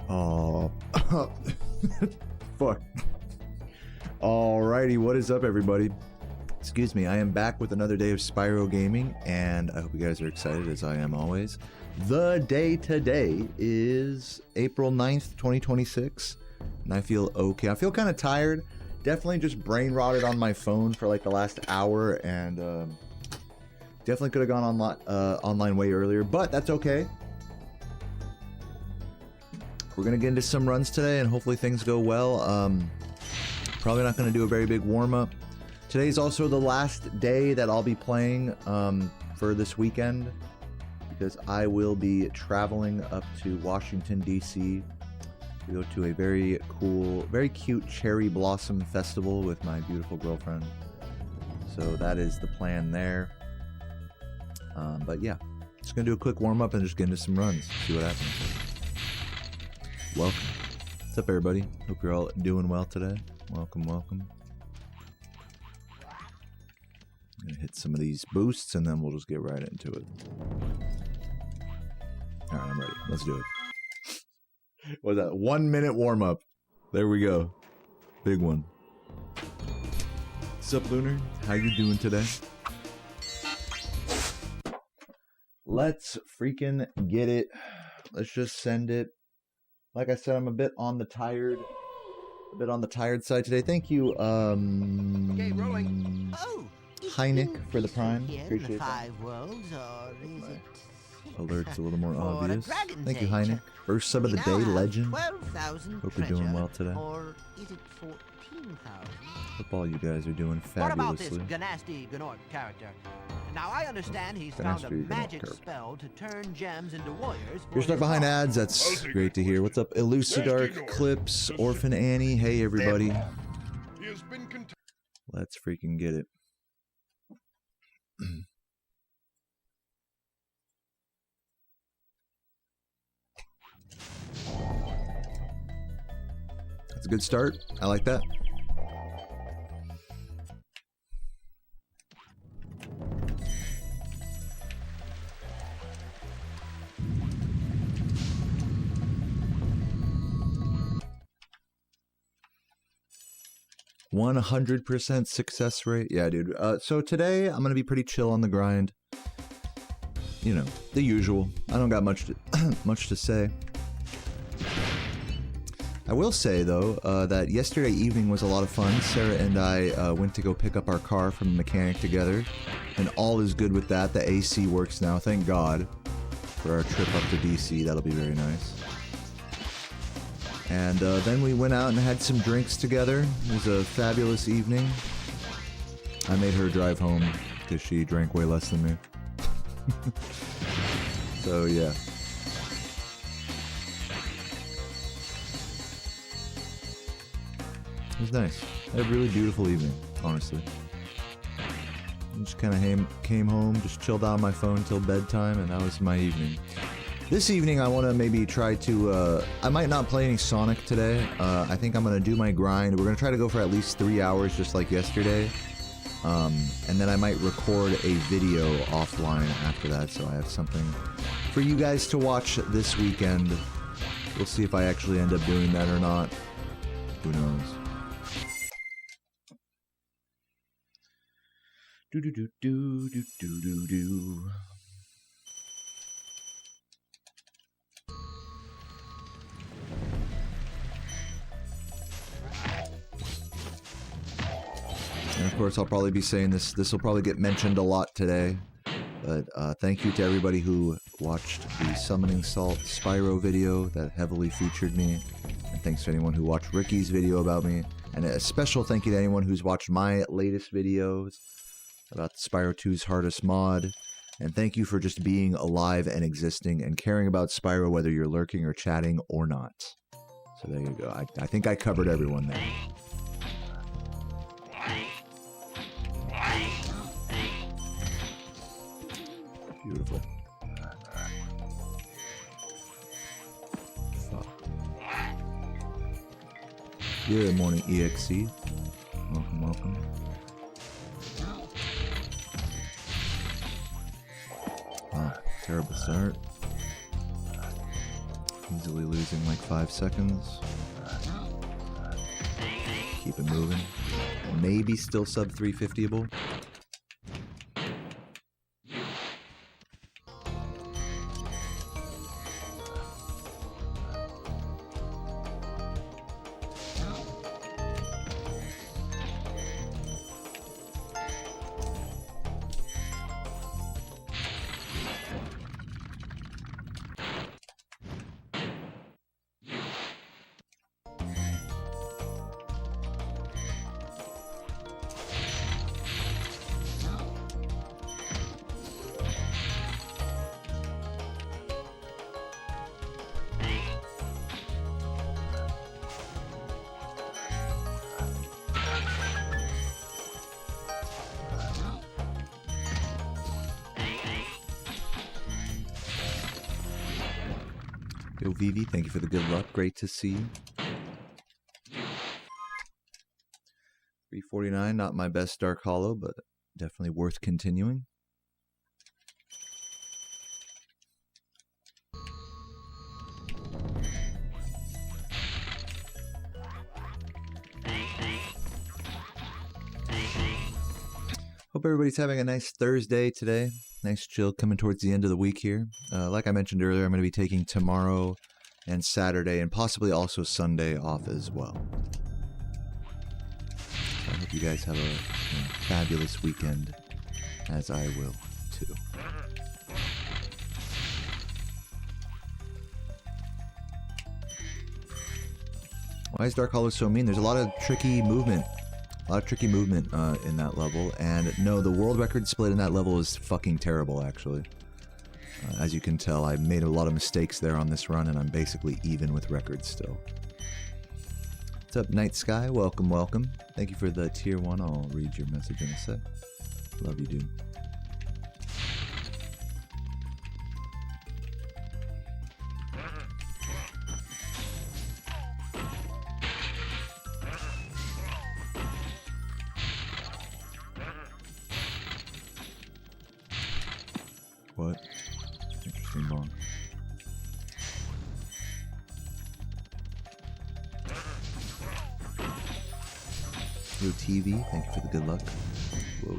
Oh, fuck. Alrighty, what is up, everybody? Excuse me, I am back with another day of Spyro gaming, and I hope you guys are excited, as I am always. The day today is April 9th, 2026, and I feel okay. I feel kind of tired. Definitely just brain rotted on my phone for like the last hour, and definitely could have gone online way earlier, but that's okay. We're gonna get into some runs today, and hopefully things go well. Probably not gonna do a very big warm-up. Today's also the last day that I'll be playing for this weekend, because I will be traveling up to Washington, D.C. to go to a very cool, very cute cherry blossom festival with my beautiful girlfriend. So that is the plan there. But yeah, just gonna do a quick warm-up and just get into some runs, see what happens. Welcome. What's up, everybody? Hope you're all doing well today. Welcome, welcome. I'm gonna hit some of these boosts and then we'll just get right into it. Alright, I'm ready. Let's do it. What was that? 1 minute warm up. There we go. Big one. What's up, Lunar? How you doing today? Let's freaking get it. Let's just send it. Like I said, I'm a bit on the tired side today. Thank you, Okay, rolling. Oh, Heineck for the Prime. Appreciate the that. 5 worlds, or is it Alert's a little more for obvious. the Dragon's Thank you, Age? Heineck. First sub of the We day, now have legend. 12,000 Hope you're doing treasure, well today. Or is it 14,000? Hope all you guys are doing What about this fabulously. Ganasty Gnort character? Now I understand he's Ganasty found a Gnort magic character. spell to turn gems into warriors. You're stuck behind ads. That's great to hear. What's up, Elucidark, Clips, Orphan Annie? Hey, everybody. Let's freaking get it. That's a good start. I like that. %100% success rate. Yeah, dude. So today I'm gonna be pretty chill on the grind. You know, the usual. I don't got much to say. I will say though that yesterday evening was a lot of fun. Sarah and I went to go pick up our car from the mechanic together, and all is good with that. The AC works now, thank God, for our trip up to DC. That'll be very nice. And then we went out and had some drinks together. It was a fabulous evening. I made her drive home because she drank way less than me. So yeah. It was nice. I had a really beautiful evening, honestly. I just kind of came home, just chilled out on my phone till bedtime, and that was my evening. This evening, I want to maybe try to, I might not play any Sonic today. I think I'm going to do my grind. We're going to try to go for at least 3 hours, just like yesterday. And then I might record a video offline after that, so I have something for you guys to watch this weekend. We'll see if I actually end up doing that or not. Who knows? Do-do-do-do-do-do-do-do. And of course, I'll probably be saying this will probably get mentioned a lot today, but thank you to everybody who watched the Summoning Salt Spyro video that heavily featured me, and thanks to anyone who watched Ricky's video about me, and a special thank you to anyone who's watched my latest videos about Spyro 2's hardest mod, and thank you for just being alive and existing and caring about Spyro, whether you're lurking or chatting or not. So there you go. I think I covered everyone there. Beautiful. Fuck. Good morning, EXC. Welcome, welcome. Terrible start. Easily losing like 5 seconds. Keep it moving. Maybe still sub 350able. Yo, Vivi, thank you for the good luck. Great to see you. 349, not my best Dark Hollow, but definitely worth continuing. Hope everybody's having a nice Thursday today. Nice chill coming towards the end of the week here. Like I mentioned earlier, I'm going to be taking tomorrow and Saturday and possibly also Sunday off as well. So I hope you guys have a fabulous weekend, as I will too. Why is Dark Hollow so mean? There's a lot of tricky movement. A lot of tricky movement in that level, and no, the world record split in that level is fucking terrible, actually. As you can tell, I made a lot of mistakes there on this run, and I'm basically even with records still. What's up, Night Sky? Welcome, welcome. Thank you for the tier 1. I'll read your message in a sec. Love you, dude. What? Interesting bong. Yo, TV, thank you for the good luck. Whoa.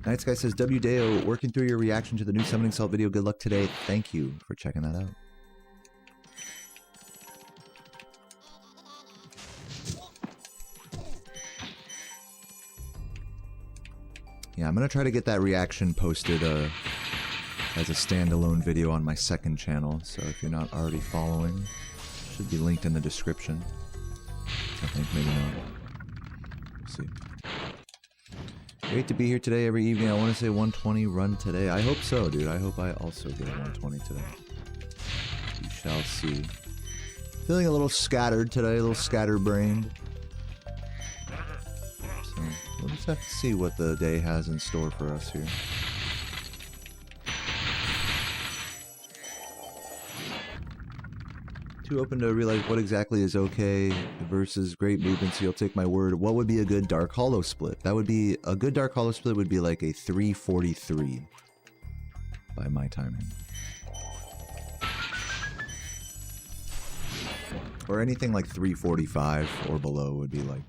Night Sky says, W Deo, working through your reaction to the new Summoning Salt video. Good luck today. Thank you for checking that out. Yeah, I'm going to try to get that reaction posted as a standalone video on my second channel, so if you're not already following, it should be linked in the description. I think, maybe not. We'll see. Great to be here today every evening. I want to say 120 run today. I hope so, dude. I hope I also get a 120 today. We shall see. Feeling a little scattered today, a little scatterbrained. So, we'll just have to see what the day has in store for us here. Too open to realize what exactly is okay versus great movement, so you'll take my word. What would be a good Dark Hollow split? That would be, a good Dark Hollow split would be like a 343 by my timing. Or anything like 345 or below would be like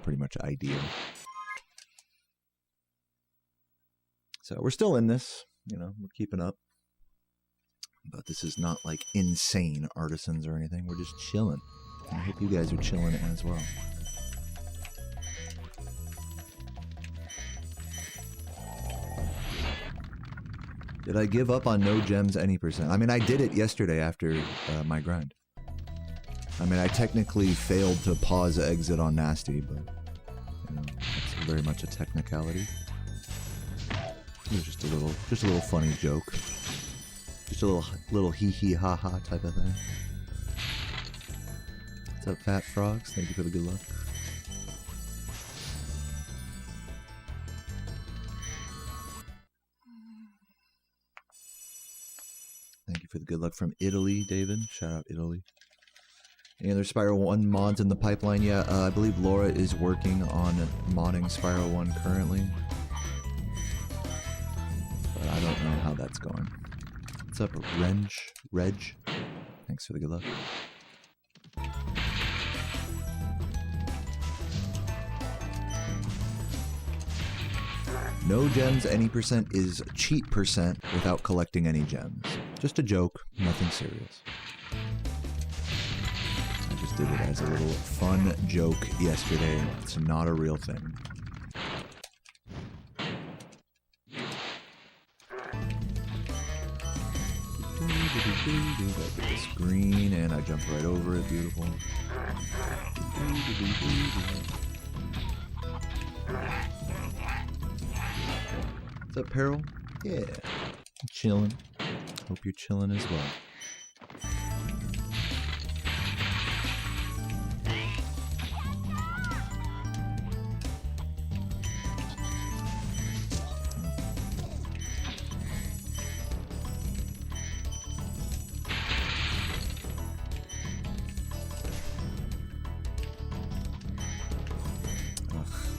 pretty much ideal. So we're still in this, you know, we're keeping up. But this is not like insane artisans or anything. We're just chilling. And I hope you guys are chilling as well. Did I give up on no gems any percent? I mean, I did it yesterday after my grind. I mean, I technically failed to pause exit on Nasty, but you know, it's very much a technicality. It was just a little funny joke. Just a little hee ha ha type of thing. What's up, Fat Frogs? Thank you for the good luck. Thank you for the good luck from Italy, David. Shout out Italy. Any other Spyro 1 mods in the pipeline? Yeah, I believe Laura is working on modding Spyro 1 currently. But I don't know how that's going. What's up, Reg? Thanks for the good luck. No gems any percent is cheat percent without collecting any gems. Just a joke, nothing serious. I just did it as a little fun joke yesterday. It's not a real thing. I get this green and I jump right over it. Beautiful. What's up, Peril? Yeah. I'm chilling. Hope you're chilling as well.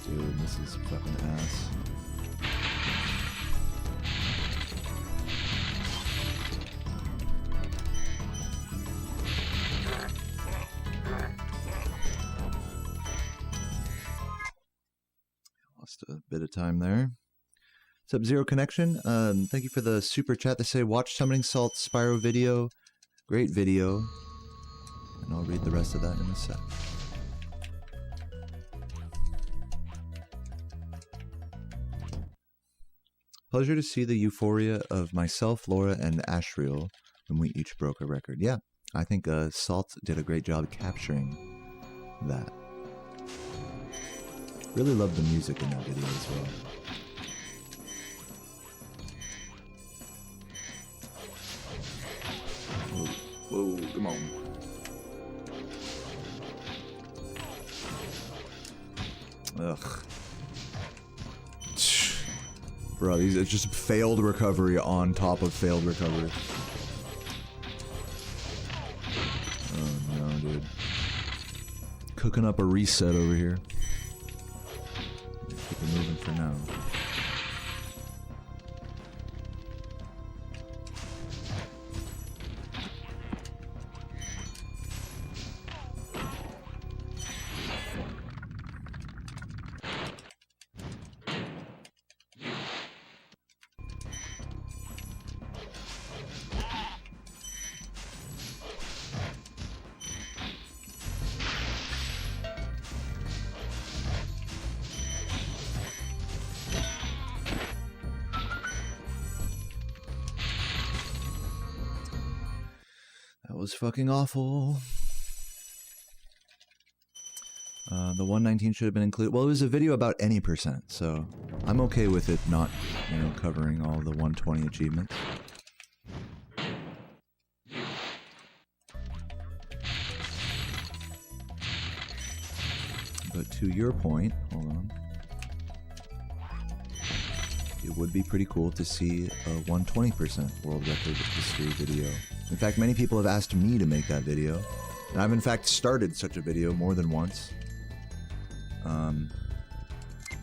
Dude, this is fucking ass. Lost a bit of time there. What's up, Zero Connection? Thank you for the super chat. They say, watch Summoning Salt Spyro video. Great video. And I'll read the rest of that in a sec. Pleasure to see the euphoria of myself, Laura, and Ashriel when we each broke a record. Yeah, I think Salt did a great job capturing that. Really loved the music in that video as well. Whoa, whoa, come on. Ugh. Bro, it's just failed recovery on top of failed recovery. Oh no, dude. Cooking up a reset over here. Keep it moving for now. That was fucking awful. The 119 should have been included. Well, it was a video about any percent, so I'm okay with it not, you know, covering all the 120 achievements. But to your point, hold on. It would be pretty cool to see a 120% world record history video. In fact, many people have asked me to make that video. And I've in fact started such a video more than once.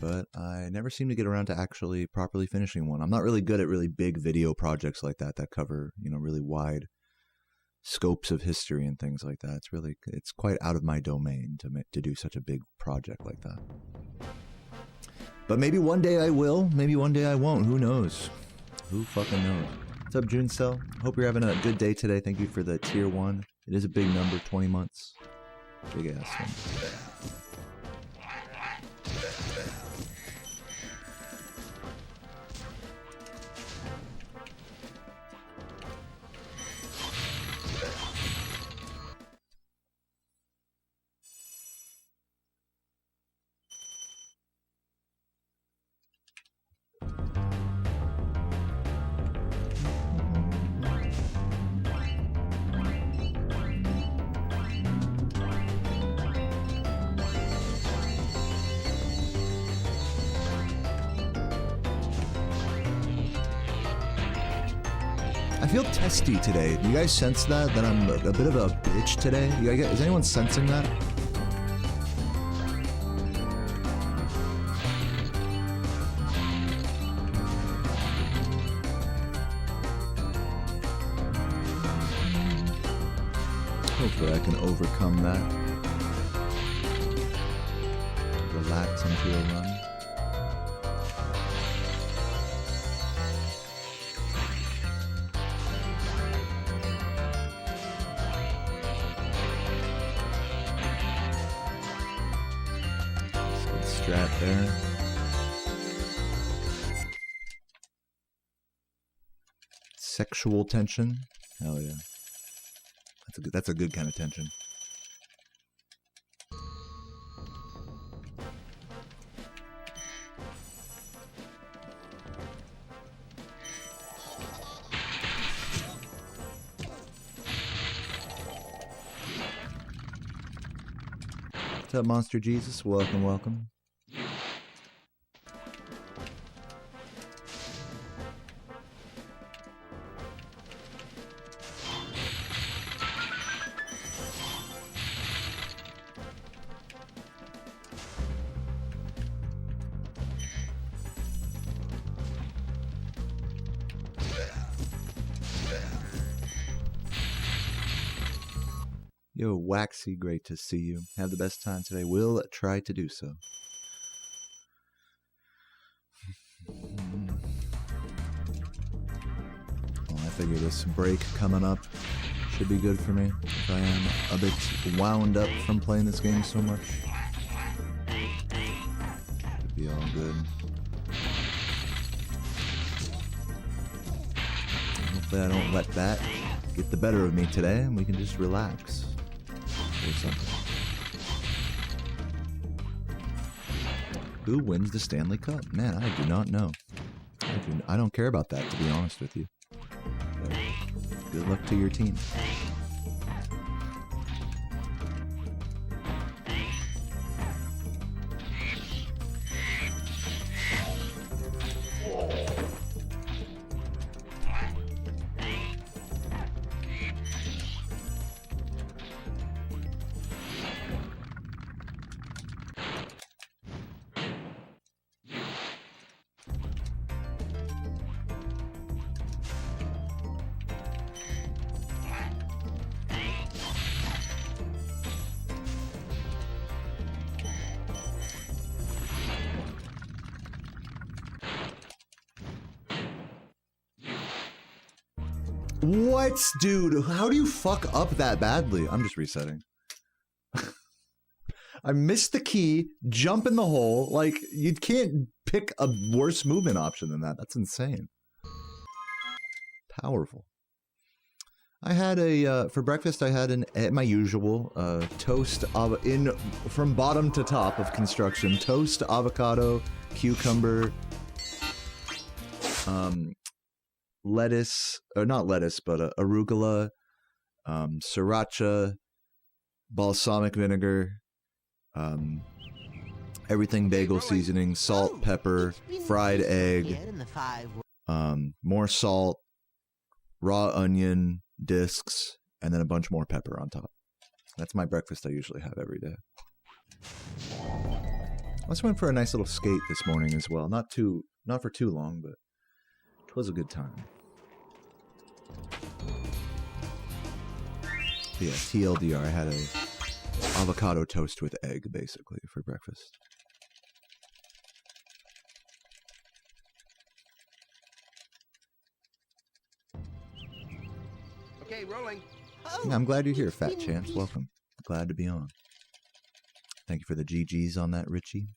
But I never seem to get around to actually properly finishing one. I'm not really good at really big video projects like that cover, you know, really wide scopes of history and things like that. It's quite out of my domain to do such a big project like that. But maybe one day I will, maybe one day I won't. Who knows? Who fucking knows? What's up, Junecell? Hope you're having a good day today. Thank you for the tier 1. It is a big number, 20 months. Big ass one. I feel testy today. Do you guys sense that I'm a bit of a bitch today? Is anyone sensing that? Hopefully I can overcome that. Relax into a run. Good strat there. Sexual tension. Hell yeah. That's a good kind of tension. What's up, Monster Jesus? Welcome, welcome. Yo, Waxy, great to see you. Have the best time today. Will try to do so. Well, I figure this break coming up should be good for me if I am a bit wound up from playing this game so much. Should be all good. Hopefully I don't let that get the better of me today and we can just relax. Or something. Who wins the Stanley Cup? Man, I do not know. I don't care about that, to be honest with you. But good luck to your team. What? Dude, how do you fuck up that badly? I'm just resetting. I missed the key, jump in the hole. Like, you can't pick a worse movement option than that. That's insane. Powerful. I had a, for breakfast, I had my usual, toast, from bottom to top of construction, toast, avocado, cucumber, lettuce, or not lettuce, but arugula, sriracha, balsamic vinegar, everything bagel seasoning, salt, pepper, fried egg, more salt, raw onion discs, and then a bunch more pepper on top. That's my breakfast I usually have every day. I also went for a nice little skate this morning as well. Not for too long, but it was a good time. But yeah, TLDR, I had a avocado toast with egg, basically, for breakfast. Okay, rolling. Yeah, I'm glad you're here, Fat Chance. Welcome. Glad to be on. Thank you for the GGs on that, Richie.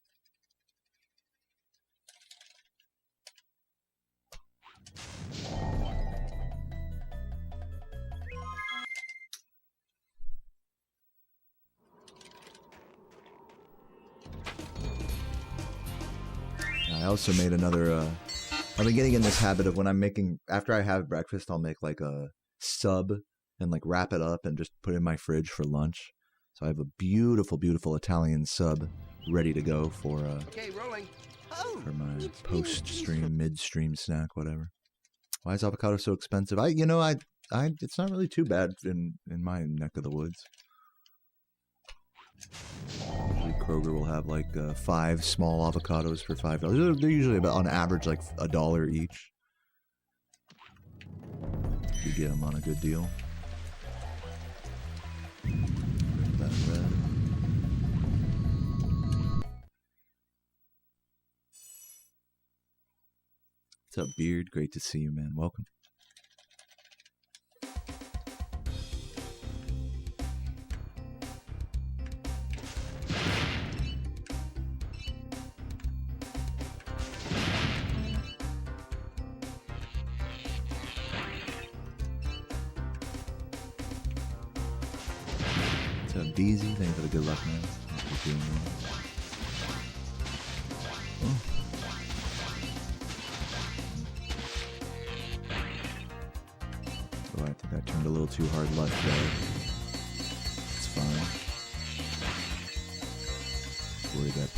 I also made another, I've been getting in this habit of when I'm making, after I have breakfast, I'll make like a sub and like wrap it up and just put it in my fridge for lunch. So I have a beautiful, beautiful Italian sub ready to go for for my post-stream, mid-stream snack, whatever. Why is avocado so expensive? It's not really too bad in my neck of the woods. Usually Kroger will have like 5 small avocados for $5. They're usually about, on average, like $1 each. You get them on a good deal. What's up, Beard? Great to see you, man. Welcome. What's up, Deezy? Thank you for the good luck, man. Thank you for doing that. Oh. Oh, I think I turned a little too hard left there. It's fine. Worried that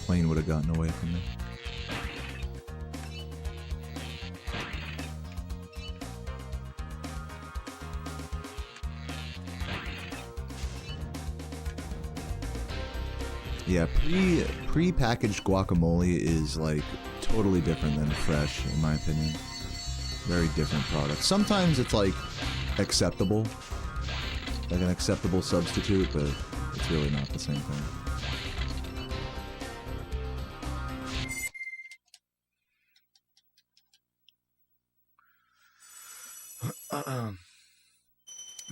plane would have gotten away from me. Yeah, pre-packaged guacamole is like totally different than fresh, in my opinion. Very different product. Sometimes it's like acceptable, like an acceptable substitute, but it's really not the same thing.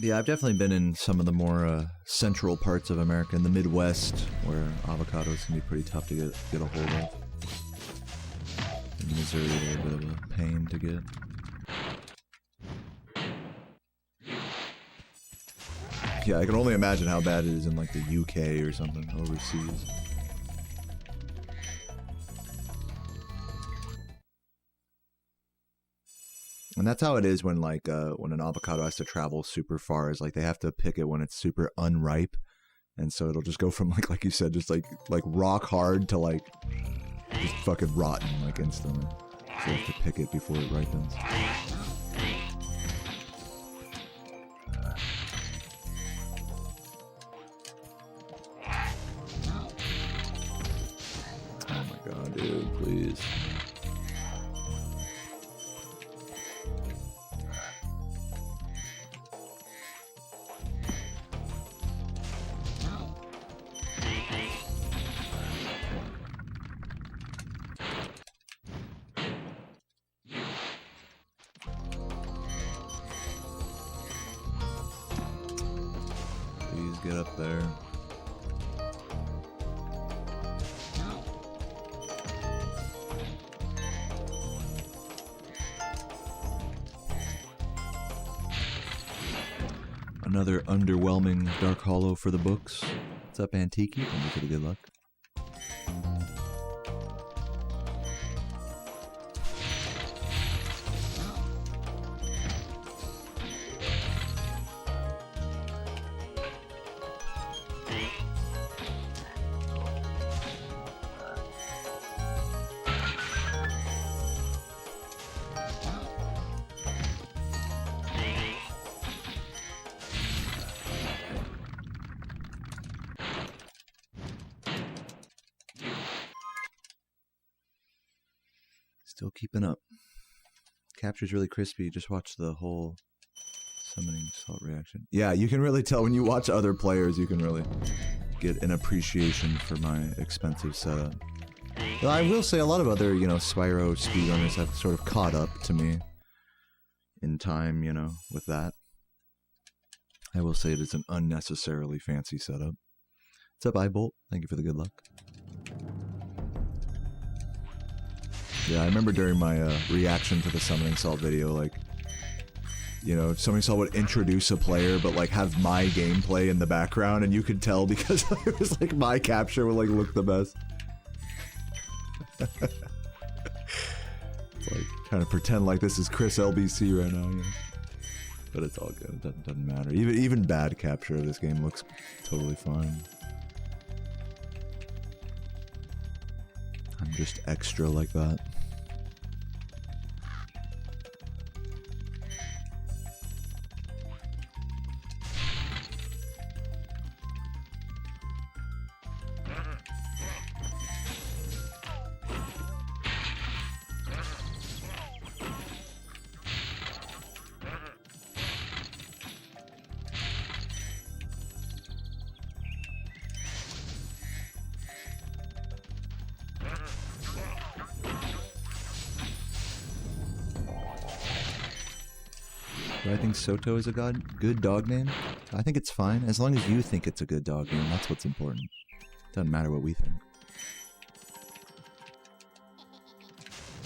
Yeah, I've definitely been in some of the more central parts of America, in the Midwest, where avocados can be pretty tough to get a hold of. In Missouri, they're a bit of a pain to get. Yeah, I can only imagine how bad it is in like the UK or something, overseas. And that's how it is when like when an avocado has to travel super far, is like they have to pick it when it's super unripe, and so it'll just go from like you said, just like rock hard to like just fucking rotten like instantly. So you have to pick it before it ripens. Oh my god, dude, please. Get up there. Another underwhelming Dark Hollow for the books. What's up, Antiki? Thank you for the good luck. Still keeping up. Capture's really crispy. Just watch the whole summoning salt reaction. Yeah, you can really tell when you watch other players, you can really get an appreciation for my expensive setup. Well, I will say a lot of other, Spyro speedrunners have sort of caught up to me in time, with that. I will say it is an unnecessarily fancy setup. What's up, iBolt? Thank you for the good luck. Yeah, I remember during my reaction to the Summoning Salt video, like, Summoning Salt would introduce a player, but like have my gameplay in the background, and you could tell because it was like my capture would like look the best. It's like trying to pretend like this is Chris LBC right now, But it's all good. It doesn't matter. Even bad capture of this game looks totally fine. I'm just extra like that. Do I think Soto is a good dog name? I think it's fine. As long as you think it's a good dog name, that's what's important. Doesn't matter what we think.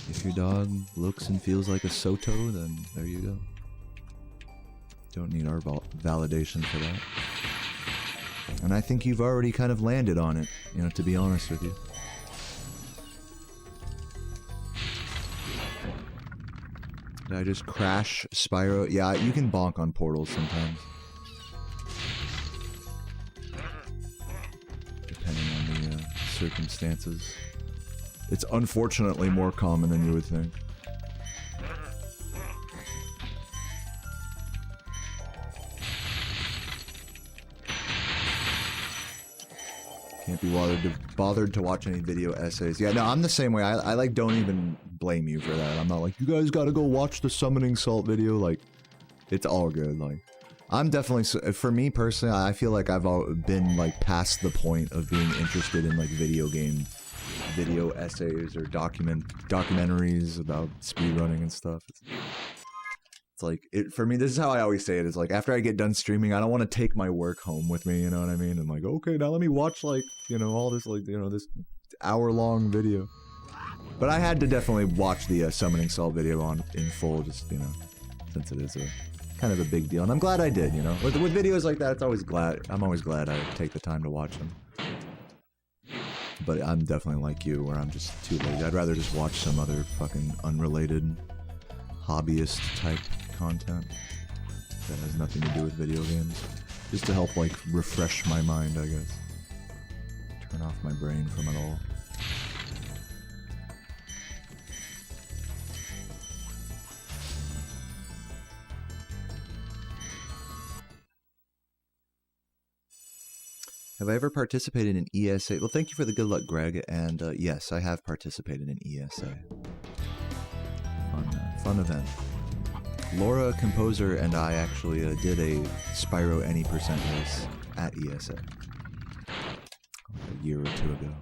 If your dog looks and feels like a Soto, then there you go. Don't need our validation for that. And I think you've already kind of landed on it, you know, to be honest with you. Did I just crash Spyro? Yeah, you can bonk on portals sometimes. Depending on the circumstances. It's unfortunately more common than you would think. Can't be bothered to watch any video essays. Yeah, no, I'm the same way. I like don't even blame you for that. I'm not like, you guys gotta go watch the summoning salt video. Like, it's all good. Like, I'm definitely, for me personally, I feel like I've been like past the point of being interested in like video essays or documentaries about speedrunning and stuff. It's like, for me, this is how I always say it. It's like, after I get done streaming, I don't want to take my work home with me, you know what I mean? I'm like, okay, now let me watch, like, you know, all this, like, you know, this hour-long video. But I had to definitely watch the summoning salt video in full, just, you know, since it is kind of a big deal. And I'm glad I did, you know? With videos like that, I'm always glad I take the time to watch them. But I'm definitely like you, where I'm just too lazy. I'd rather just watch some other fucking unrelated hobbyist type content that has nothing to do with video games, just to help like refresh my mind, I guess, turn off my brain from it all. Have I ever participated in ESA? Well, thank you for the good luck, Greg, and yes, I have participated in ESA. Fun event. Laura, composer, and I actually did a Spyro any % race at ESA a year or two ago.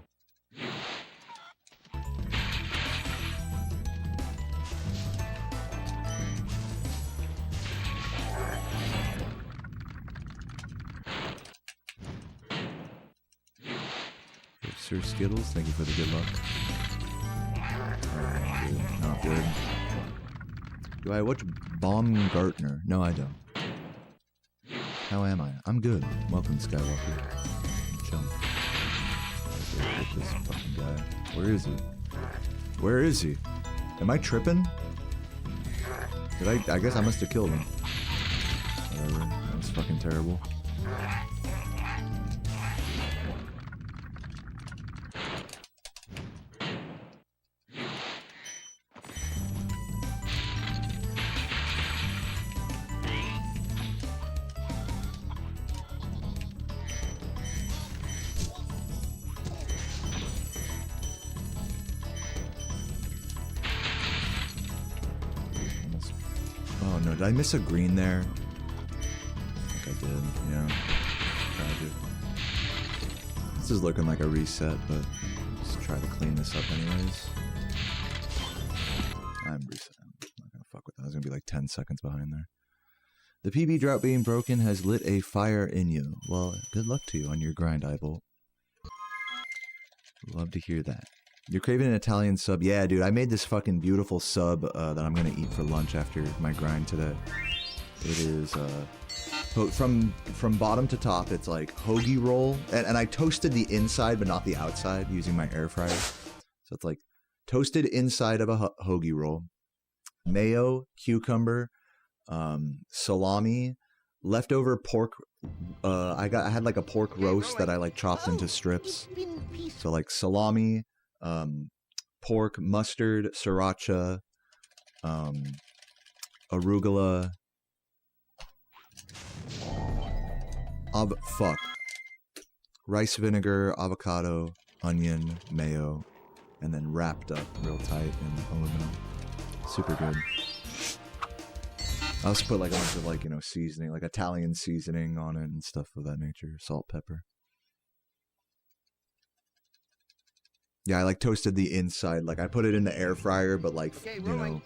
Sir Skittles, thank you for the good luck. Not good. Do I watch Baumgartner? No, I don't. How am I? I'm good. Welcome, Skywalker. Jump. Get this fucking guy. Where is he? Where is he? Am I tripping? I guess I must have killed him. Whatever. That was fucking terrible. Did I miss a green there? I think I did, yeah. Tragic. This is looking like a reset, but just try to clean this up anyways. I'm resetting. I'm not gonna fuck with that. I was gonna be like 10 seconds behind there. The PB drought being broken has lit a fire in you. Well, good luck to you on your grind, Eyebolt. Love to hear that. You're craving an Italian sub? Yeah, dude, I made this fucking beautiful sub that I'm gonna eat for lunch after my grind today. It is, from bottom to top, it's like hoagie roll, and I toasted the inside but not the outside using my air fryer. So it's like toasted inside of a hoagie roll, mayo, cucumber, salami, leftover pork. I had like a pork roast that I like chopped into strips. So like salami, pork, mustard, sriracha, arugula, rice vinegar, avocado, onion, mayo, and then wrapped up real tight in aluminum. Super good. I also put like a bunch of like, you know, seasoning, like Italian seasoning on it and stuff of that nature. Salt, pepper. Yeah, I like toasted the inside. Like I put it in the air fryer, but like, you know,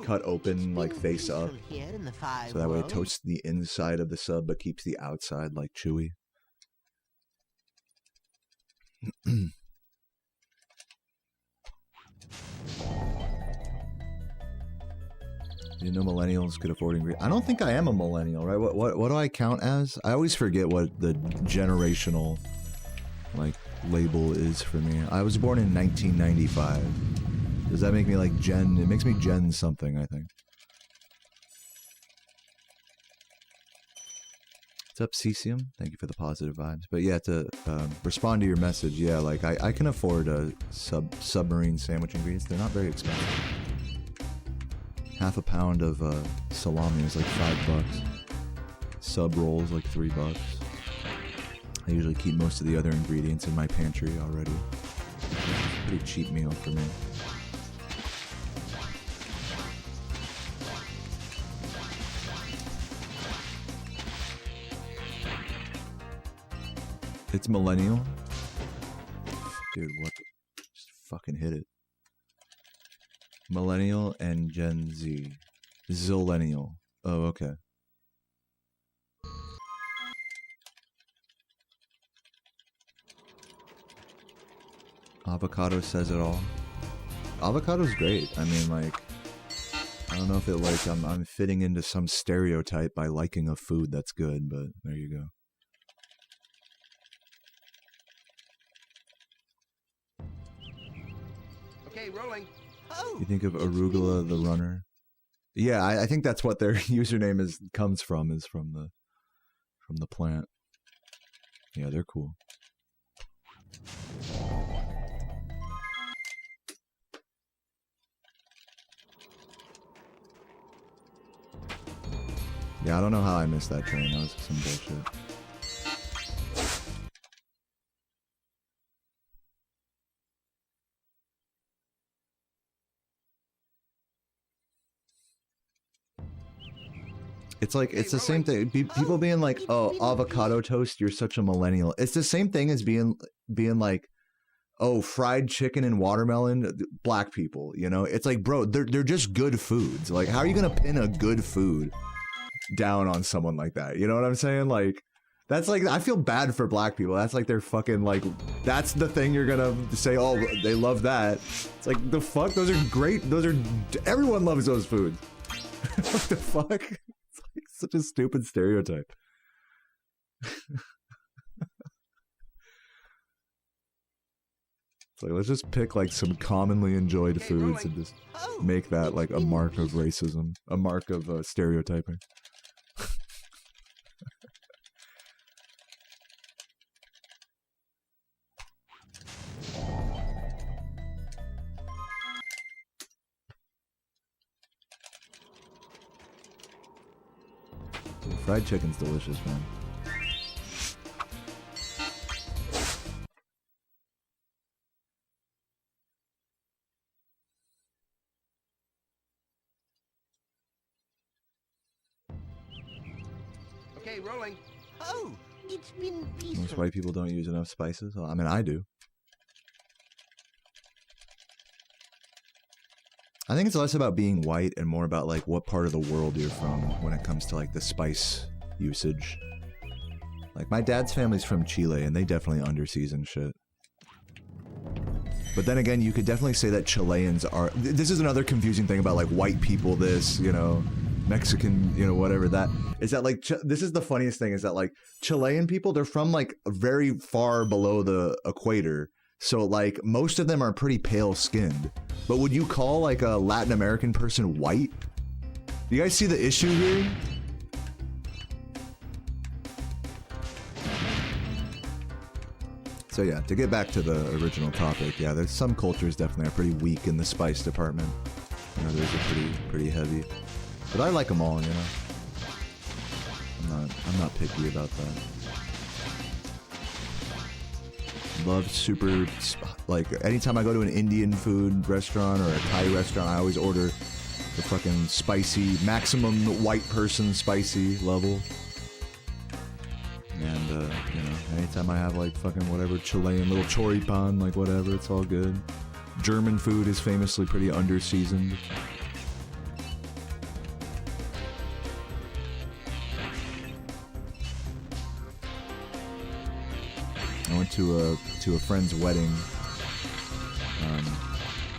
cut open, like face up. Here in the five So that way it worlds. toasts the inside of the sub, but keeps the outside, like, chewy. You know, millennials could afford ingredients. I don't think I am a millennial, right? What do I count as? I always forget what the generational, like, label is for me. I was born in 1995. Does that make me like Gen? It makes me Gen something, I think. What's up, Cesium? Thank you for the positive vibes. But yeah, to respond to your message, yeah, like I can afford a submarine sandwich ingredients. They're not very expensive. Half a pound of salami is like $5. Sub rolls like $3. I usually keep most of the other ingredients in my pantry already. Pretty cheap meal for me. It's millennial. Dude, what? Just fucking hit it. Millennial and Gen Z. Zillennial. Oh, okay. Avocado says it all. Avocado's great. I mean, like, I don't know if it, like, I'm fitting into some stereotype by liking a food that's good, but there you go. Okay, rolling. You think of arugula the runner? Yeah, I think that's what their username comes from the plant. Yeah, they're cool. Yeah, I don't know how I missed that train. That was some bullshit. It's like, it's the same thing. People being like, oh, avocado toast, you're such a millennial. It's the same thing as being like, oh, fried chicken and watermelon, black people, you know? It's like, bro, they're just good foods. Like, how are you gonna pin a good food down on someone like that? You know what I'm saying? Like, that's like, I feel bad for black people. That's like their fucking, like, that's the thing you're gonna say, oh, they love that. It's like, the fuck? Those are great. Everyone loves those foods. What the fuck? Such a stupid stereotype. It's like, let's just pick like some commonly enjoyed foods and just make that like a mark of racism, a mark of stereotyping. Fried chicken's delicious, man. Okay, rolling. Oh, it's been peaceful. Most white people don't use enough spices. Well, I mean, I do. I think it's less about being white and more about like what part of the world you're from when it comes to like the spice usage. Like my dad's family's from Chile and they definitely under-season shit. But then again, you could definitely say that Chileans are... This is another confusing thing about like white people, this, you know, Mexican, you know, whatever that... Is that like... This is the funniest thing, is that like Chilean people, they're from like very far below the equator. So like most of them are pretty pale skinned. But would you call like a Latin American person white? Do you guys see the issue here? So yeah, to get back to the original topic, yeah, there's some cultures definitely are pretty weak in the spice department. You know, those are pretty heavy. But I like them all, you know. I'm not picky about that. Love super, like, anytime I go to an Indian food restaurant or a Thai restaurant, I always order the fucking spicy, maximum white person spicy level. And, you know, anytime I have, like, fucking whatever Chilean little choripan, like, whatever, it's all good. German food is famously pretty under-seasoned. I went to a friend's wedding,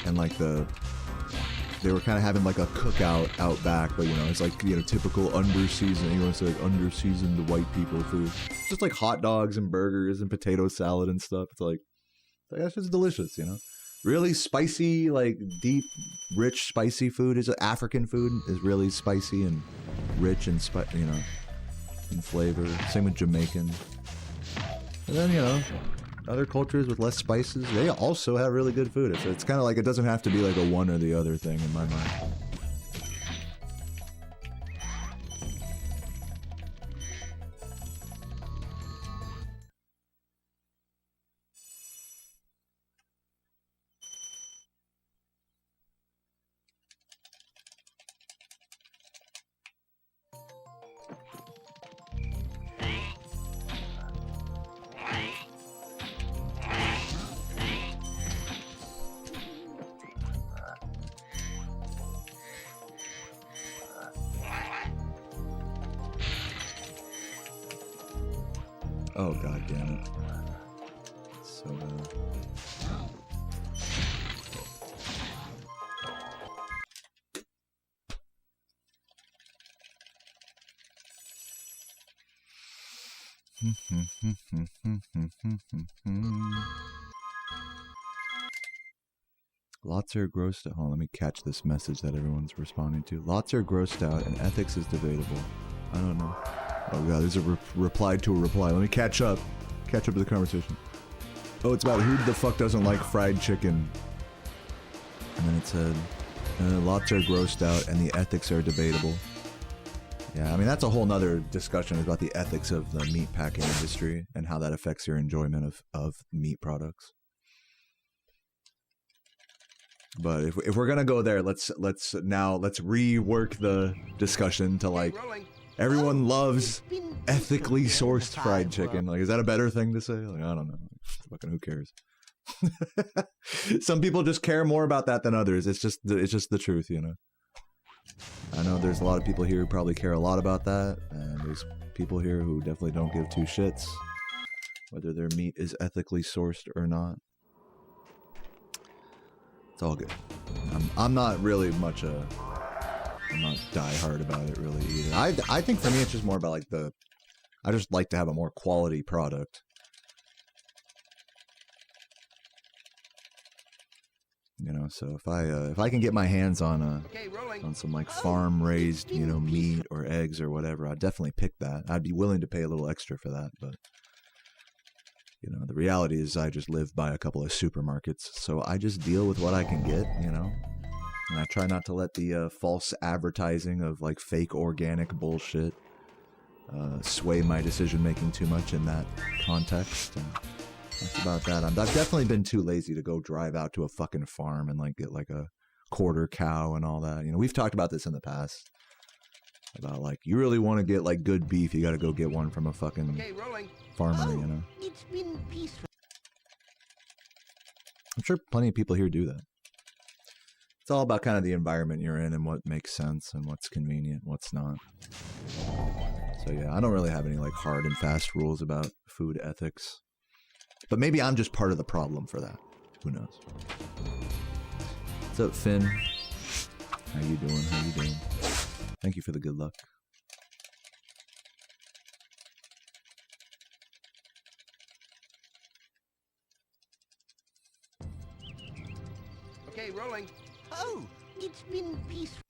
and like they were kind of having like a cookout out back, but you know, it's like, you know, typical underseasoned, you want to say like underseasoned white people food. It's just like hot dogs and burgers and potato salad and stuff. It's like that's just delicious, you know. Really spicy, like deep, rich, spicy food is African food is really spicy and rich and you know, in flavor. Same with Jamaican. And then, you know, other cultures with less spices, they also have really good food. It's kind of like it doesn't have to be like a one or the other thing in my mind. Oh, god damn it. So bad. Lots are grossed out. Hold on, let me catch this message that everyone's responding to. Lots are grossed out and ethics is debatable. I don't know. Oh god, there's a reply to a reply. Let me catch up with the conversation. Oh, it's about who the fuck doesn't like fried chicken. And then it said, lots are grossed out and the ethics are debatable. Yeah, I mean, that's a whole nother discussion about the ethics of the meat packing industry and how that affects your enjoyment of meat products. But if we're gonna go there, let's rework the discussion to like, everyone loves ethically sourced fried chicken. Like, is that a better thing to say? Like, I don't know. Fucking who cares? Some people just care more about that than others. It's just the truth, you know. I know there's a lot of people here who probably care a lot about that, and there's people here who definitely don't give two shits whether their meat is ethically sourced or not. It's all good. I'm not really much I'm not diehard about it really either. I think for me it's just more about like I just like to have a more quality product. You know, so if I can get my hands on some like farm raised, you know, meat or eggs or whatever, I'd definitely pick that. I'd be willing to pay a little extra for that, but you know, the reality is I just live by a couple of supermarkets, so I just deal with what I can get, you know. And I try not to let the false advertising of like fake organic bullshit sway my decision making too much in that context. And that's about that. I've definitely been too lazy to go drive out to a fucking farm and like get like a quarter cow and all that. You know, we've talked about this in the past about like, you really want to get like good beef, you got to go get one from a fucking farmer, you know. It's been peaceful. I'm sure plenty of people here do that. It's all about kind of the environment you're in and what makes sense and what's convenient, what's not. So yeah, I don't really have any like hard and fast rules about food ethics. But maybe I'm just part of the problem for that. Who knows? What's up, Finn? How you doing? Thank you for the good luck. Okay, rolling. Oh, it's been peaceful.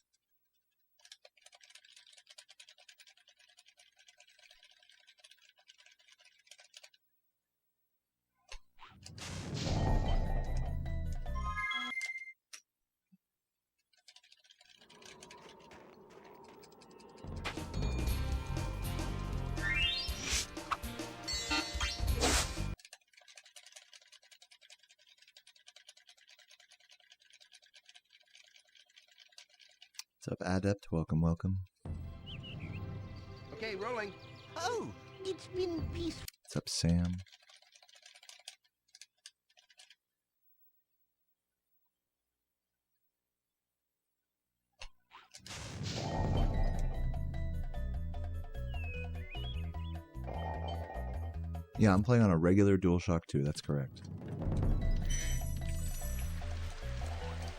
What's up, Adept? Welcome. Okay, rolling. Oh, it's been peaceful. What's up, Sam? Yeah, I'm playing on a regular DualShock 2, that's correct.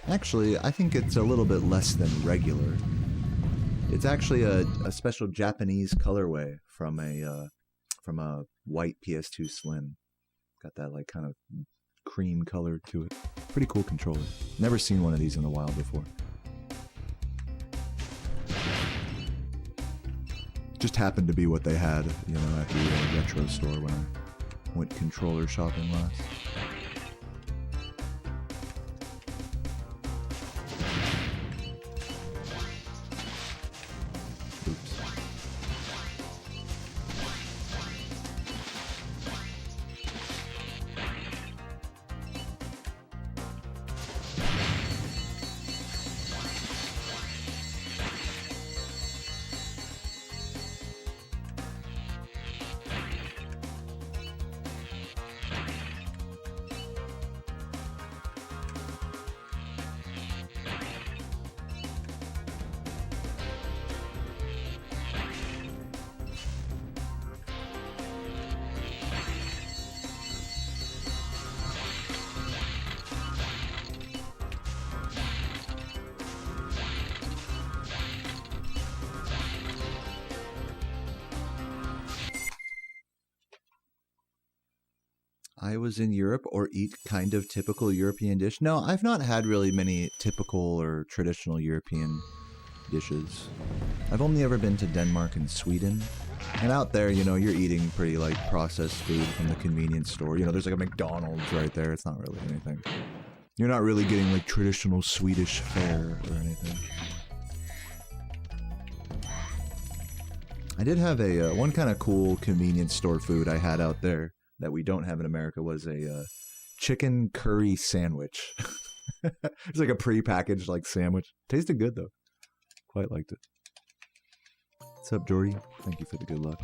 Actually, I think it's a little bit less than regular. It's actually a special Japanese colorway from a white PS2 Slim. Got that like kind of cream color to it. Pretty cool controller. Never seen one of these in the wild before. Just happened to be what they had, you know, at the retro store when I went controller shopping last. I was in Europe or eat kind of typical European dish. No, I've not had really many typical or traditional European dishes. I've only ever been to Denmark and Sweden. And out there, you know, you're eating pretty like processed food from the convenience store. You know, there's like a McDonald's right there. It's not really anything. You're not really getting like traditional Swedish fare or anything. I did have a one kind of cool convenience store food I had out there that we don't have in America was a chicken curry sandwich. It's like a pre-packaged like sandwich. Tasted good though. Quite liked it. What's up, Jordy? Thank you for the good luck.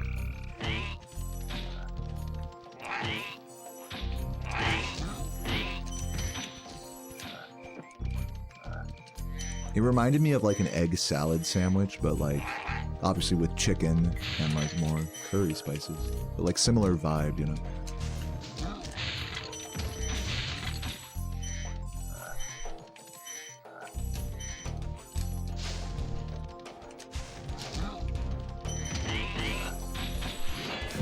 It reminded me of like an egg salad sandwich, but like obviously with chicken and like more curry spices. But like similar vibe, you know.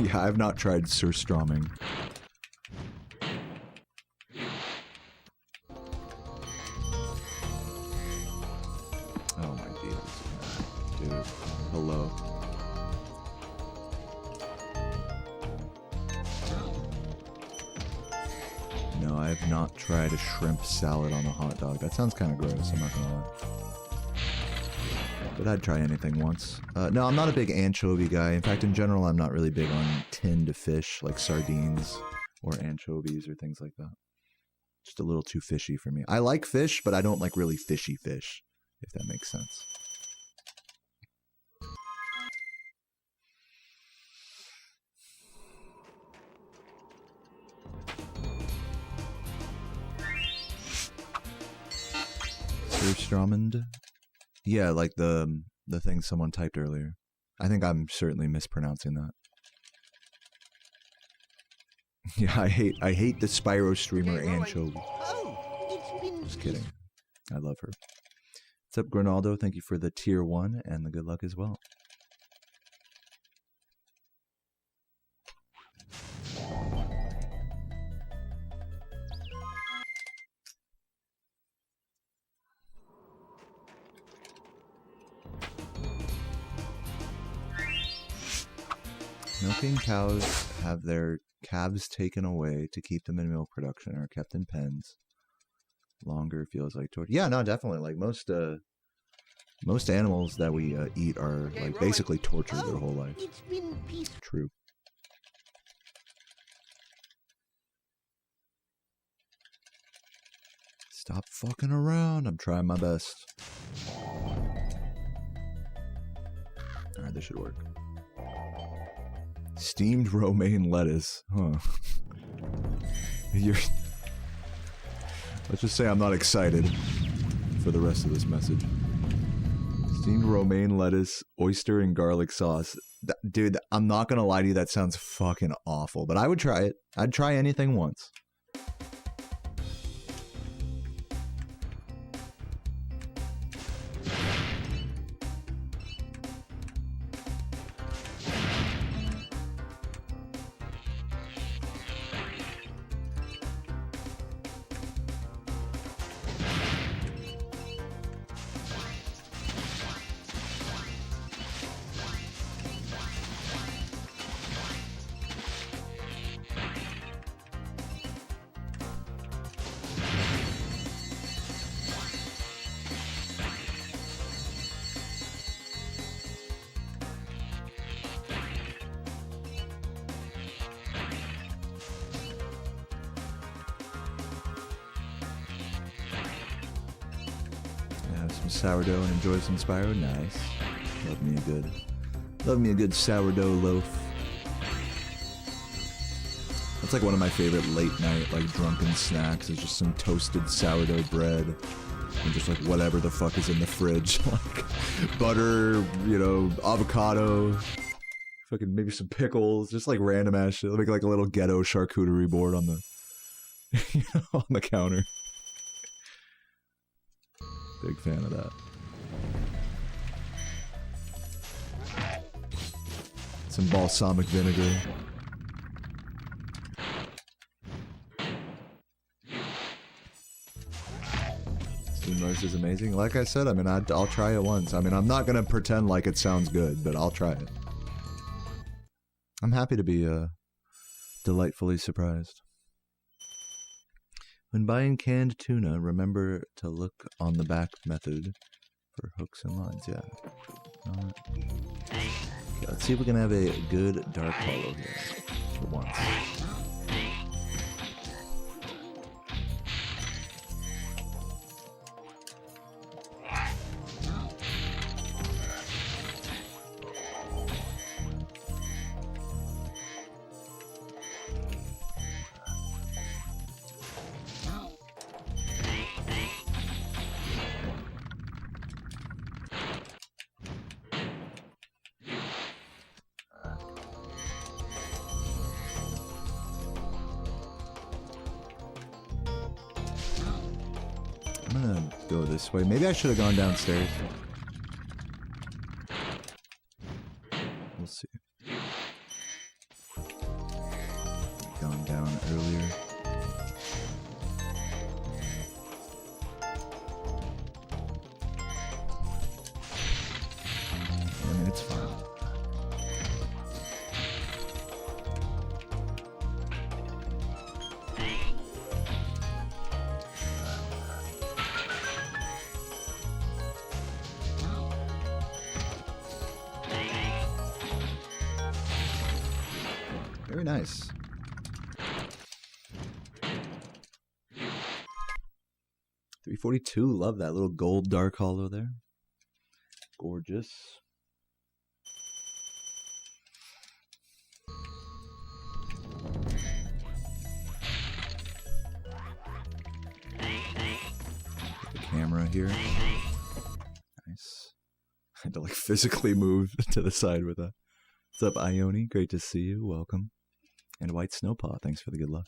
Yeah, I've not tried surströmming. Oh my dears. Dude, hello. No, I have not tried a shrimp salad on a hot dog. That sounds kind of gross, I'm not gonna lie. But I'd try anything once. No, I'm not a big anchovy guy. In fact, in general, I'm not really big on tinned fish, like sardines or anchovies or things like that. Just a little too fishy for me. I like fish, but I don't like really fishy fish, if that makes sense. Surströmming? Yeah, like the thing someone typed earlier. I think I'm certainly mispronouncing that. Yeah, I hate the Spyro streamer anchovy. Just kidding. I love her. What's up, Grinaldo? Thank you for the tier 1 and the good luck as well. Milking cows have their calves taken away to keep them in milk production or kept in pens. Longer feels like torture. Yeah, no, definitely. Like most animals that we eat are like basically tortured their whole life. True. Stop fucking around. I'm trying my best. Alright, this should work. Steamed romaine lettuce. Huh. Let's just say I'm not excited for the rest of this message. Steamed romaine lettuce, oyster and garlic sauce. Dude, I'm not gonna lie to you, that sounds fucking awful, but I would try it. I'd try anything once. Sourdough and enjoy some Spyro. Nice. Love me a good sourdough loaf. That's like one of my favorite late night like drunken snacks is just some toasted sourdough bread and just like whatever the fuck is in the fridge. Like butter, you know, avocado, fucking maybe some pickles, just like random ass shit. Make like a little ghetto charcuterie board on the on the counter. Big fan of that. Some balsamic vinegar. Steamroast is amazing. Like I said, I mean, I'll try it once. I mean, I'm not gonna pretend like it sounds good, but I'll try it. I'm happy to be delightfully surprised. When buying canned tuna, remember to look on the back method for hooks and lines. Yeah. Okay, let's see if we can have a good dark hollow here for once. This way. Maybe I should have gone downstairs. We'll see. Gone down earlier. I mean, it's fine. Very nice. $342. Love that little gold dark hollow there. Gorgeous. Put the camera here. Nice. I had to like physically move to the side with that. What's up, Ione? Great to see you. Welcome. And White Snowpaw, thanks for the good luck.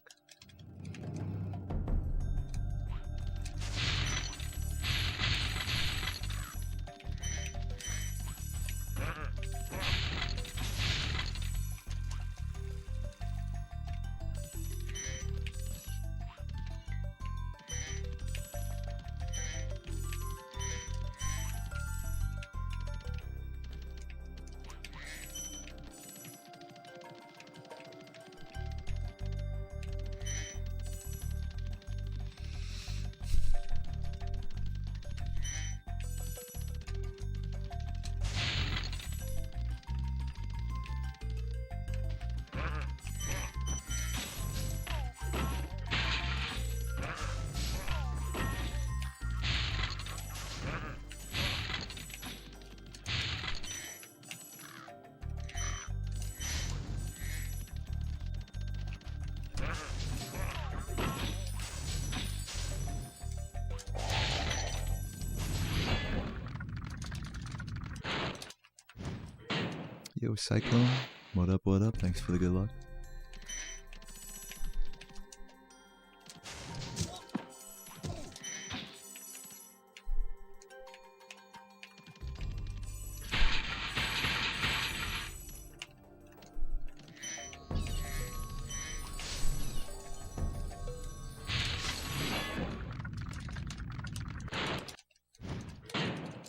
Yo, Cyclone. What up, what up? Thanks for the good luck.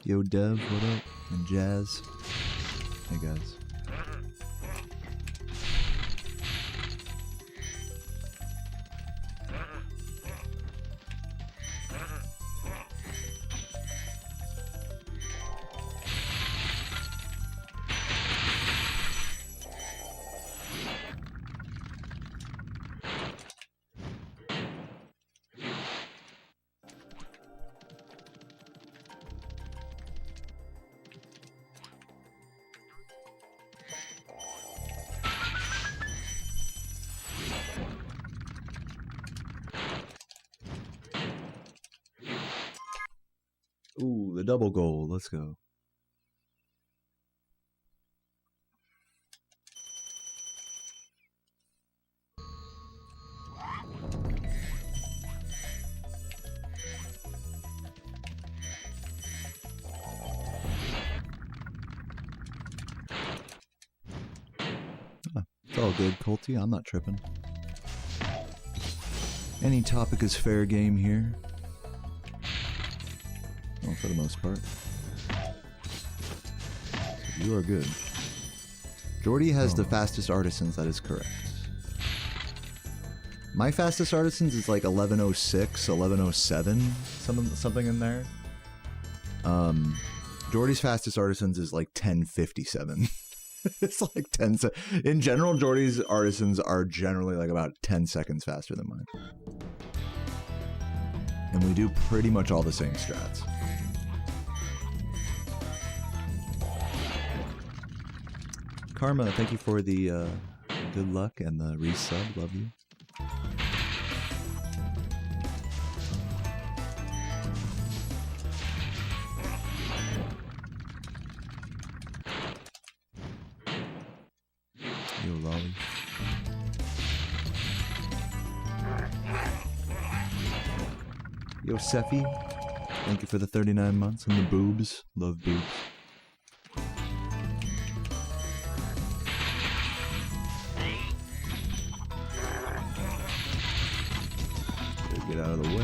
Yo, Dev, what up? And Jazz. Hey, guys. Ooh, the double goal. Let's go. It's all good, Colty. I'm not tripping. Any topic is fair game here. Well, for the most part. So you are good. Jordy has the fastest artisans, that is correct. My fastest artisans is like 1106, 1107, something in there. Jordy's fastest artisans is like 1057. It's like 10 in general, Jordy's artisans are generally like about 10 seconds faster than mine. And we do pretty much all the same strats. Karma, thank you for the good luck and the resub. Love you. Yo, Lolly. Yo, Sephi. Thank you for the 39 months and the boobs. Love boobs. Get out of the way.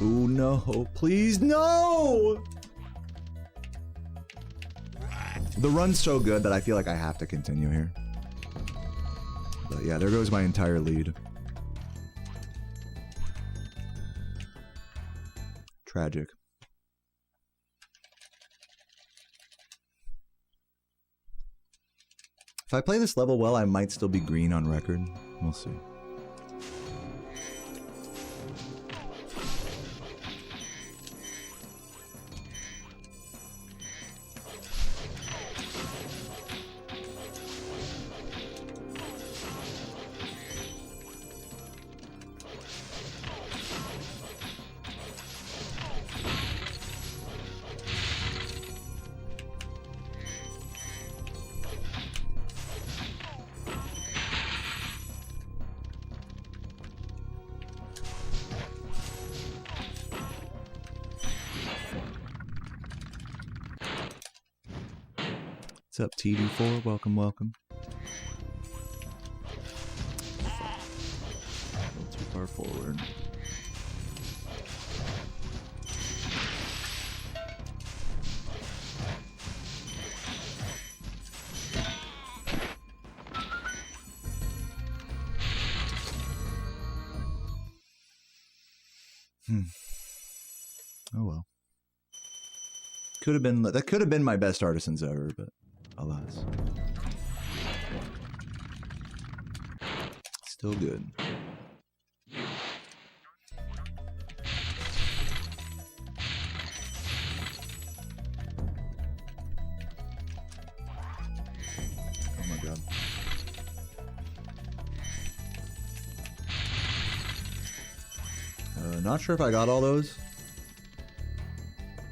Ooh, no. Please, no! The run's so good that I feel like I have to continue here. But yeah, there goes my entire lead. Tragic. If I play this level well, I might still be green on record. We'll see. What's up, TD4? Welcome, welcome. Not too far forward. Oh well. Could have been, that could have been my best Artisans ever, but alas. Still good. Oh my god. Not sure if I got all those.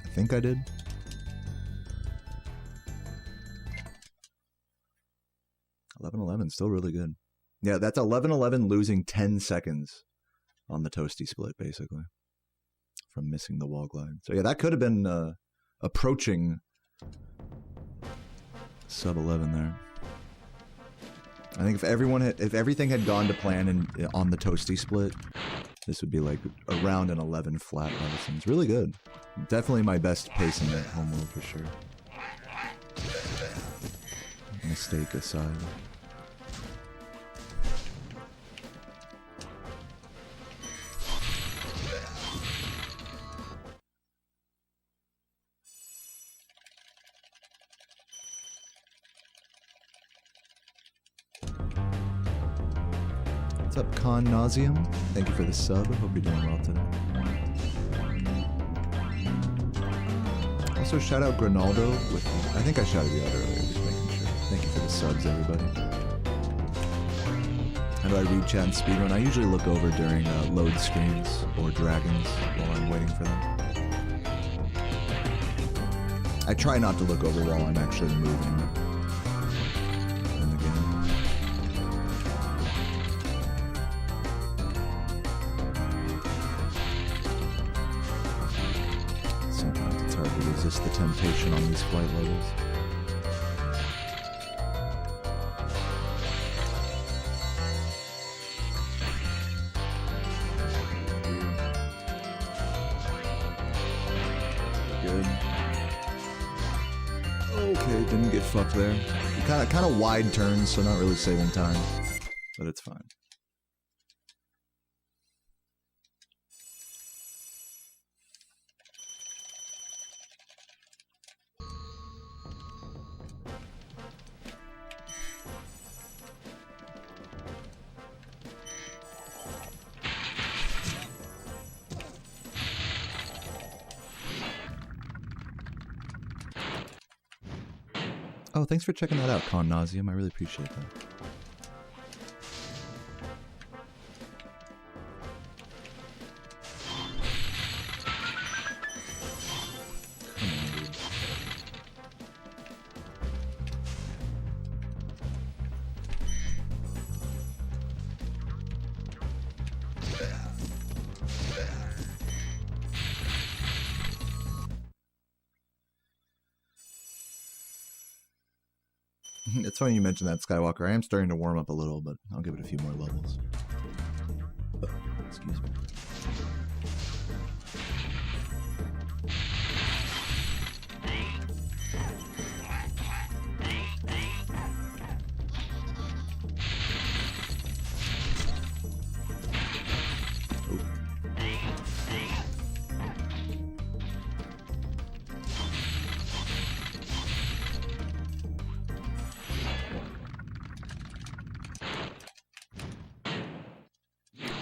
I think I did. $11.11, still really good. Yeah, that's $11.11 losing 10 seconds on the toasty split, basically, from missing the wall glide. So yeah, that could have been approaching sub 11 there. I think if everything had gone to plan on the toasty split, this would be like around an 11 flat Artisans. Really good. Definitely my best pace in that homeworld for sure. Mistake aside. What's up, Con Nauseum? Thank you for the sub. Hope you're doing well today. Also, shout out Grinaldo with. I think I shouted you out earlier, just making sure. Thank you for the subs, everybody. How do I read chat and speedrun? I usually look over during load screens or dragons while I'm waiting for them. I try not to look over while I'm actually moving in the game. Sometimes it's hard to resist the temptation on these flight levels. Good. Okay, didn't get fucked there. Kind of wide turns, so not really saving time, but it's fine. Oh, thanks for checking that out, Con Nauseum. I really appreciate that. Come on, dude. It's funny you mentioned that, Skywalker. I am starting to warm up a little, but I'll give it a few more levels. Oh, excuse me.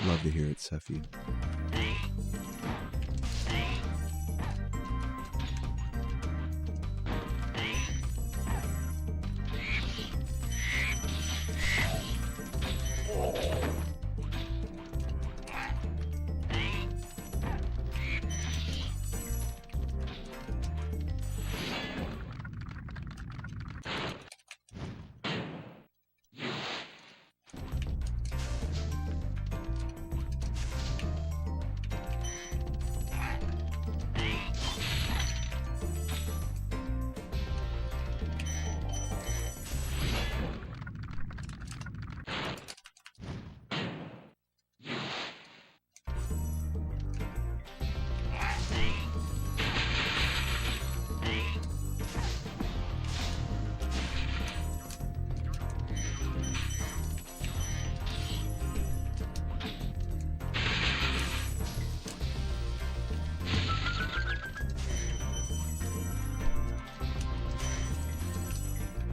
Love to hear it, Sephi.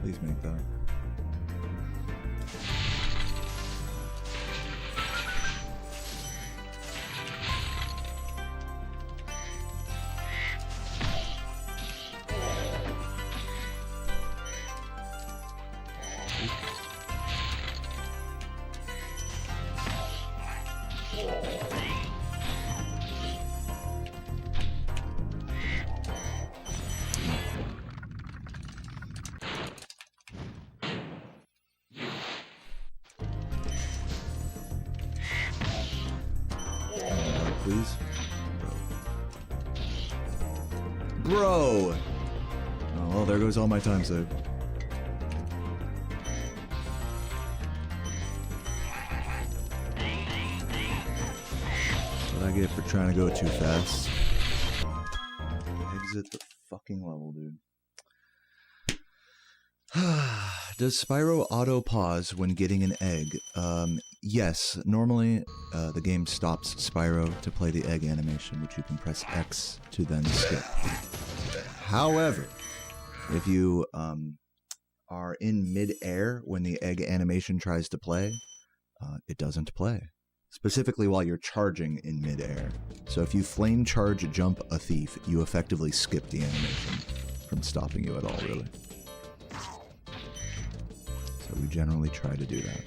Please make that. Please. Bro. Oh, well, there goes all my time saved. What I get for trying to go too fast. Exit the fucking level, dude. Does Spyro auto-pause when getting an egg? Yes. Normally, the game stops Spyro to play the egg animation, which you can press X to then skip. However, if you are in mid-air when the egg animation tries to play, it doesn't play. Specifically while you're charging in mid-air. So if you flame charge jump a thief, you effectively skip the animation from stopping you at all, really. So we generally try to do that.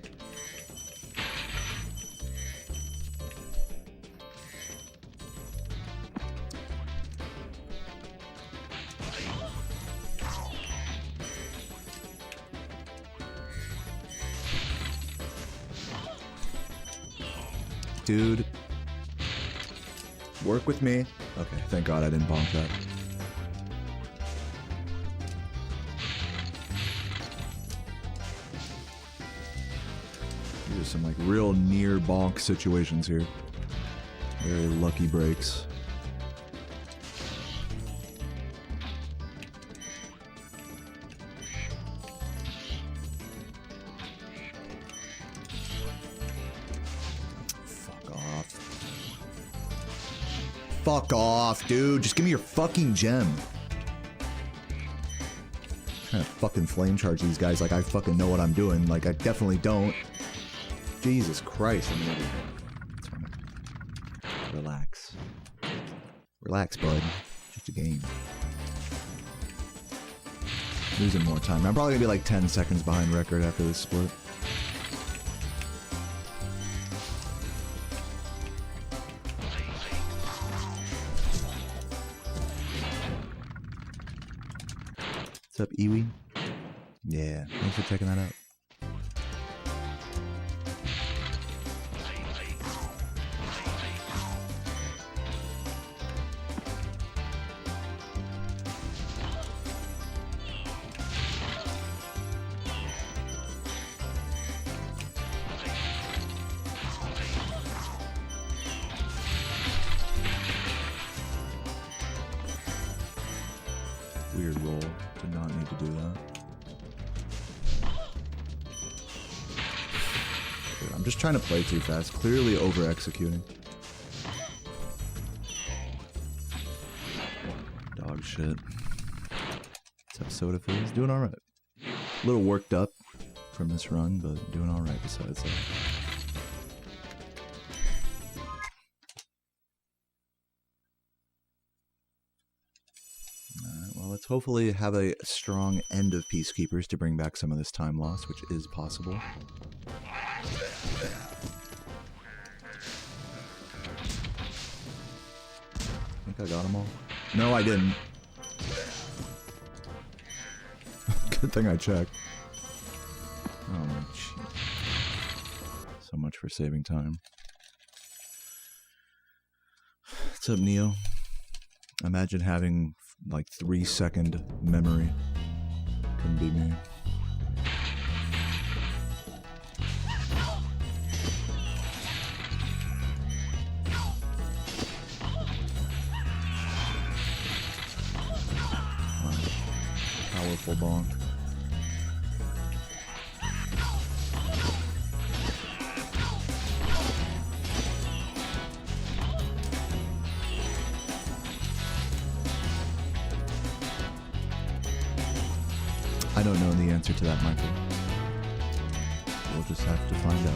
Dude. Work with me. Okay, thank God I didn't bonk that. There's some like real near bonk situations here. Very lucky breaks. Fuck off, dude. Just give me your fucking gem. I'm trying to fucking flame charge these guys like I fucking know what I'm doing. Like, I definitely don't. Jesus Christ. I'm ready. Relax. Relax, bud. Just a game. Losing more time. I'm probably gonna be like 10 seconds behind record after this split. What's up, Iwi? Yeah, thanks for checking that out. Weird roll. Did not need to do that. Dude, I'm just trying to play too fast. Clearly over-executing. Dog shit. What's up, Soda Fizz? Doing alright. A little worked up from this run, but doing alright besides that. Let's hopefully have a strong end of Peacekeepers to bring back some of this time loss, which is possible. I think I got them all. No, I didn't. Good thing I checked. Oh, gee. So much for saving time. What's up, Neo? Imagine having like 3-second memory. Couldn't be me. Wow. Powerful bonk. I don't know the answer to that, Michael. We'll just have to find out.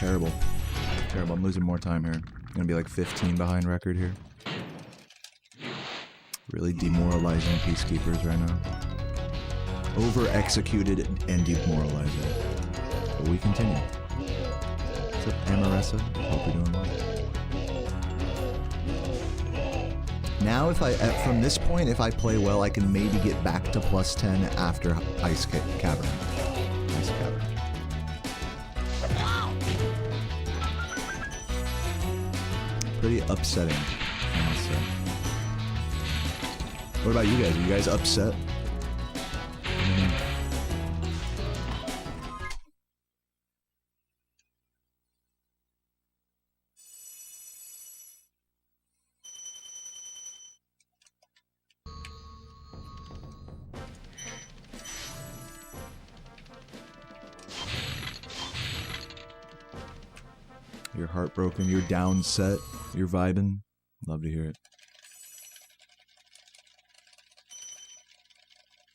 Terrible. Terrible. I'm losing more time here. I'm gonna be like 15 behind record here. Really demoralizing peacekeepers right now. Over-executed and demoralizing. But we continue. What's up, Amaressa? Hope you're doing well. Now, if I from this point, if I play well, I can maybe get back to +10 after Ice Cavern. Ice Cavern. Pretty upsetting, I must say. What about you guys? Are you guys upset? You're heartbroken, you're down set, you're vibing. Love to hear it.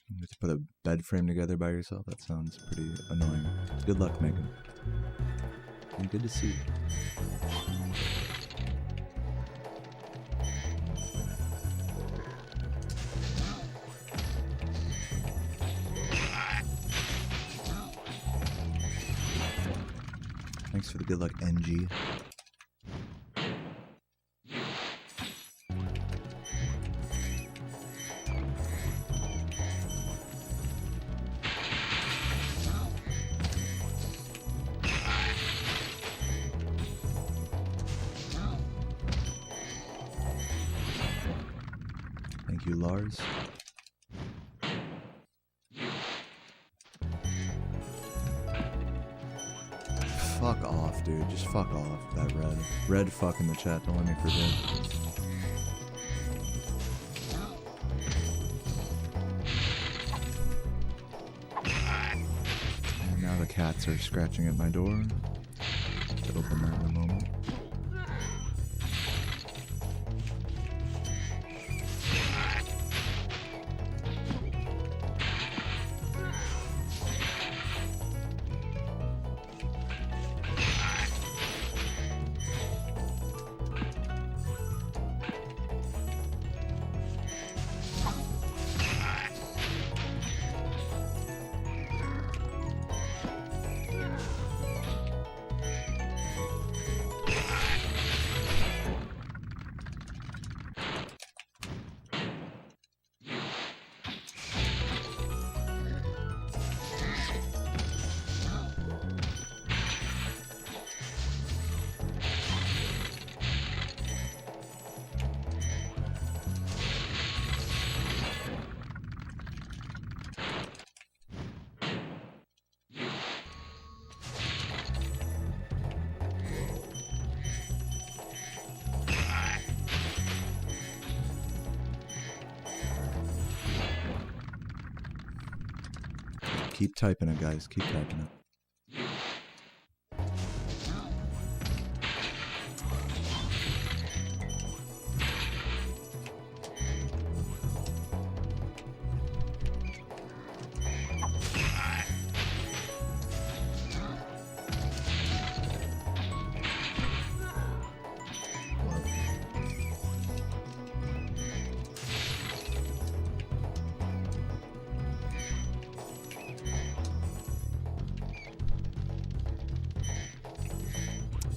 You have to put a bed frame together by yourself? That sounds pretty annoying. Good luck, Megan. And good to see you. Thanks for the good luck, NG. Thank you, Lars. Fuck off, dude. Just fuck off, that red. Red fuck in the chat, don't let me forget. And now the cats are scratching at my door. I'll open that in a moment. Keep typing it, guys. Keep typing it.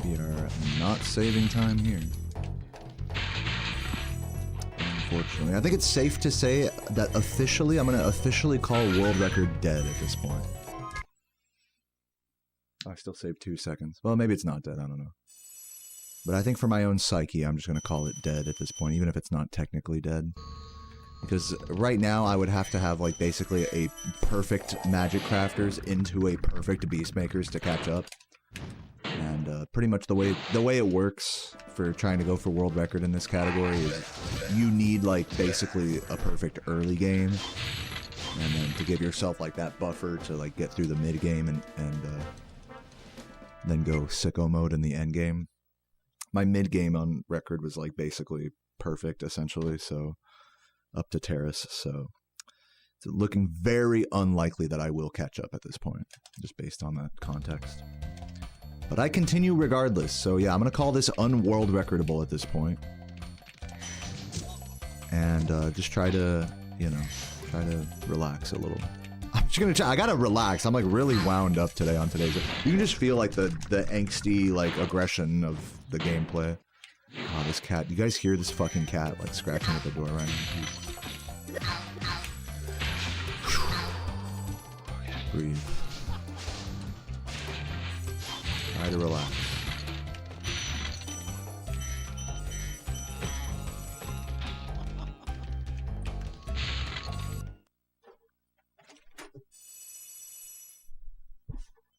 We are not saving time here. Unfortunately. I think it's safe to say that officially, I'm going to officially call world record dead at this point. I still saved 2 seconds. Well, maybe it's not dead, I don't know. But I think for my own psyche, I'm just going to call it dead at this point, even if it's not technically dead. Because right now, I would have to have, like, basically a perfect Magic Crafters into a perfect Beastmakers to catch up. And pretty much the way it works for trying to go for world record in this category is you need, like, basically a perfect early game. And then to give yourself, like, that buffer to, like, get through the mid game and then go sicko mode in the end game. my mid game on record was like basically perfect, essentially. So up to Terrace. So it's looking very unlikely that I will catch up at this point, just based on that context. But I continue regardless. So yeah, I'm gonna call this unworld recordable at this point, and just try to, you know, try to relax a little. I'm just gonna try. I gotta relax. I'm like really wound up today on today's. You can just feel like the angsty like aggression of the gameplay. Oh, this cat. You guys hear this fucking cat like scratching at the door right now? Okay, breathe. Try to relax.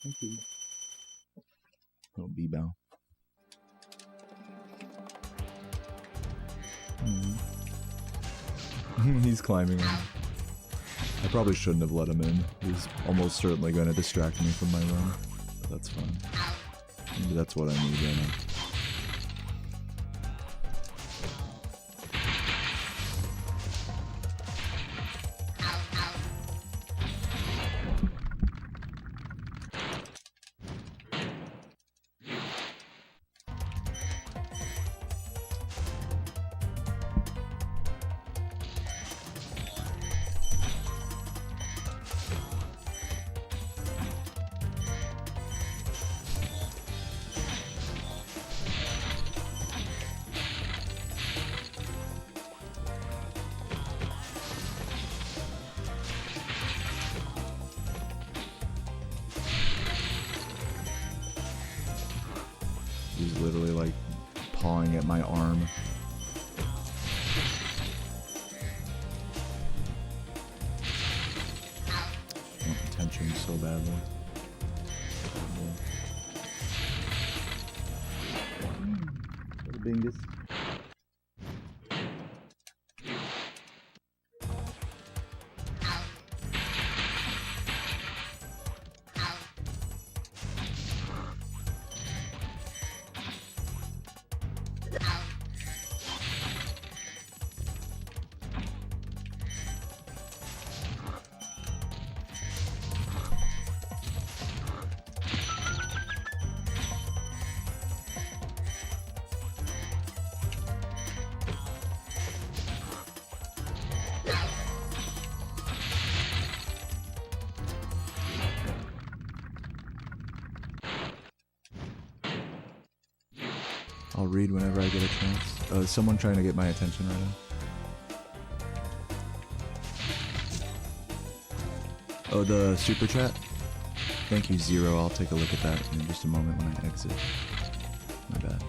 Thank you. Little B-bow. He's climbing in. I probably shouldn't have let him in. He's almost certainly going to distract me from my run. But that's fine. Maybe that's what I need right now. He's literally like pawing at my arm. I want attention so badly. Little bingus. I'll read whenever I get a chance. Oh, is someone trying to get my attention right now? Oh, the super chat? Thank you, Zero. I'll take a look at that in just a moment when I exit. My bad.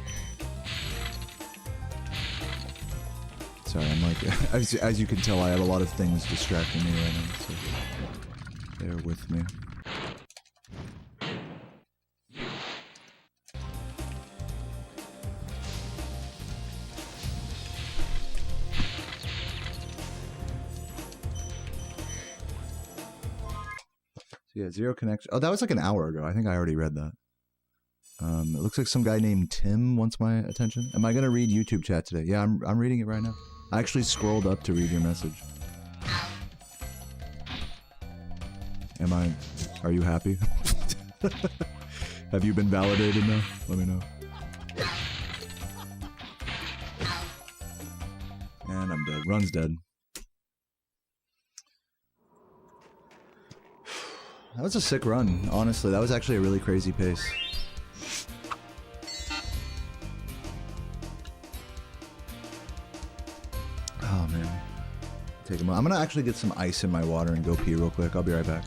Sorry, I'm like, as you can tell, I have a lot of things distracting me right now, so bear with me. Yeah, zero connection. Oh, that was like an hour ago. I think I already read that. It looks like some guy named Tim wants my attention. Am I gonna read YouTube chat today? Yeah, I'm reading it right now. I actually scrolled up to read your message. Am I? Are you happy? Have you been validated now? Let me know. And I'm dead. Run's dead. That was a sick run, honestly. That was actually a really crazy pace. Oh, man. Take a moment. I'm gonna actually get some ice in my water and go pee real quick. I'll be right back.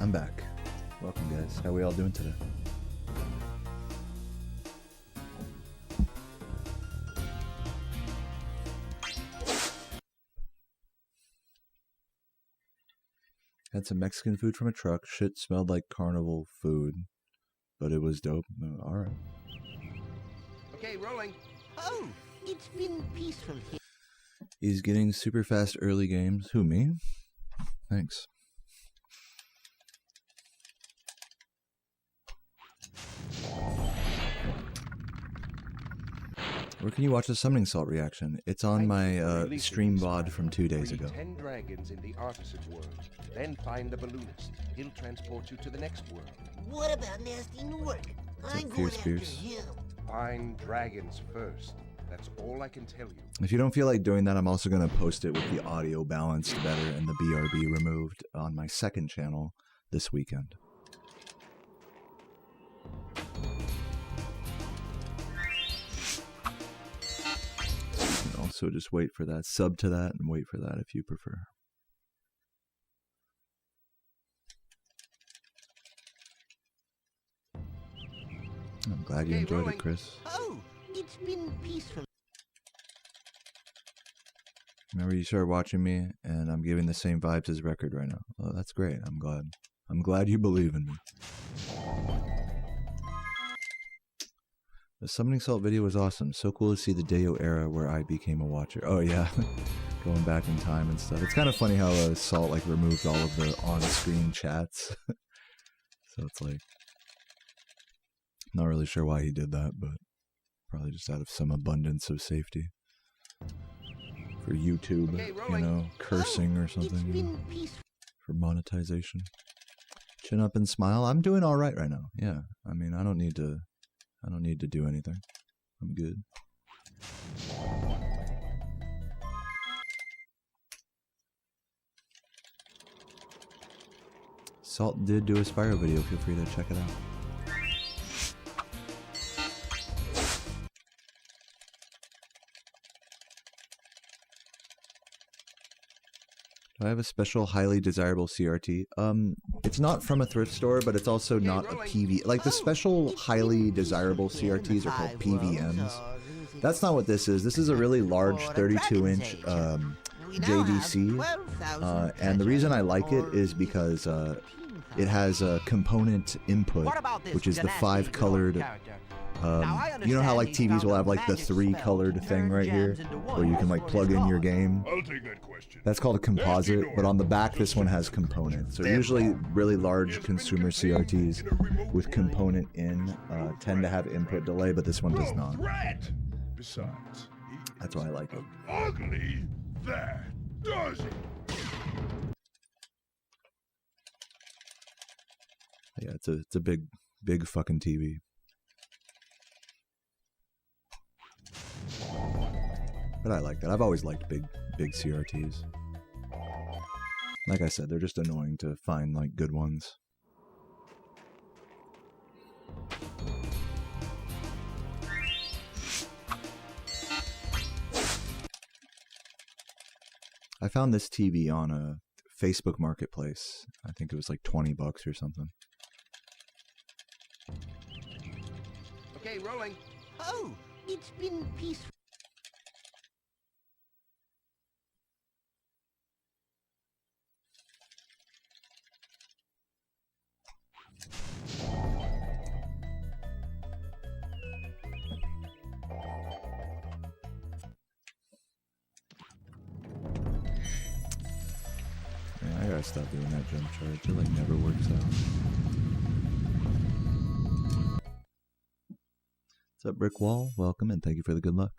I'm back. Welcome, guys. How we all doing today? Had some Mexican food from a truck. Shit smelled like carnival food, but it was dope. All right. Okay, rolling. Oh, it's been peaceful here. He's getting super fast early games. Who, me? Thanks. Where can you watch the Summoning Salt reaction? It's on my stream VOD from 2 days ago. 10 dragons in the artisan world. Then find the balloonist. He'll transport you to the next world. What about Nasty Newark? I'm going Fierce after Pierce? him. Find dragons first. That's all I can tell you. If you don't feel like doing that, I'm also going to post it with the audio balanced better and the BRB removed on my second channel this weekend. You can also just wait for that, sub to that, and wait for that if you prefer. I'm glad you enjoyed it, Chris. Oh, it's been peaceful. Remember, you started watching me, and I'm giving the same vibes as Record right now. Oh, that's great. I'm glad. I'm glad you believe in me. The Summoning Salt video was awesome. So cool to see the Deo era where I became a watcher. Oh, yeah. Going back in time and stuff. It's kind of funny how Salt, like, removed all of the on-screen chats. So it's like... Not really sure why he did that, but probably just out of some abundance of safety. For YouTube, Okay, you know, cursing or something. You know, for monetization. Chin up and smile. I'm doing all right now. Yeah. I mean, I don't need to do anything. I'm good. Salt did do a Spyro video. Feel free to check it out. Do I have a special highly desirable CRT? It's not from a thrift store, but it's also not a PV. Like the special highly desirable CRTs are called PVMs. That's not what this is. This is a really large 32-inch JVC. And the reason I like it is because it has a component input, which is the 5-colored... you know how like TVs will have like the 3-colored thing right here where you can like plug in your game? I'll take that question. That's called a composite, but on the back this one has components. So usually really large consumer CRTs with component in tend to have input delay, but this one does not. Rat. Besides, That's why I like it. ugly that does it. Yeah, it's a big fucking TV. But I like that. I've always liked big CRTs. Like I said, they're just annoying to find like good ones. I found this TV on a Facebook Marketplace. I think it was like $20 or something. Okay, rolling. Oh, it's been peaceful. I gotta stop doing that jump charge. It like never works out. What's up, Brick Wall? Welcome and thank you for the good luck.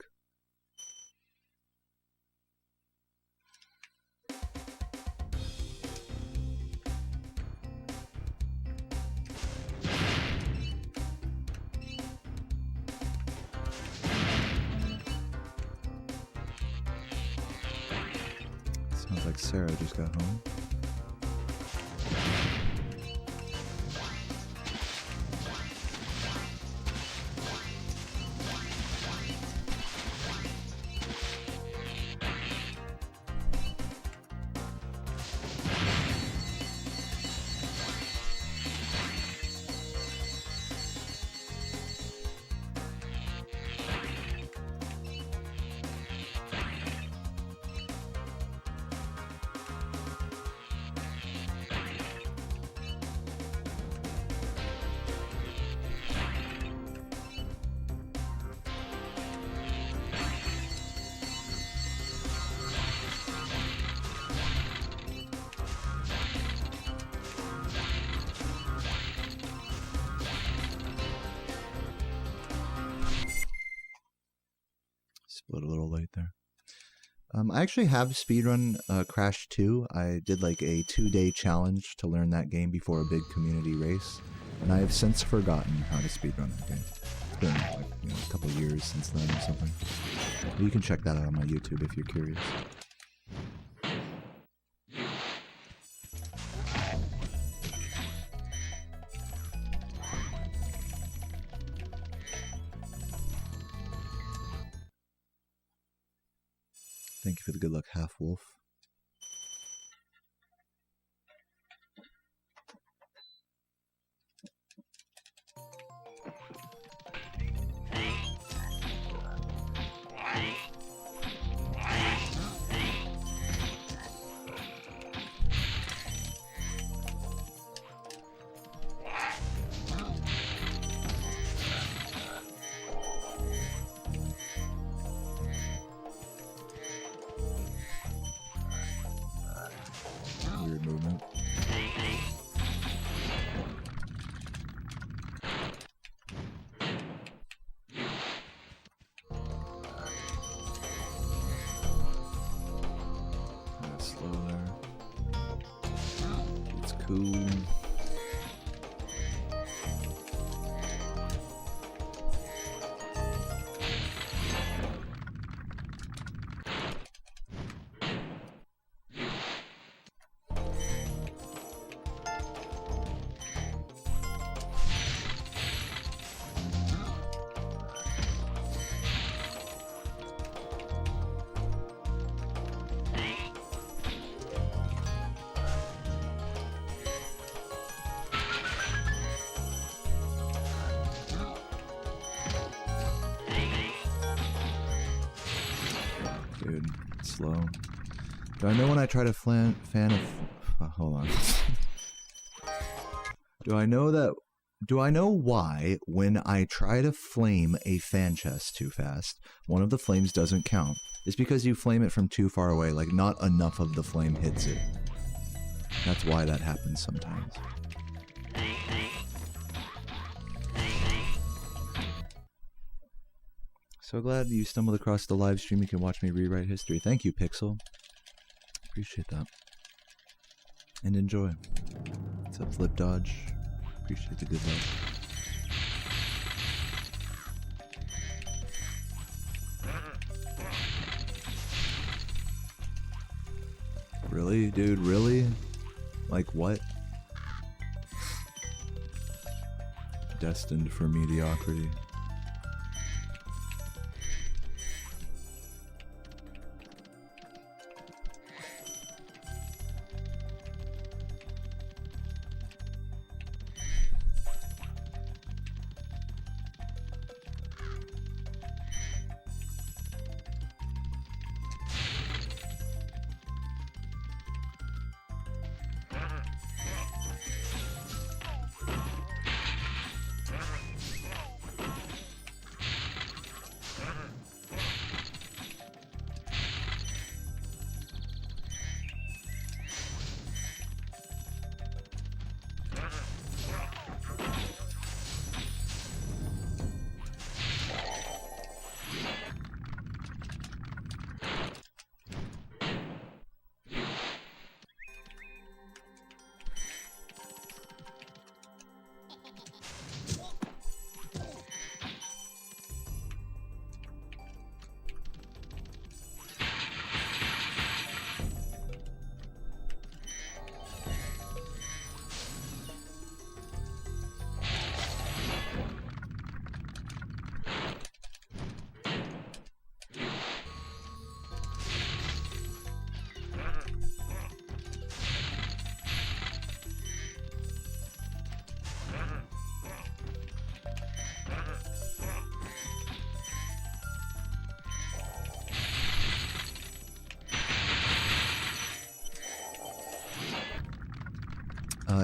Sounds like Sarah just got home. A little late there. I actually have speedrun Crash 2. I did like a 2-day challenge to learn that game before a big community race, and I have since forgotten how to speedrun that game. It's been like, a couple years since then or something. But you can check that out on my YouTube if you're curious. Thank you for the good luck, Half Wolf. Weird movement. Slow there. It's cool. Dude, slow. Do I know when I try to fan a... hold on. Do I know why when I try to flame a fan chest too fast, one of the flames doesn't count? It's because you flame it from too far away, like not enough of the flame hits it. That's why that happens sometimes. So glad you stumbled across the live stream. You can watch me rewrite history. Thank you, Pixel. Appreciate that. And enjoy. What's up, Flip Dodge? Appreciate the good luck. Really, dude? Really? Like what? Destined for mediocrity.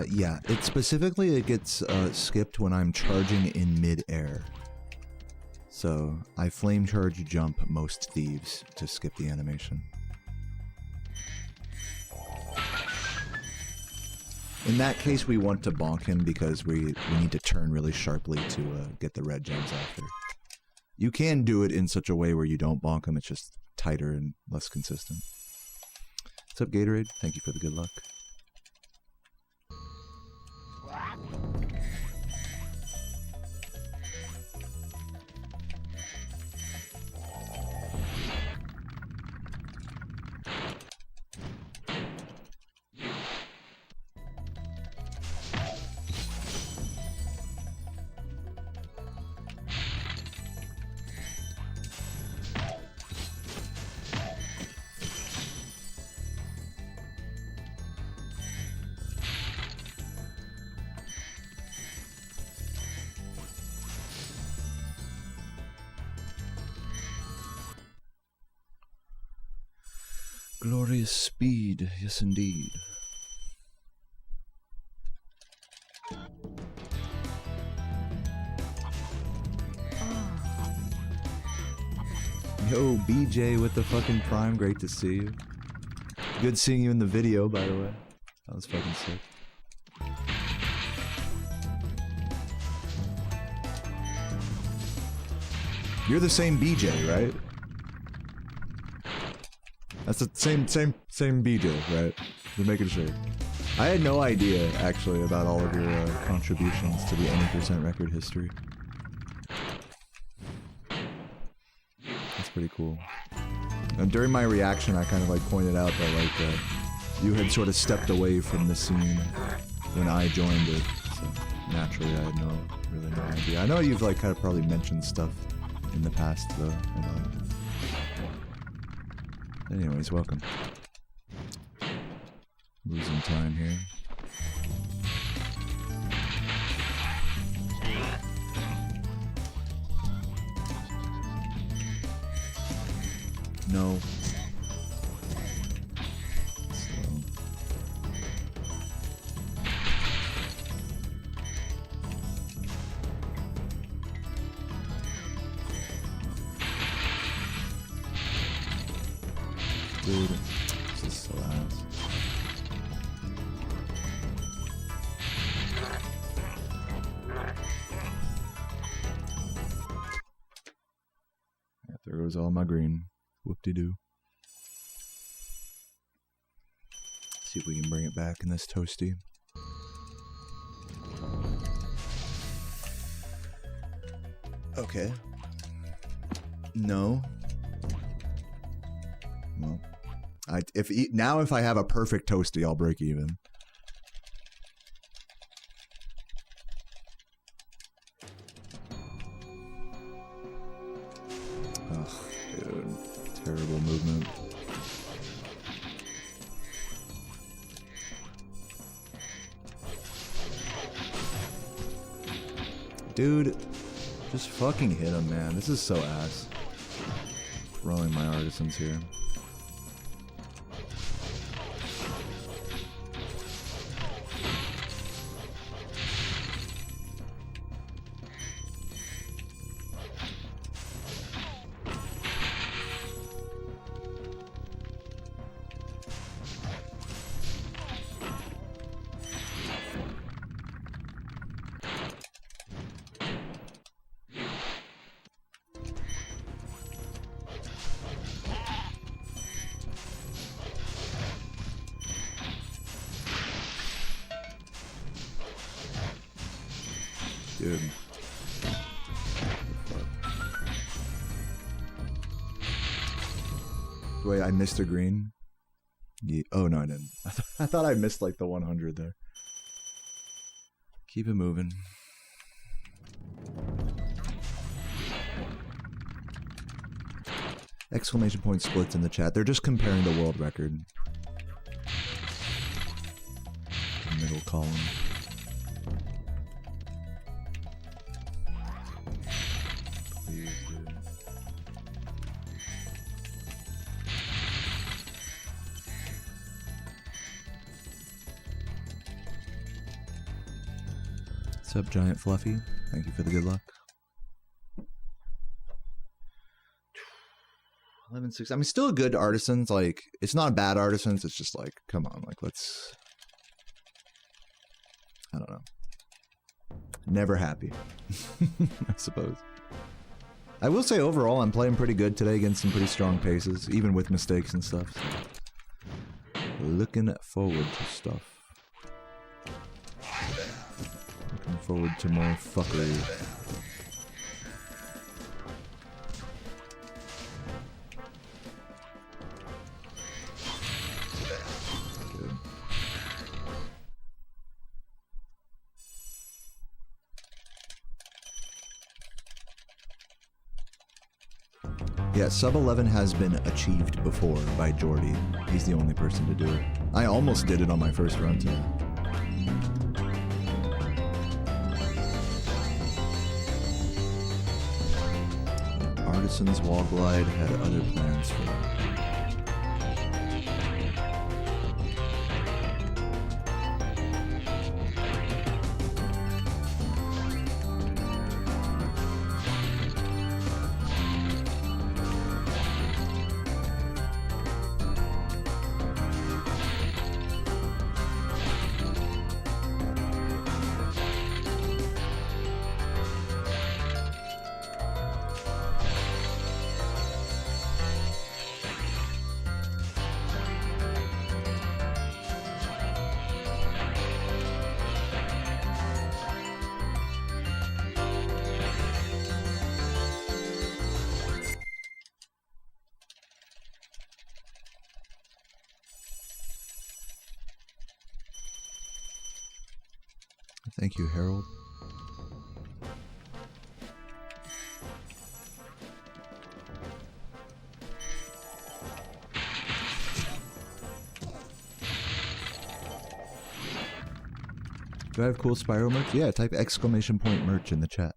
Yeah, it gets skipped when I'm charging in mid-air. So, I flame charge jump most thieves to skip the animation. In that case, we want to bonk him because we need to turn really sharply to get the red gems after. You can do it in such a way where you don't bonk them. It's just tighter and less consistent. What's up, Gatorade? Thank you for the good luck. Glorious speed, yes indeed. Yo, BJ with the fucking prime, great to see you. Good seeing you in the video, by the way. That was fucking sick. You're the same BJ, right? That's the same BJ, right? Just making sure. I had no idea, actually, about all of your contributions to the any% record history. That's pretty cool. And during my reaction, I kind of like pointed out that like you had sort of stepped away from the scene when I joined it. So naturally, I had really no idea. I know you've like kind of probably mentioned stuff in the past, though. Anyways, welcome. Losing time here. No. Slow. Dude, this is so ass. Yeah, there goes all my green. Whoop-de-doo. See if we can bring it back in this toasty. Okay. No. Well, if I have a perfect toasty, I'll break even. Ugh, dude. Terrible movement. Dude, just fucking hit him, man. This is so ass. Throwing my artisans here. Dude. Wait, I missed a green? Yeah. Oh, no, I didn't. I thought I missed like the 100 there. Keep it moving. Exclamation point splits in the chat. They're just comparing the world record. The middle column. Please, dude. What's up, Giant Fluffy? Thank you for the good luck. 11-6. I mean, still a good artisans. Like, it's not bad artisans. It's just like, come on, like, let's. I don't know. Never happy, I suppose. I will say overall I'm playing pretty good today against some pretty strong paces, even with mistakes and stuff. So. Looking forward to stuff. Looking forward to more fuckery. Good. Yeah, sub 11 has been achieved before by Jordy. He's the only person to do it. I almost did it on my first run today. Artisan's Wall Glide had other plans for that. Thank you, Harold. Do I have cool Spyro merch? Yeah, type exclamation point merch in the chat.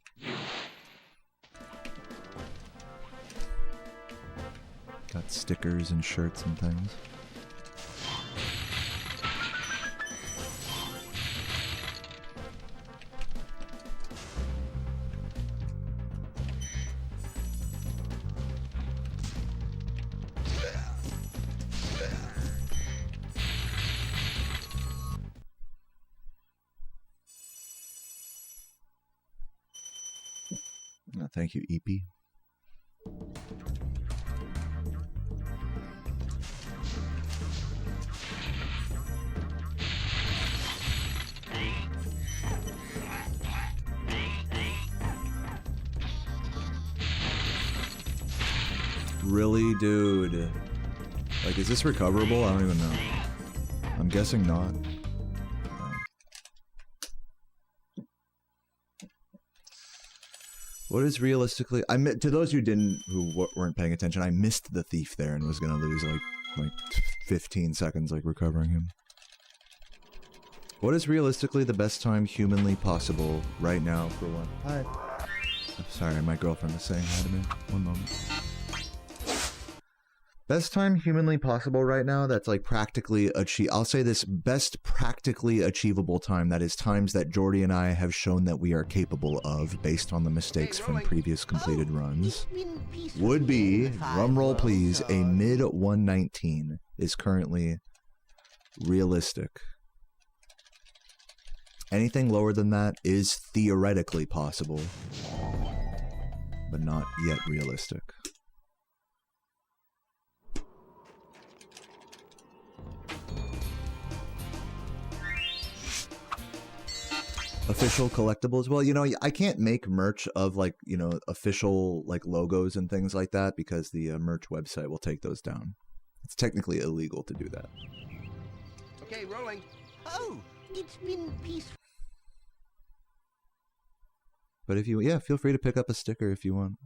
Got stickers and shirts and things. Thank you, EP. Really, dude? Like, is this recoverable? I don't even know. I'm guessing not. What is realistically? To those who weren't paying attention, I missed the thief there and was gonna lose like 15 seconds like recovering him. What is realistically the best time humanly possible right now for one? Hi. Oh, sorry, my girlfriend is saying hi to me. One moment. Best time humanly possible right now that's like practically I'll say this, best practically achievable time, that is times that Jordy and I have shown that we are capable of based on the mistakes from previous completed runs, would be, drumroll please, a mid 119 is currently realistic. Anything lower than that is theoretically possible, but not yet realistic. Official collectibles. Well, you know, I can't make merch of like, you know, official like logos and things like that because the merch website will take those down. It's technically illegal to do that. Okay, rolling. Oh, it's been peaceful. But if you, yeah, feel free to pick up a sticker if you want.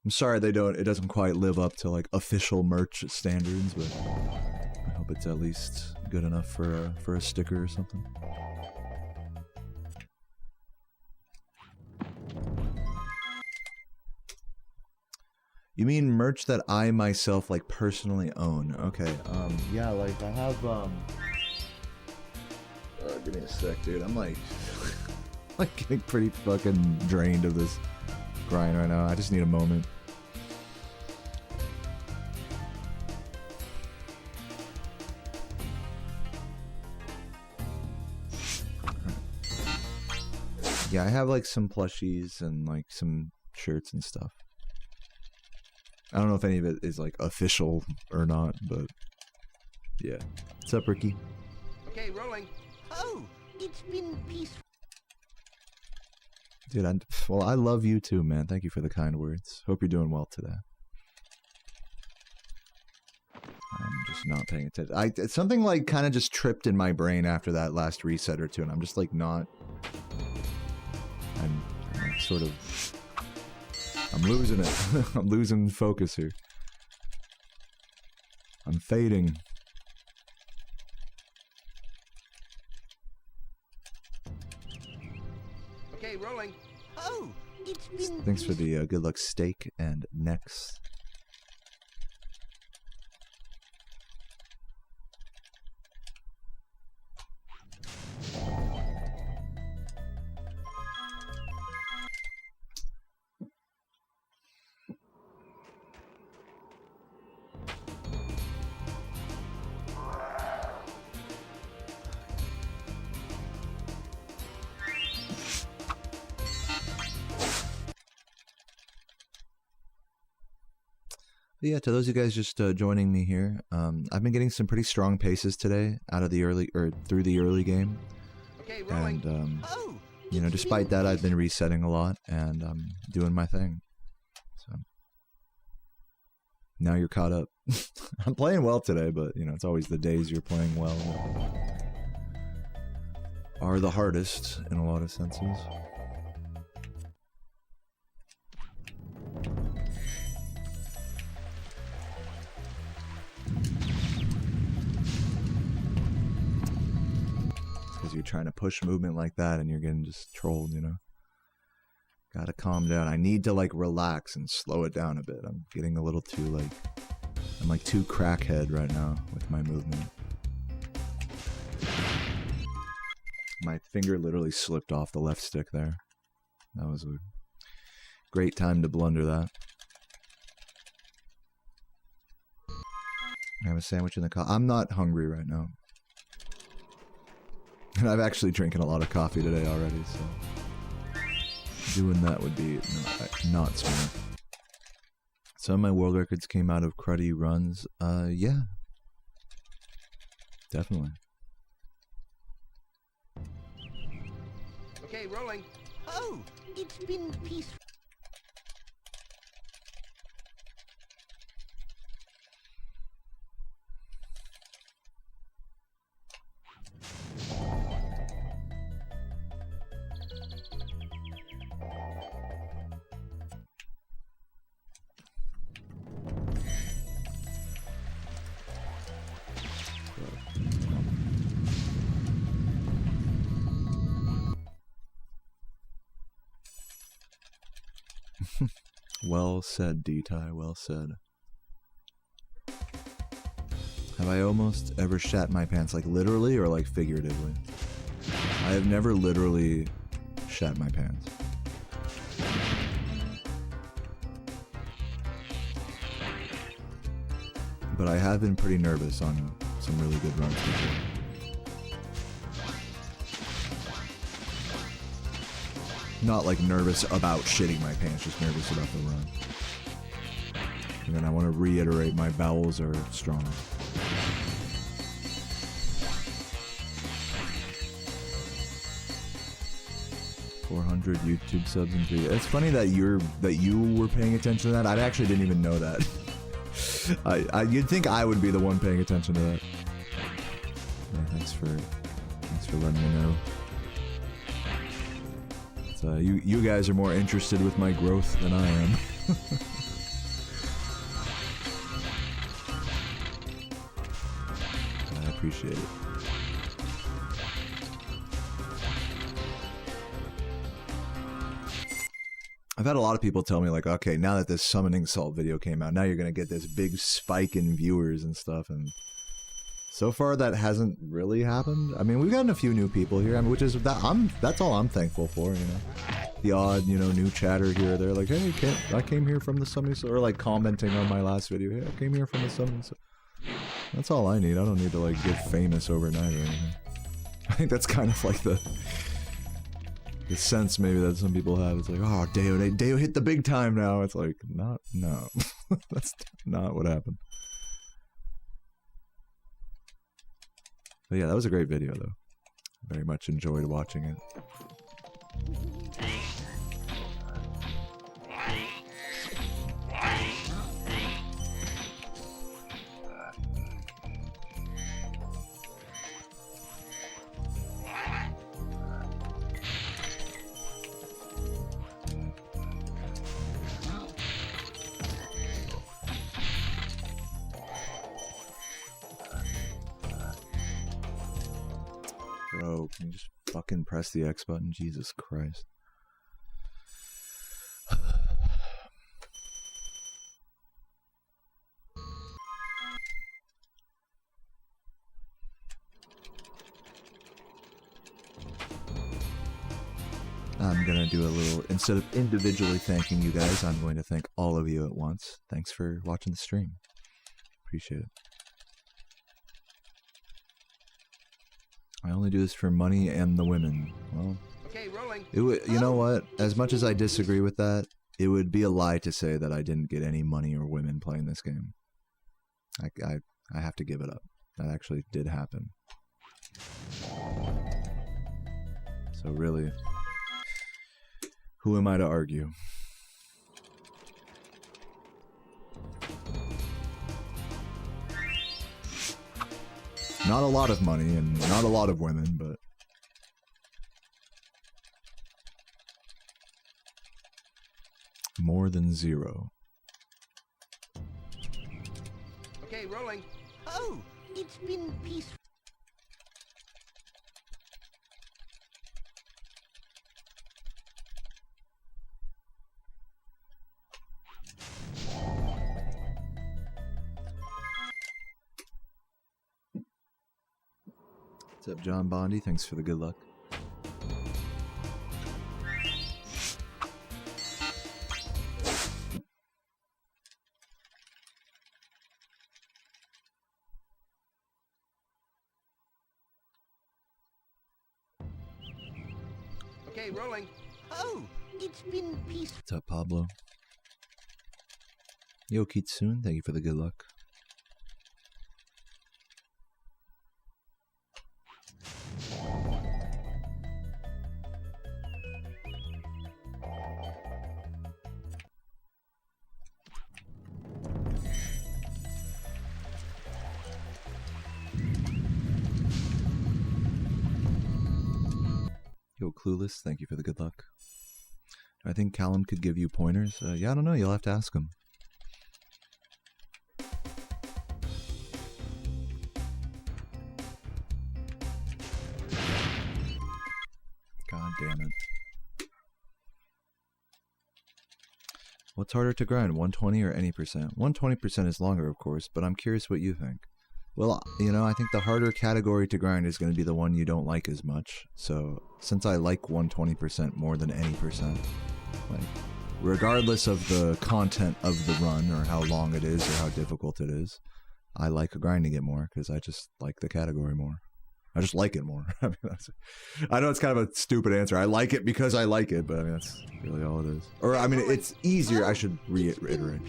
I'm sorry it doesn't quite live up to like official merch standards, but I hope it's at least good enough for a sticker or something. You mean merch that I myself like personally own? Okay, yeah, like I have give me a sec, dude. I'm like getting pretty fucking drained of this grind right now. I just need a moment. Yeah, I have like some plushies and like some shirts and stuff. I don't know if any of it is like official or not, but yeah. What's up, Ricky? Okay, rolling. Oh, it's been peaceful. Dude, well, I love you too, man. Thank you for the kind words. Hope you're doing well today. I'm just not paying attention. Something like kind of just tripped in my brain after that last reset or two, and I'm just like not. I'm sort of. I'm losing it. I'm losing focus here. I'm fading. Okay, rolling. Oh, it's been Thanks for the good luck steak and necks. But yeah, to those of you guys just joining me here, I've been getting some pretty strong paces today out of the early through the early game, Okay, rolling. and Oh, you know, despite that, I've been resetting a lot and doing my thing. So now you're caught up. I'm playing well today, but you know, it's always the days you're playing well are the hardest in a lot of senses. Because you're trying to push movement like that and you're getting just trolled, you know. Gotta calm down. I need to like relax and slow it down a bit. I'm getting a little too like, I'm like too crackhead right now with my movement. My finger literally slipped off the left stick there. That was a great time to blunder that. I have a sandwich in the car. I'm not hungry right now. And I've actually drinking a lot of coffee today already, so doing that would be not smart. Some of my world records came out of cruddy runs. Yeah. Definitely. Okay, rolling. Oh, it's been peaceful. Well said, D-Ty, well said. Have I almost ever shat my pants, like literally or like figuratively? I have never literally shat my pants. But I have been pretty nervous on some really good runs before. Not like nervous about shitting my pants, just nervous about the run. And then I want to reiterate, my bowels are strong. $400 YouTube subs in 3 days. It's funny that you were paying attention to that. I actually didn't even know that. You'd think I would be the one paying attention to that. Yeah, thanks for letting me know. You guys are more interested with my growth than I am. I appreciate it. I've had a lot of people tell me like, okay, now that this summoning salt video came out, now you're gonna get this big spike in viewers and stuff, and so far that hasn't really happened. I mean, we've gotten a few new people here, I mean, which is that's all I'm thankful for, you know. The odd, you know, new chatter here or there, like, hey, I came here from the summoning salt, or like commenting on my last video, hey, I came here from the summoning salt. That's all I need. I don't need to like get famous overnight or anything. I think that's kind of like the sense maybe that some people have. It's like, oh, Deo hit the big time now. It's like, no. That's not what happened. But yeah, that was a great video, though. Very much enjoyed watching it. Bro, can you just fucking press the X button? Jesus Christ. I'm gonna do a little, instead of individually thanking you guys, I'm going to thank all of you at once. Thanks for watching the stream. Appreciate it. I only do this for money and the women. Well, Okay, rolling. it would, you know what? As much as I disagree with that, it would be a lie to say that I didn't get any money or women playing this game. I have to give it up. That actually did happen. So really, who am I to argue? Not a lot of money and not a lot of women, but more than zero. Okay, rolling. Oh, it's been peaceful. What's up, John Bondi? Thanks for the good luck. Okay, rolling. Oh, it's been peaceful. What's up, Pablo? Yo, Kitsune, thank you for the good luck. Yo, Clueless, thank you for the good luck. I think Callum could give you pointers. Yeah, I don't know. You'll have to ask him. God damn it. What's harder to grind, 120 or any percent? 120% is longer, of course, but I'm curious what you think. Well, you know, I think the harder category to grind is going to be the one you don't like as much. So, since I like 120% more than any percent, like, regardless of the content of the run or how long it is or how difficult it is, I like grinding it more because I just like the category more. I just like it more. I mean, I know it's kind of a stupid answer. I like it because I like it, but I mean, that's really all it is. Or, I mean, it's easier. I should reiterate.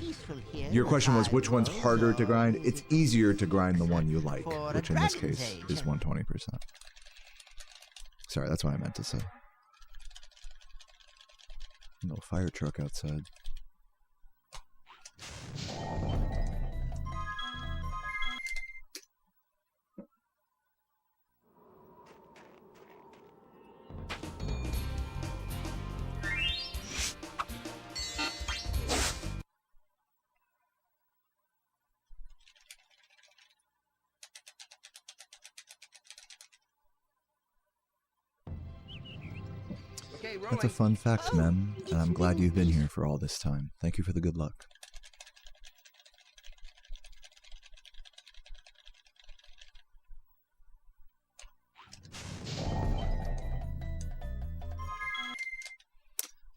Your question was, which one's harder to grind? It's easier to grind the one you like, which in this case is 120%. Sorry, that's what I meant to say. No fire truck outside. That's a fun fact, Mem, and I'm glad you've been here for all this time. Thank you for the good luck.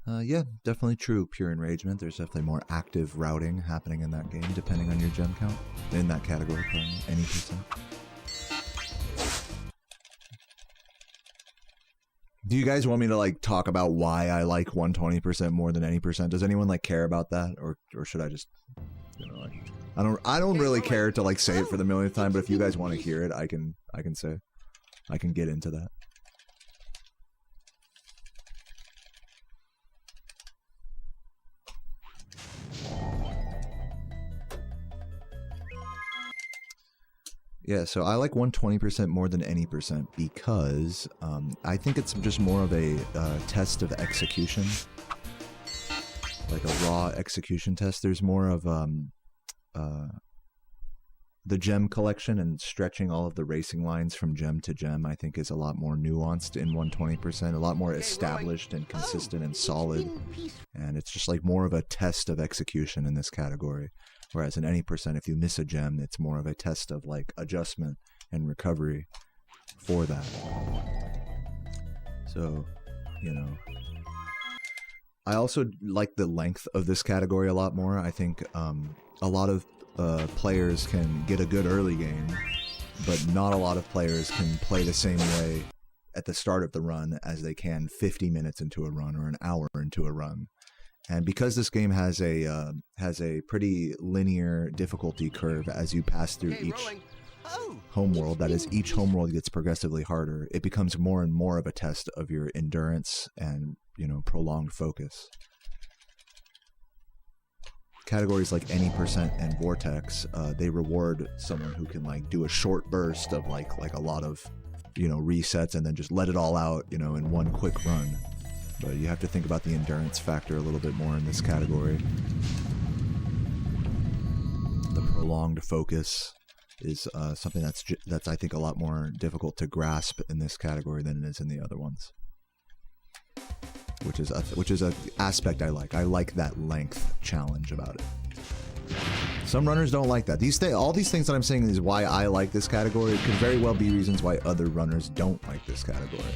Yeah, definitely true, pure enragement. There's definitely more active routing happening in that game, depending on your gem count. In that category, pardon me, any percent. Do you guys want me to like talk about why I like 120% more than any percent? Does anyone like care about that, or should I just, you know, like, I don't really care to like say it for the millionth time, but if you guys want to hear it, I can say, I can get into that. Yeah, so I like 120% more than any percent because I think it's just more of a test of execution, like a raw execution test. There's more of the gem collection and stretching all of the racing lines from gem to gem, I think, is a lot more nuanced in 120%, a lot more established and consistent and solid, and it's just like more of a test of execution in this category. Whereas in any percent, if you miss a gem, it's more of a test of like adjustment and recovery for that. So, you know, I also like the length of this category a lot more. I think a lot of players can get a good early game, but not a lot of players can play the same way at the start of the run as they can 50 minutes into a run or an hour into a run. And because this game has a pretty linear difficulty curve as you pass through each homeworld, that is, each homeworld gets progressively harder, it becomes more and more of a test of your endurance and, you know, prolonged focus. Categories like any percent and vortex, they reward someone who can like do a short burst of like a lot of, you know, resets and then just let it all out, you know, in one quick run. But you have to think about the endurance factor a little bit more in this category. The prolonged focus is something that's I think a lot more difficult to grasp in this category than it is in the other ones. Which is an aspect I like. I like that length challenge about it. Some runners don't like that. All these things that I'm saying is why I like this category. It could very well be reasons why other runners don't like this category.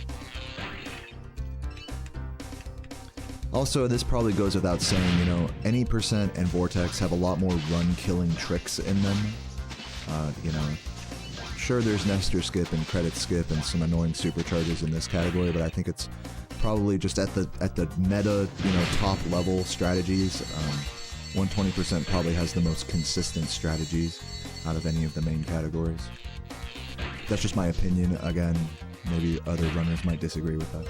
Also, this probably goes without saying, you know, any percent and vortex have a lot more run-killing tricks in them. You know, sure, there's Nestor skip and credit skip and some annoying supercharges in this category, but I think it's probably just at the meta, you know, top level strategies. 120% probably has the most consistent strategies out of any of the main categories. That's just my opinion. Again, maybe other runners might disagree with that.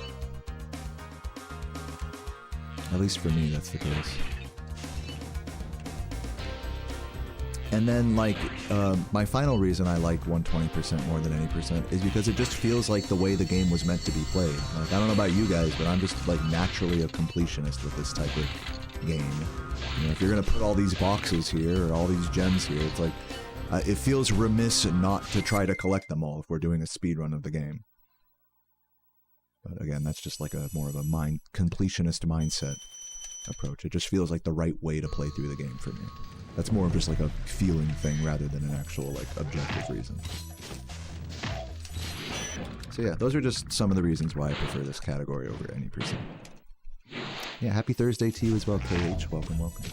At least for me, that's the case. And then, like, my final reason I like 120% more than any percent is because it just feels like the way the game was meant to be played. Like, I don't know about you guys, but I'm just, like, naturally a completionist with this type of game. You know, if you're gonna put all these boxes here, or all these gems here, it's like, it feels remiss not to try to collect them all if we're doing a speedrun of the game. But again, that's just like a more of a completionist mindset approach. It just feels like the right way to play through the game for me. That's more of just like a feeling thing rather than an actual like objective reason. So yeah, those are just some of the reasons why I prefer this category over any percent. Yeah, happy Thursday to you as well, KH. Welcome, welcome.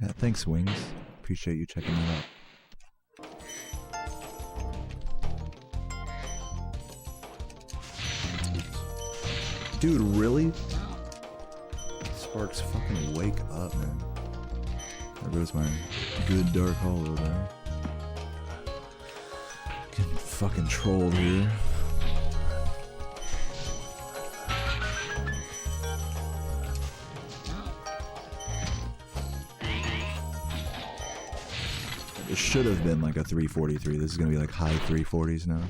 Yeah, thanks, Wings. Appreciate you checking that out. Dude, really? Sparks, fucking wake up, man. There goes my good Dark Hollow there. Getting fucking trolled here. It should have been like a 343. This is gonna be like high 340s now.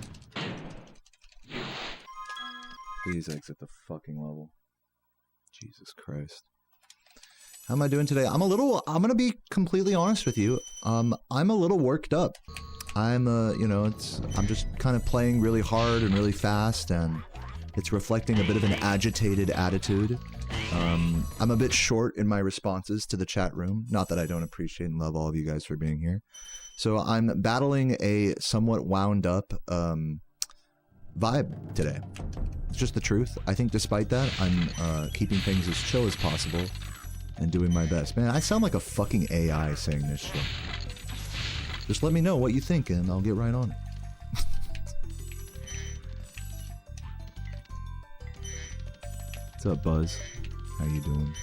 Please exit the fucking level. Jesus Christ. How am I doing today? I'm gonna be completely honest with you. I'm a little worked up. I'm just kind of playing really hard and really fast, and it's reflecting a bit of an agitated attitude. I'm a bit short in my responses to the chat room. Not that I don't appreciate and love all of you guys for being here. So I'm battling a somewhat wound up vibe today. It's just the truth. I think despite that, I'm keeping things as chill as possible and doing my best. Man, I sound like a fucking AI saying this shit. Just let me know what you think and I'll get right on it. What's up, Buzz? How you doing?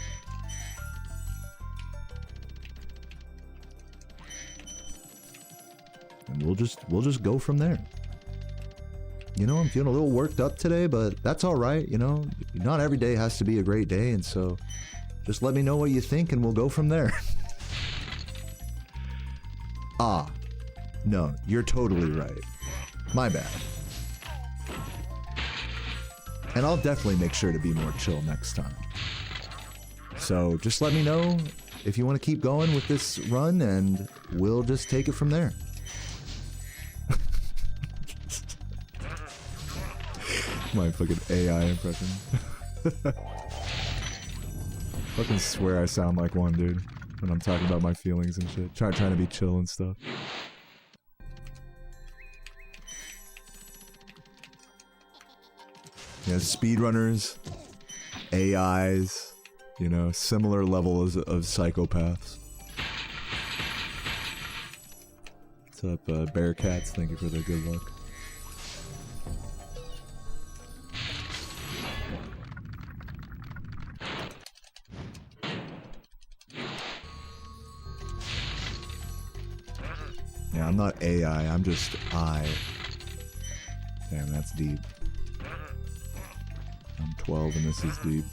And we'll just go from there. You know, I'm feeling a little worked up today, but that's all right. You know, not every day has to be a great day, and so just let me know what you think, and we'll go from there. Ah, no, you're totally right. My bad. And I'll definitely make sure to be more chill next time. So just let me know if you want to keep going with this run, and we'll just take it from there. My fucking AI impression. Fucking swear I sound like one, dude, when I'm talking about my feelings and shit. Trying to be chill and stuff. Yeah, speedrunners, AIs, you know, similar levels of psychopaths. What's up, Bearcats? Thank you for the good luck. Yeah, I'm not AI, I'm just I. Damn, that's deep. I'm 12 and this is deep.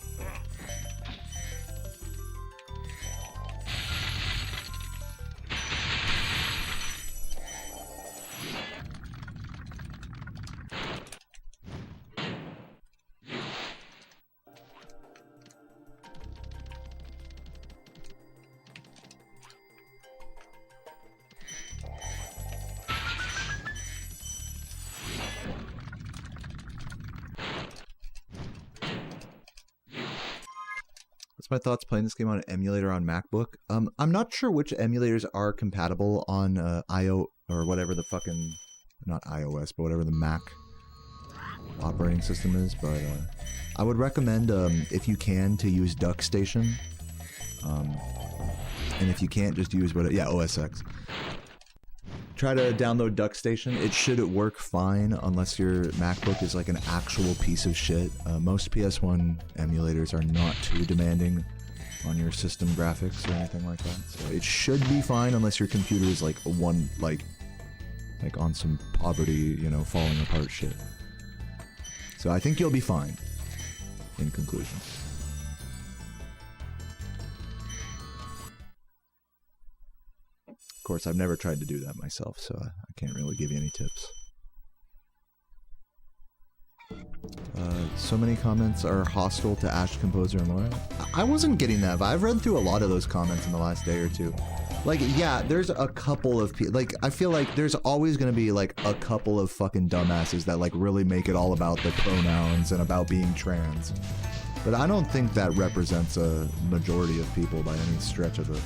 What's my thoughts playing this game on an emulator on MacBook? I'm not sure which emulators are compatible on IO or whatever the fucking, not iOS, but whatever the Mac operating system is. But I would recommend, if you can, to use DuckStation. And if you can't, just use OS X. Try to download DuckStation. It should work fine unless your MacBook is like an actual piece of shit. Most PS1 emulators are not too demanding on your system graphics or anything like that. So it should be fine unless your computer is like like on some poverty, you know, falling apart shit. So I think you'll be fine, in conclusion. Of course, I've never tried to do that myself, so I can't really give you any tips. So many comments are hostile to Ash Composer and Laura. I wasn't getting that, but I've read through a lot of those comments in the last day or two. Like, yeah, there's a couple of people, like, I feel like there's always gonna be, like, a couple of fucking dumbasses that, like, really make it all about the pronouns and about being trans. But I don't think that represents a majority of people by any stretch of the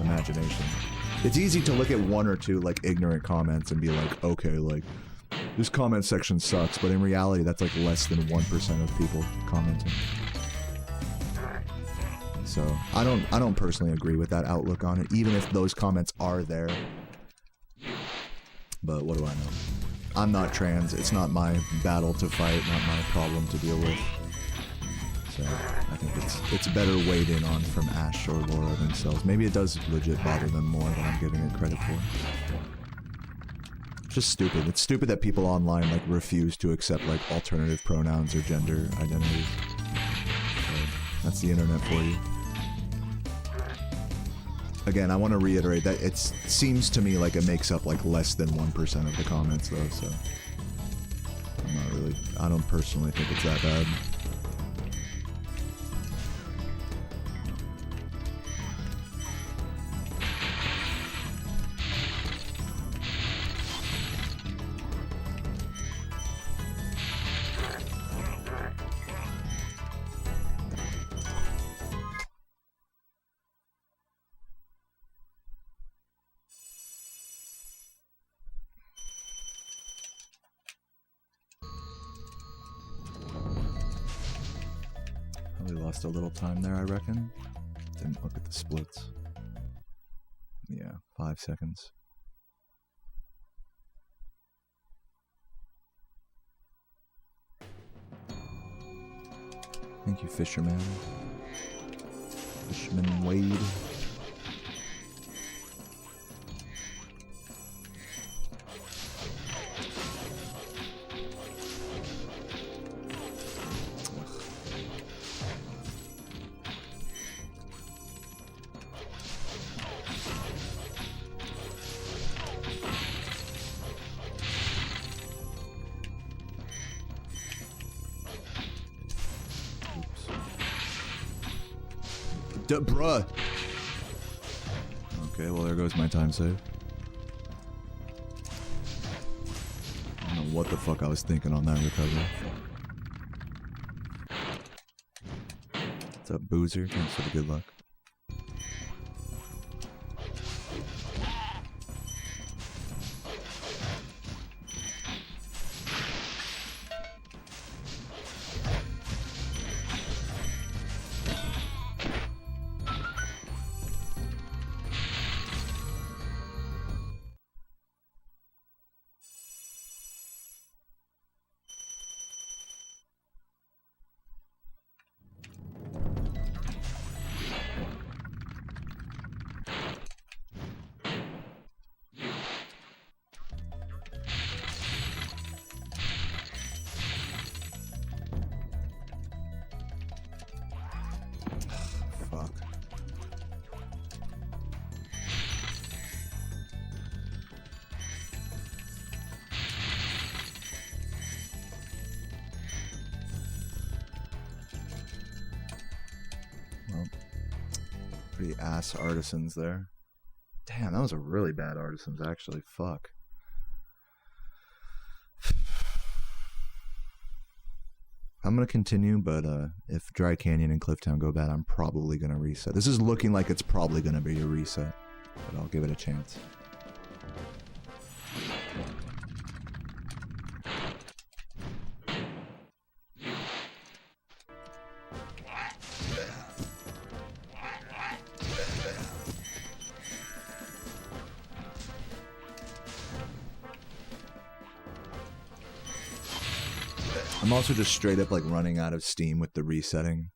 imagination. It's easy to look at one or two, like, ignorant comments and be like, okay, like, this comment section sucks, but in reality, that's, like, less than 1% of people commenting. So, I don't personally agree with that outlook on it, even if those comments are there. But what do I know? I'm not trans, it's not my battle to fight, not my problem to deal with. So I think it's better weighed in on from Ash or Laura themselves. Maybe it does legit bother them more than I'm giving it credit for. It's just stupid. It's stupid that people online like refuse to accept like alternative pronouns or gender identities. So that's the internet for you. Again, I want to reiterate that it seems to me like it makes up like less than 1% of the comments though, so I don't personally think it's that bad. Lost a little time there, I reckon. Didn't look at the splits. Yeah, 5 seconds. Thank you, Fisherman. Fisherman Wade. Bruh. Okay, well there goes my time save. I don't know what the fuck I was thinking on that recovery. What's up, Boozer? Thanks for the good luck. Pretty ass artisans there. Damn, that was a really bad artisans, actually. Fuck. I'm gonna continue, but if Dry Canyon and Clifftown go bad, I'm probably gonna reset. This is looking like it's probably gonna be a reset, but I'll give it a chance. I'm also just straight up like running out of steam with the resetting.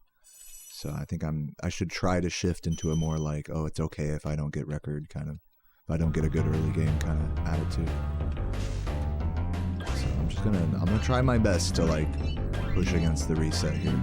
So I think I should try to shift into a more like, oh, it's okay if I don't get record kind of, if I don't get a good early game kind of attitude. So I'm gonna try my best to like push against the reset here.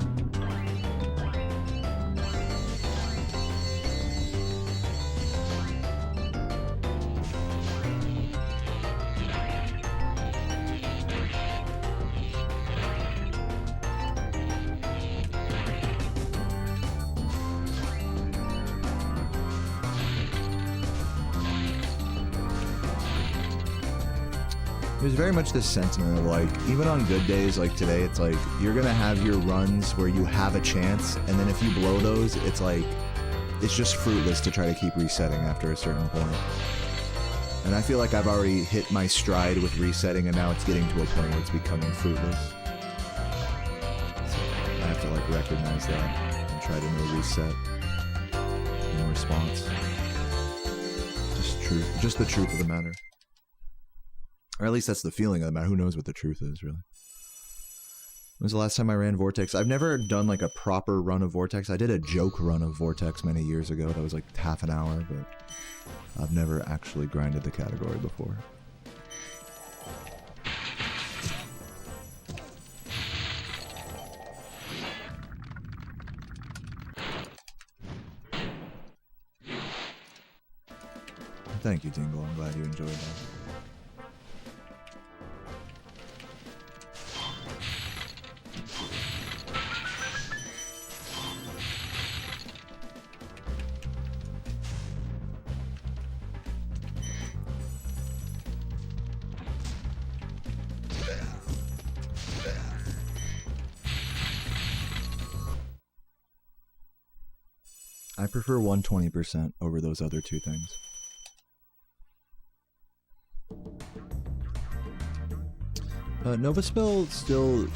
There's very much this sentiment of like, even on good days like today, it's like you're gonna have your runs where you have a chance, and then if you blow those, it's like it's just fruitless to try to keep resetting after a certain point. And I feel like I've already hit my stride with resetting, and now it's getting to a point where it's becoming fruitless. So I have to like recognize that and try to no reset in response. Just the truth of the matter. Or at least that's the feeling of the matter. Who knows what the truth is, really? was the last time I ran Vortex? I've never done like a proper run of Vortex. I did a joke run of Vortex many years ago. That was like half an hour, but I've never actually grinded the category before. Thank you, Dingle. I'm glad you enjoyed that. I prefer 120% over those other two things. Novaspell still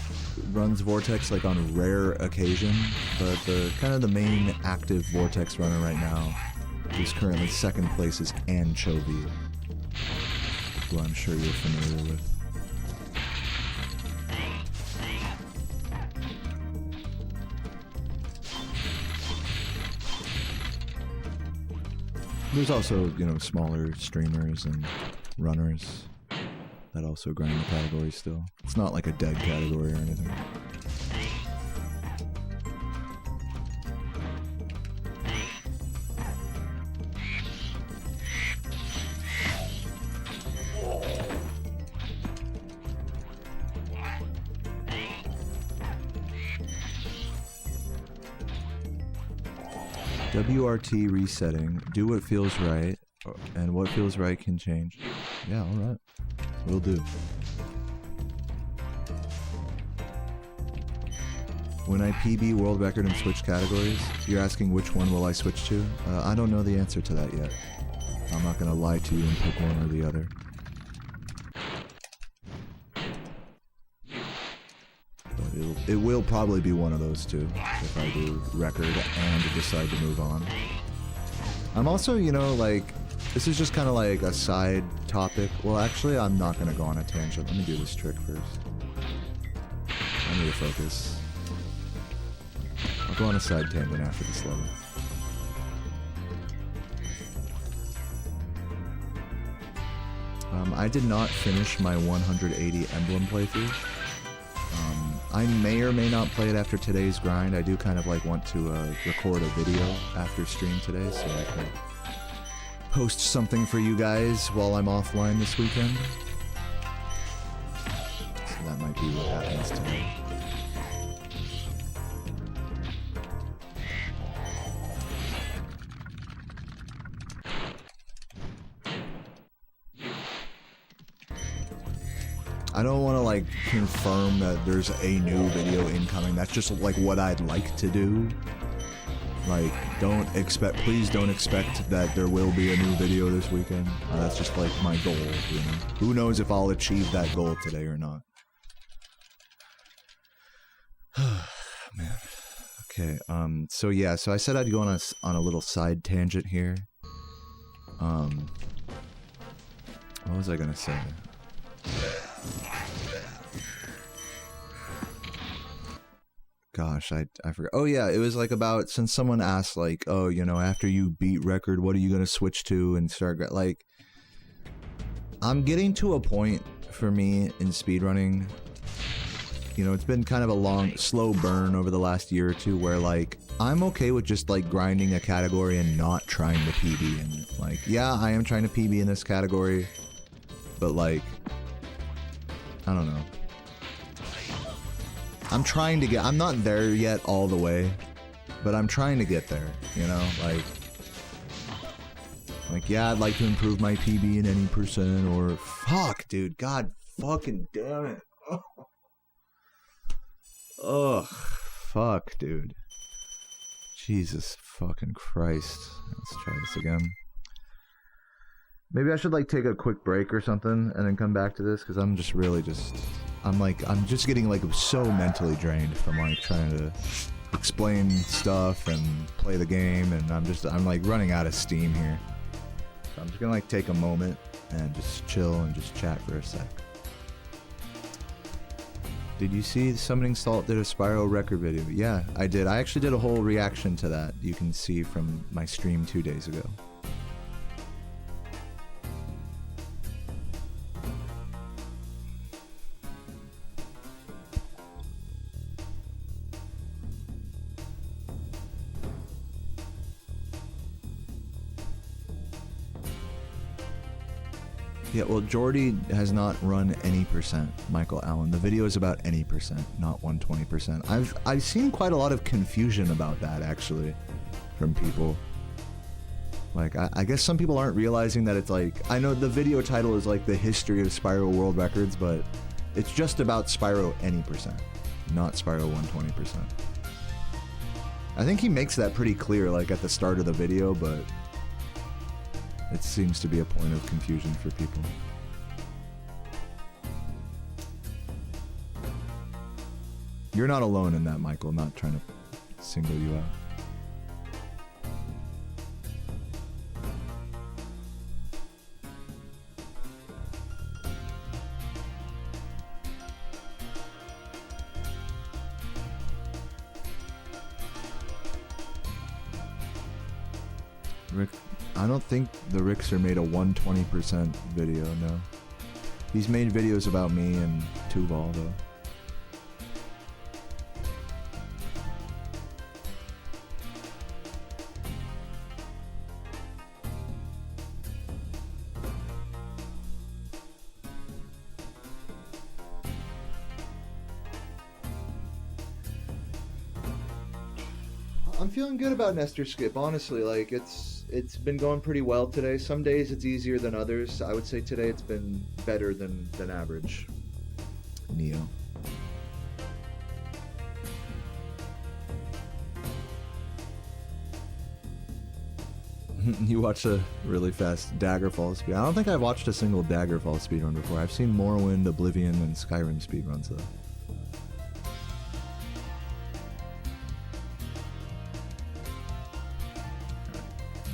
runs Vortex like on rare occasion, but the kind of the main active Vortex runner right now, who's currently second place, is Anchovy, who I'm sure you're familiar with. There's also, you know, smaller streamers and runners that also grind the category still. It's not like a dead category or anything. WRT resetting. Do what feels right, and what feels right can change. Yeah, alright. Will do. When I PB world record and switch categories, you're asking which one will I switch to? I don't know the answer to that yet. I'm not gonna lie to you and pick one or the other. But it will probably be one of those two if I do record and decide to move on. I'm also, you know, like, this is just kind of like a side topic. Well, actually, I'm not going to go on a tangent. Let me do this trick first. I need to focus. I'll go on a side tangent after this level. I did not finish my 180 emblem playthrough. I may or may not play it after today's grind. I do kind of like want to record a video after stream today so I can post something for you guys while I'm offline this weekend. So that might be what happens today. I don't want to like confirm that there's a new video incoming. That's just like what I'd like to do. Like, please don't expect that there will be a new video this weekend. That's just like my goal, you know. Who knows if I'll achieve that goal today or not. Man. Okay, so yeah, so I said I'd go on a little side tangent here. What was I gonna say? Gosh, I forgot. Oh yeah, it was like about, since someone asked like, oh, you know, after you beat record, what are you gonna switch to and start, like, I'm getting to a point for me in speedrunning, you know, it's been kind of a long, slow burn over the last year or two where like, I'm okay with just like grinding a category and not trying to PB in it. Like, yeah, I am trying to PB in this category, but like, I don't know. I'm not there yet all the way, but I'm trying to get there, you know, like, yeah, I'd like to improve my PB in any percent, or, fuck, dude, god fucking damn it. Ugh, fuck, dude. Jesus fucking Christ. Let's try this again. Maybe I should like take a quick break or something and then come back to this, because I'm just really I'm just getting like so mentally drained from like trying to explain stuff and play the game, and I'm like running out of steam here. So I'm just gonna like take a moment and just chill and just chat for a sec. Did you see Summoning Salt did a Spyro record video? Yeah, I did. I actually did a whole reaction to that. You can see from my stream 2 days ago. Yeah, well, Jordy has not run any percent, Michael Allen. The video is about any percent, not 120%. I've seen quite a lot of confusion about that, actually, from people. Like, I guess some people aren't realizing that it's like... I know the video title is like the history of Spyro World Records, but it's just about Spyro any percent, not Spyro 120%. I think he makes that pretty clear, like, at the start of the video, but... it seems to be a point of confusion for people. You're not alone in that, Michael. I'm not trying to single you out. Rick, I don't think the Rickser made a 120% video, no. He's made videos about me and Tuval, though. I'm feeling good about Nestor Skip, honestly. Like, it's been going pretty well today. Some days it's easier than others. I would say today it's been better than average. Neo. You watch a really fast Daggerfall speed. I don't think I've watched a single Daggerfall speedrun before. I've seen Morrowind, Oblivion, and Skyrim speedruns though.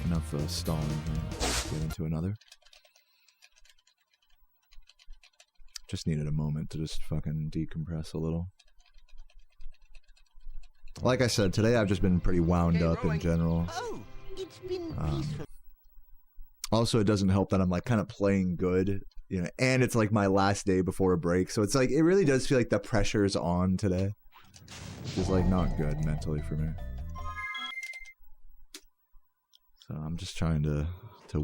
Enough stalling here. Let's get into another. Just needed a moment to just fucking decompress a little. Like I said, today I've just been pretty wound up in general. Oh, it's been peaceful. Also, it doesn't help that I'm like kind of playing good, you know, and it's like my last day before a break, so it's like it really does feel like the pressure is on today, which is like not good mentally for me. So I'm just trying to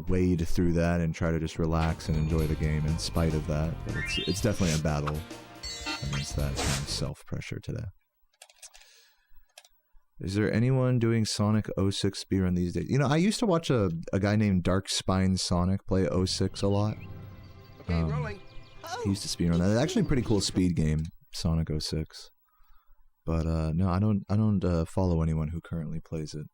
wade through that and try to just relax and enjoy the game in spite of that. But it's definitely a battle against that kind of self-pressure today. Is there anyone doing Sonic 06 speedrun these days? You know, I used to watch a guy named Dark Spine Sonic play 06 a lot. He used to speedrun that. It's actually a pretty cool speed game, Sonic 06. But no, I don't follow anyone who currently plays it.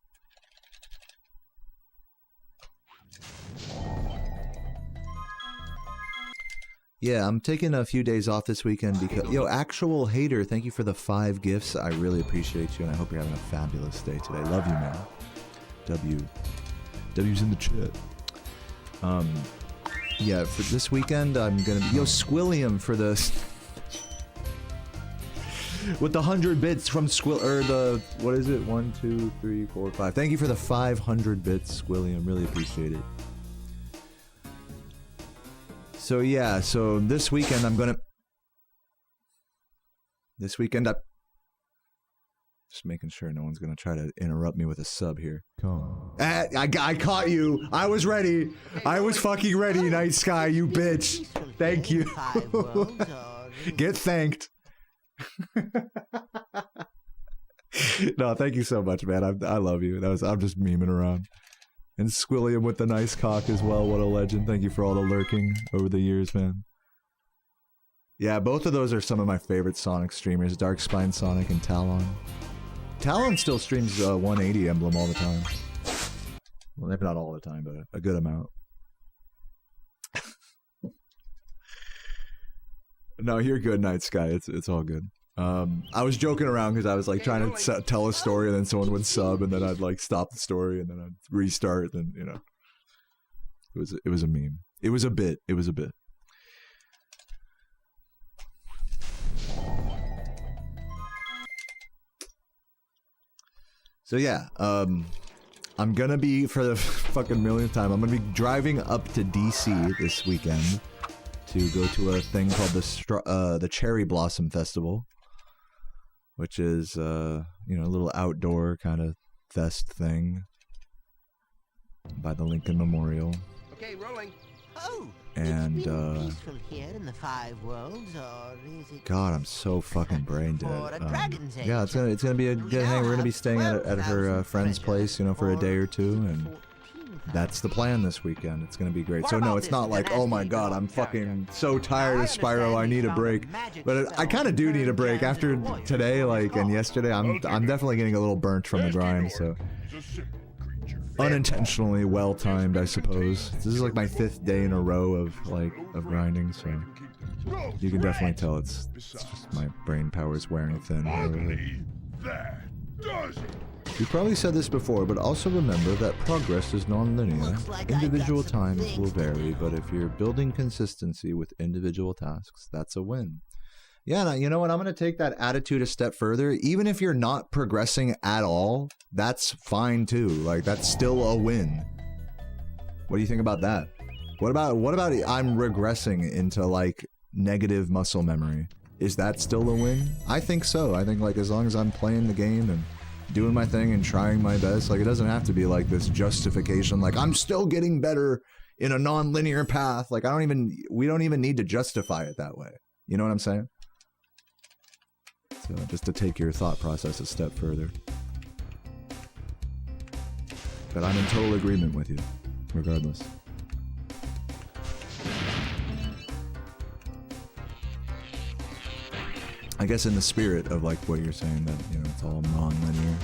Yeah, I'm taking a few days off this weekend because... Yo, Actual Hater, thank you for the 5 gifts. I really appreciate you, and I hope you're having a fabulous day today. Love you, man. W's in the chat. Yeah, for this weekend, I'm gonna be... Yo, Squilliam for this... With the 100 bits from what is it? 1, 2, 3, 4, 5. Thank you for the 500 bits, Squilliam. Really appreciate it. So yeah, so this weekend I'm just making sure no one's gonna try to interrupt me with a sub here. Come. I caught you. I was ready. I was fucking ready, Night Sky, you bitch. Thank you. Get thanked. No, thank you so much, man. I love you. I'm just memeing around. And Squilliam with the nice cock as well. What a legend. Thank you for all the lurking over the years, man. Yeah, both of those are some of my favorite Sonic streamers. Dark Spine Sonic and Talon. Talon still streams 180 Emblem all the time. Well, maybe not all the time, but a good amount. No, you're good, Night Sky. It's all good. I was joking around because I was like trying to tell a story and then someone would sub and then I'd like stop the story and then I'd restart and you know. It was a meme. It was a bit. So yeah, I'm gonna be, for the fucking millionth time, I'm gonna be driving up to DC this weekend to go to a thing called the Cherry Blossom Festival, which is, you know, a little outdoor kind of fest thing by the Lincoln Memorial. Okay, rolling. Oh, And, it's been peaceful here in the Five Worlds, or is it? God, I'm so fucking brain dead. For a dragon's age. Yeah, it's gonna be a good hang. We're gonna be staying at her 12,000 friend's place, you know, for a day or two, and 14,000. that's the plan this weekend. It's gonna be great. What So no, about it's this not like, oh my nasty god, dog I'm character? fucking so tired Now, of I Spyro, I understand need you a found a break. magic But I kind of do need a break after today, like, and yesterday. I'm definitely getting a little burnt from the grind, so He's a simple creature. unintentionally well timed, I suppose. This is like my 5th day in a row of grinding, so you can definitely tell it's just my brain power is wearing thin. Ugly. That does it. We probably said this before, but also remember that progress is non-linear. Looks like I got Individual some times things will to vary, do. but if you're building consistency with individual tasks, that's a win. Yeah, now, you know what? I'm going to take that attitude a step further. Even if you're not progressing at all, that's fine too. Like, that's still a win. What do you think about that? What about I'm regressing into, like, negative muscle memory? Is that still a win? I think so. I think, like, as long as I'm playing the game and doing my thing and trying my best, like, it doesn't have to be like this justification, like, I'm still getting better in a non-linear path. Like, we don't even need to justify it that way. You know what I'm saying? So just to take your thought process a step further. But I'm in total agreement with you, regardless. I guess in the spirit of like what you're saying, that, you know, it's all non-linear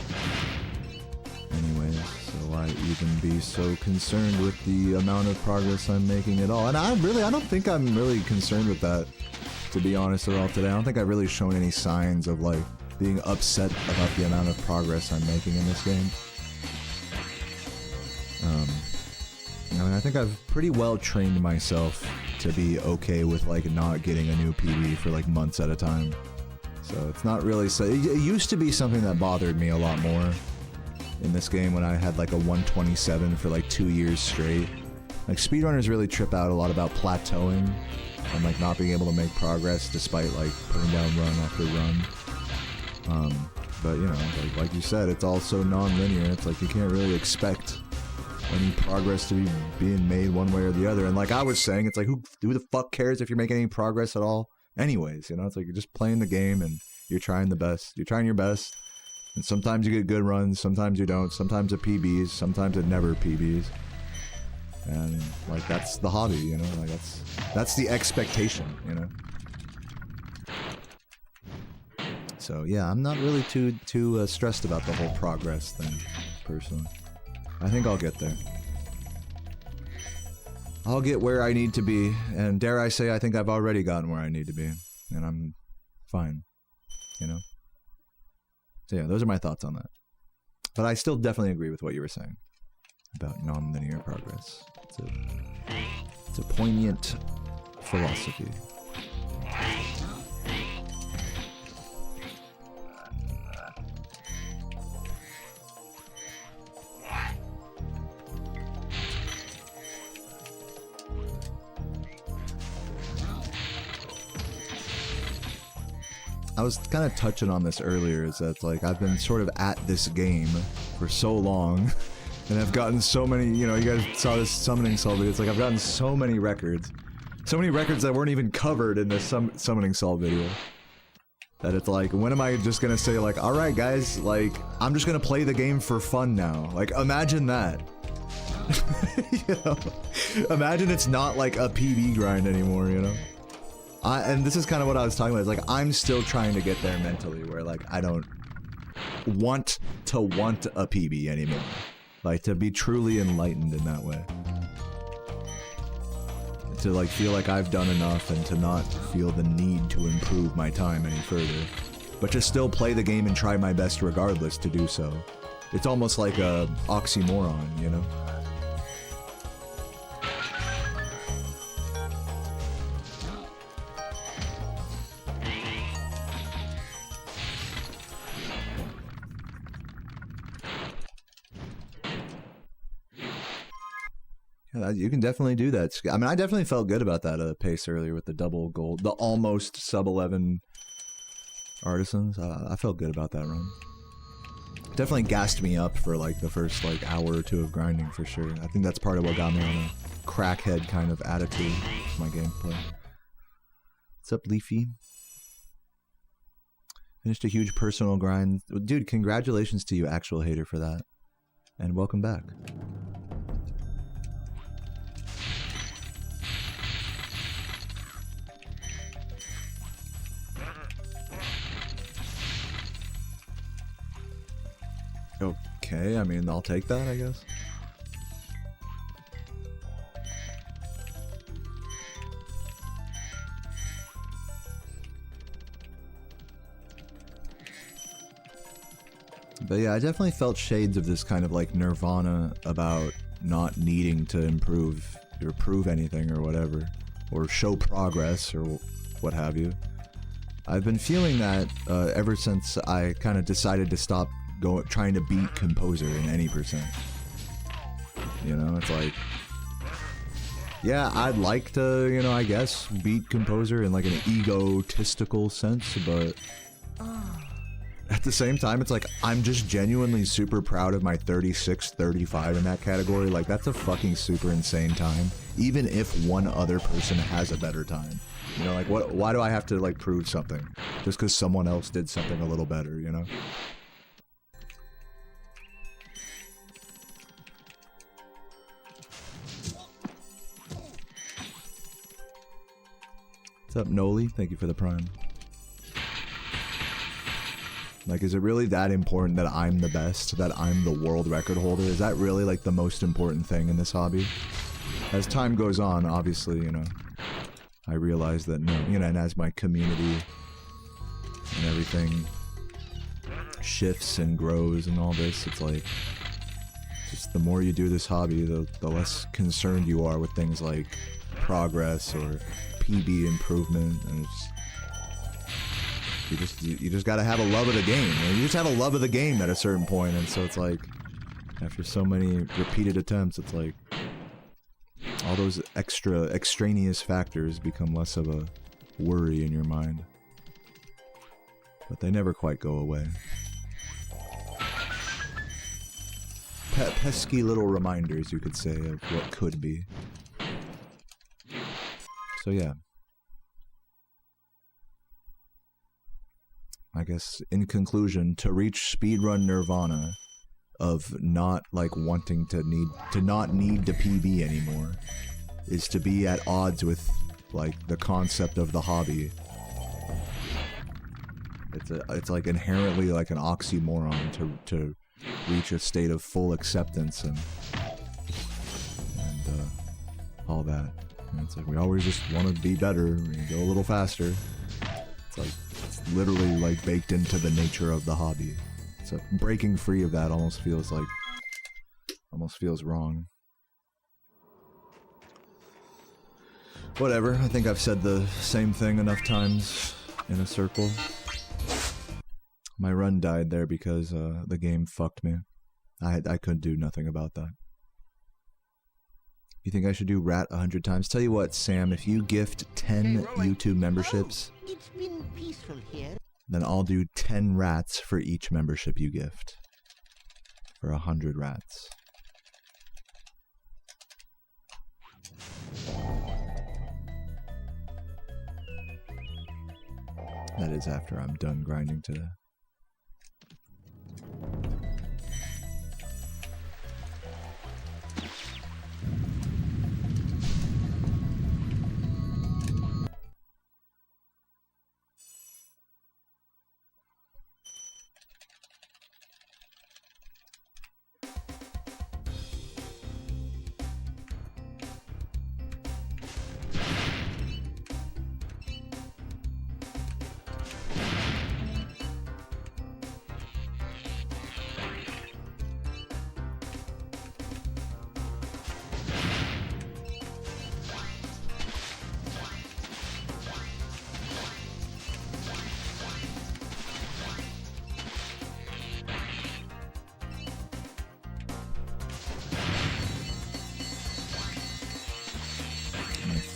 anyways, so why even be so concerned with the amount of progress I'm making at all? And I don't think I'm really concerned with that, to be honest, at all today. I don't think I've really shown any signs of like being upset about the amount of progress I'm making in this game. I mean, I think I've pretty well trained myself to be okay with like not getting a new PB for like months at a time. So it's not really so. It used to be something that bothered me a lot more in this game when I had like a 127 for like 2 years straight. Like, speedrunners really trip out a lot about plateauing and like not being able to make progress despite like putting down run after run. But you know, like you said, it's also non-linear. It's like you can't really expect any progress to be being made one way or the other. And like I was saying, it's like who the fuck cares if you're making any progress at all? Anyways, you know, it's like you're just playing the game and you're trying the best. You're trying your best. And sometimes you get good runs, sometimes you don't. Sometimes it PBs, sometimes it never PBs. And like that's the hobby, you know. Like that's the expectation, you know. So yeah, I'm not really too stressed about the whole progress thing, personally. I think I'll get there. I'll get where I need to be, and dare I say, I think I've already gotten where I need to be, and I'm fine, you know? So yeah, those are my thoughts on that. But I still definitely agree with what you were saying about non-linear progress. It's a poignant philosophy. I was kind of touching on this earlier, is that like I've been sort of at this game for so long and I've gotten so many, you know, you guys saw this summoning solve video. It's like I've gotten so many records that weren't even covered in this summoning solve video, that it's like, when am I just gonna say like, all right guys, like I'm just gonna play the game for fun now? Like, imagine that. You know, imagine it's not like a PB grind anymore, you know. And this is kind of what I was talking about. It's like I'm still trying to get there mentally, where like I don't want a PB anymore. Like, to be truly enlightened in that way. To like feel like I've done enough and to not feel the need to improve my time any further. But to still play the game and try my best regardless to do so. It's almost like a oxymoron, you know? Yeah, you can definitely do that. I mean, I definitely felt good about that pace earlier with the double gold, the almost sub 11 artisans. I felt good about that run. Definitely gassed me up for like the first like hour or two of grinding for sure. I think that's part of what got me on a crackhead kind of attitude with my gameplay. What's up, Leafy? Finished a huge personal grind. Dude, congratulations to you, actual hater, for that. And welcome back. Okay, I mean, I'll take that, I guess. But yeah, I definitely felt shades of this kind of like nirvana about not needing to improve or prove anything or whatever, or show progress or what have you. I've been feeling that ever since I kind of decided to stop trying to beat Composer in any percent. You know, it's like, yeah, I'd like to, you know, I guess beat Composer in like an egotistical sense, but at the same time, it's like, I'm just genuinely super proud of my 36-35 in that category. Like, that's a fucking super insane time, even if one other person has a better time. You know, like, why do I have to, like, prove something? Just because someone else did something a little better, you know? What's up, Noli? Thank you for the prime. Like, is it really that important that I'm the best, that I'm the world record holder? Is that really, like, the most important thing in this hobby? As time goes on, obviously, you know, I realize that, no, you know, and as my community and everything shifts and grows and all this, it's like, just the more you do this hobby, the less concerned you are with things like progress or PB improvement, and you just gotta have a love of the game. You just have a love of the game at a certain point, and so it's like, after so many repeated attempts, it's like all those extraneous factors become less of a worry in your mind. But they never quite go away. Pesky little reminders, you could say, of what could be. So yeah. I guess, in conclusion, to reach speedrun nirvana of not, like, wanting to not need to PB anymore is to be at odds with, like, the concept of the hobby. It's like inherently like an oxymoron to reach a state of full acceptance and all that. And it's like, we always just want to be better and go a little faster. It's like, it's literally like baked into the nature of the hobby. So breaking free of that almost feels wrong. Whatever, I think I've said the same thing enough times in a circle. My run died there because the game fucked me. I couldn't do nothing about that. You think I should do rat 100 times? Tell you what, Sam, if you gift 10 YouTube memberships, It's been peaceful here. then I'll do 10 rats for each membership you gift. For 100 rats. That is after I'm done grinding today.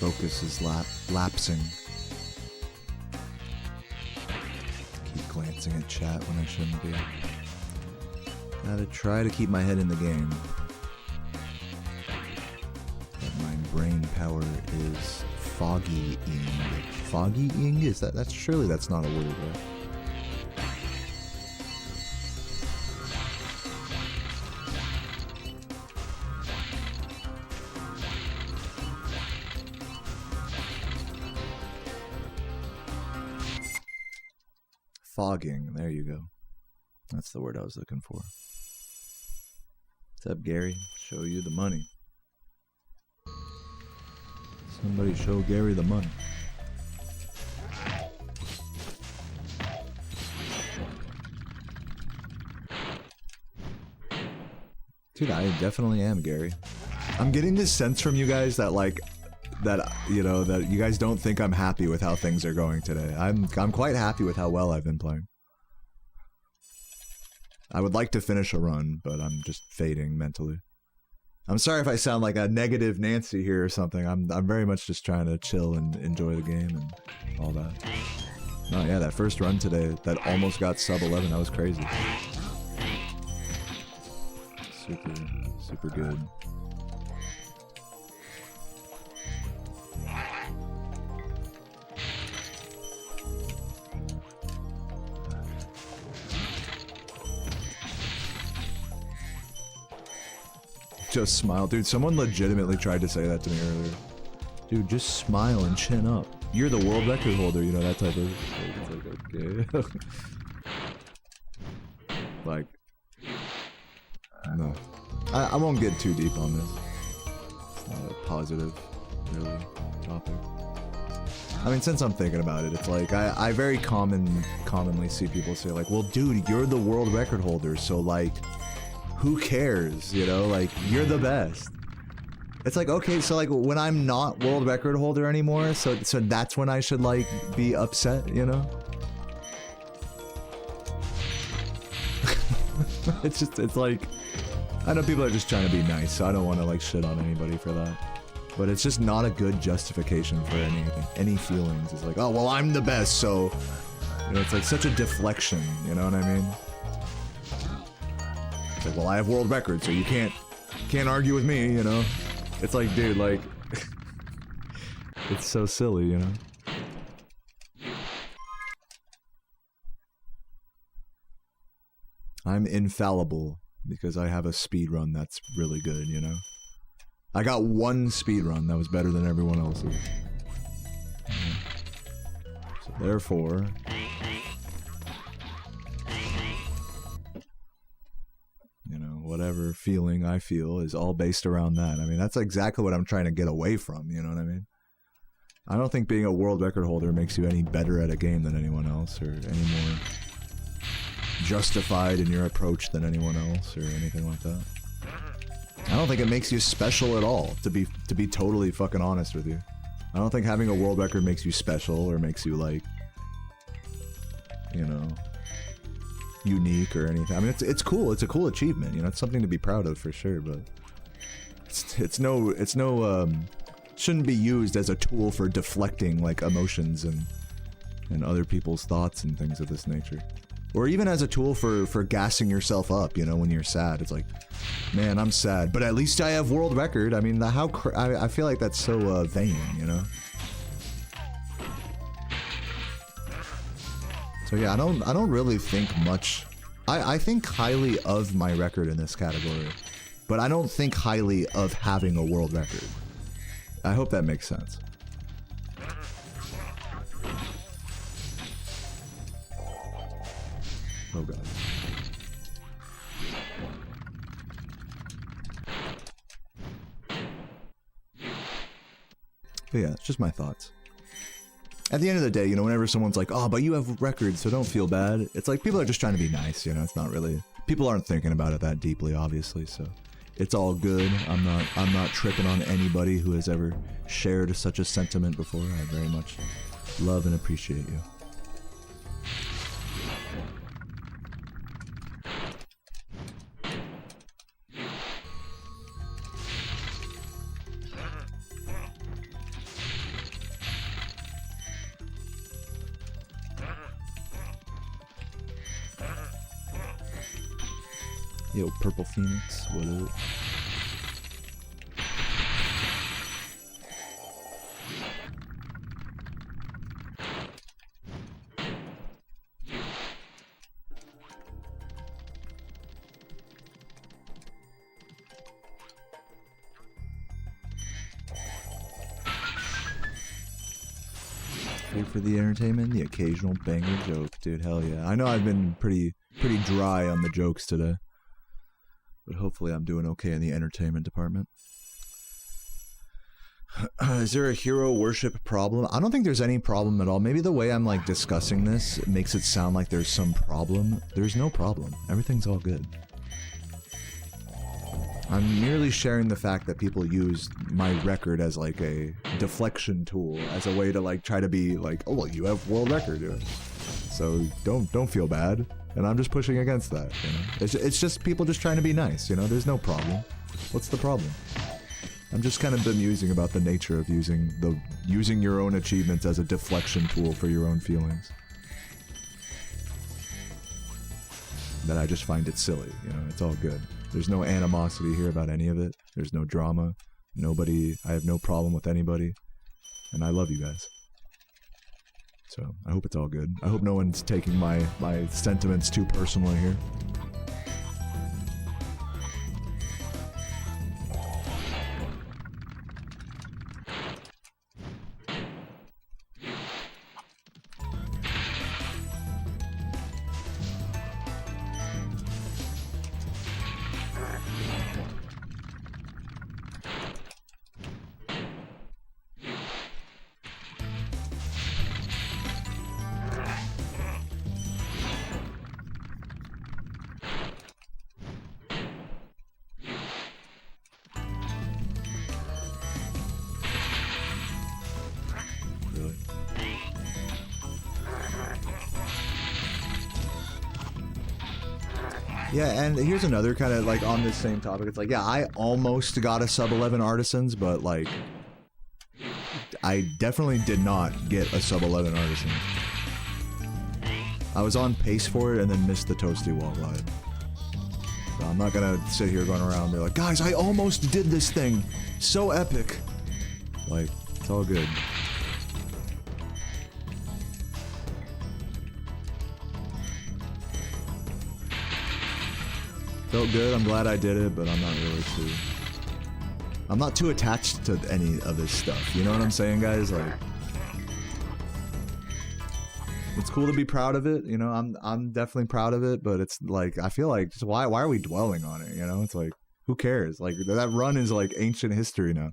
focus is lapsing. Keep glancing at chat when I shouldn't be. Gotta try to keep my head in the game. But my brain power is foggy-ing. Foggy-ing? Is that? That's surely that's not a word, right? Fogging, there you go. That's the word I was looking for. What's up, Gary? Show you the money. Somebody show Gary the money. Dude, I definitely am, Gary. I'm getting this sense from you guys that, like, that, you know, that you guys don't think I'm happy with how things are going today. I'm quite happy with how well I've been playing. I would like to finish a run, but I'm just fading mentally. I'm sorry if I sound like a negative Nancy here or something. I'm very much just trying to chill and enjoy the game and all that. No, yeah, that first run today that almost got sub 11, that was crazy. Super good. Just smile. Dude, someone legitimately tried to say that to me earlier. Dude, just smile and chin up. You're the world record holder, you know, that type of... It's like, okay. Like... No. I won't get too deep on this. It's not a positive, really, topic. I mean, since I'm thinking about it, it's like, I very commonly see people say, like, well, dude, you're the world record holder, so, like... Who cares, you know, like, you're the best. It's like, okay, so, like, when I'm not world record holder anymore, so that's when I should, like, be upset, you know? It's just, it's like, I know people are just trying to be nice, so I don't want to, like, shit on anybody for that. But it's just not a good justification for anything, any feelings. It's like, oh, well, I'm the best, so, you know, it's like such a deflection, you know what I mean? It's like, well, I have world records, so you can't argue with me, you know? It's like, dude, like... it's so silly, you know? I'm infallible because I have a speedrun that's really good, you know? I got one speedrun that was better than everyone else's. So therefore... you know, whatever feeling I feel is all based around that. I mean, that's exactly what I'm trying to get away from, you know what I mean? I don't think being a world record holder makes you any better at a game than anyone else, or any more justified in your approach than anyone else, or anything like that. I don't think it makes you special at all, to be totally fucking honest with you. I don't think having a world record makes you special, or makes you, like, you know... unique or anything. I mean, it's cool. It's a cool achievement. You know, it's something to be proud of for sure. But it's no shouldn't be used as a tool for deflecting like emotions and other people's thoughts and things of this nature, or even as a tool for gassing yourself up. You know, when you're sad, it's like, man, I'm sad, but at least I have world record. I mean, I feel like that's so vain. You know. So yeah, I don't really think much. I think highly of my record in this category, but I don't think highly of having a world record. I hope that makes sense. Oh god. But yeah, it's just my thoughts. At the end of the day, you know, whenever someone's like, oh, but you have records, so don't feel bad. It's like, people are just trying to be nice, you know, it's not really... People aren't thinking about it that deeply, obviously, so... It's all good. I'm not tripping on anybody who has ever shared such a sentiment before. I very much love and appreciate you. Yo, Purple Phoenix, what is it? Pay for the entertainment, the occasional banger joke, dude. Hell yeah! I know I've been pretty dry on the jokes today, but hopefully I'm doing okay in the entertainment department. Is there a hero worship problem? I don't think there's any problem at all. Maybe the way I'm like discussing this makes it sound like there's some problem. There's no problem. Everything's all good. I'm merely sharing the fact that people use my record as like a deflection tool, as a way to like try to be like, oh well, you have world record, dude. So don't feel bad. And I'm just pushing against that. You know, it's just people just trying to be nice. You know, there's no problem. What's the problem? I'm just kind of bemusing about the nature of using your own achievements as a deflection tool for your own feelings. That I just find it silly. You know, it's all good. There's no animosity here about any of it. There's no drama. I have no problem with anybody. And I love you guys. So, I hope it's all good. I hope no one's taking my sentiments too personally here. Yeah, and here's another kind of like on this same topic. It's like, yeah, I almost got a sub 11 Artisans, but like, I definitely did not get a sub 11 Artisan. I was on pace for it and then missed the Toasty Wall glide. So I'm not gonna sit here going around and be like, guys, I almost did this thing. So epic. Like, it's all good. Felt good, I'm glad I did it, but I'm not too attached to any of this stuff, you know what I'm saying, guys? Like, it's cool to be proud of it, you know, I'm definitely proud of it, but it's like, I feel like, just why are we dwelling on it, you know? It's like, who cares? Like, that run is like ancient history now.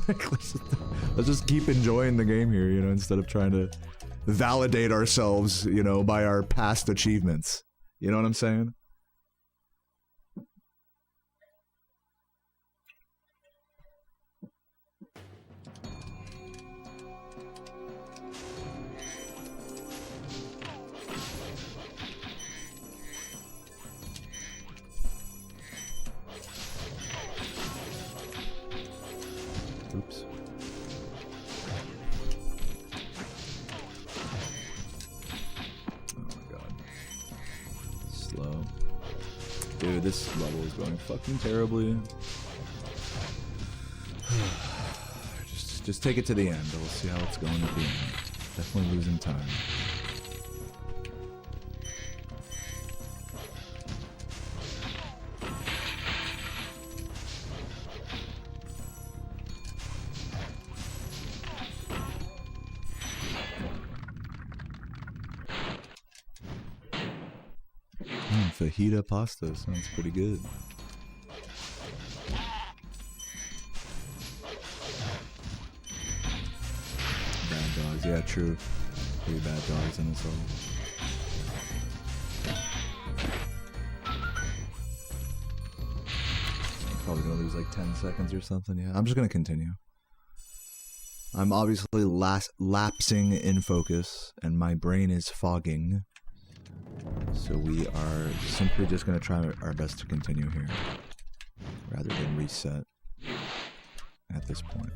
Like, let's just keep enjoying the game here, you know, instead of trying to validate ourselves, you know, by our past achievements. You know what I'm saying? Oops. Oh my god. Slow. Dude, this level is going fucking terribly. Just take it to the end. We'll see how it's going at the end. Definitely losing time. Fajita pasta sounds pretty good. Bad dogs, yeah, true. 3 bad dogs in this level. I'm probably gonna lose like 10 seconds or something. Yeah, I'm just gonna continue. I'm obviously lapsing in focus, and my brain is fogging. So we are simply just going to try our best to continue here, rather than reset at this point.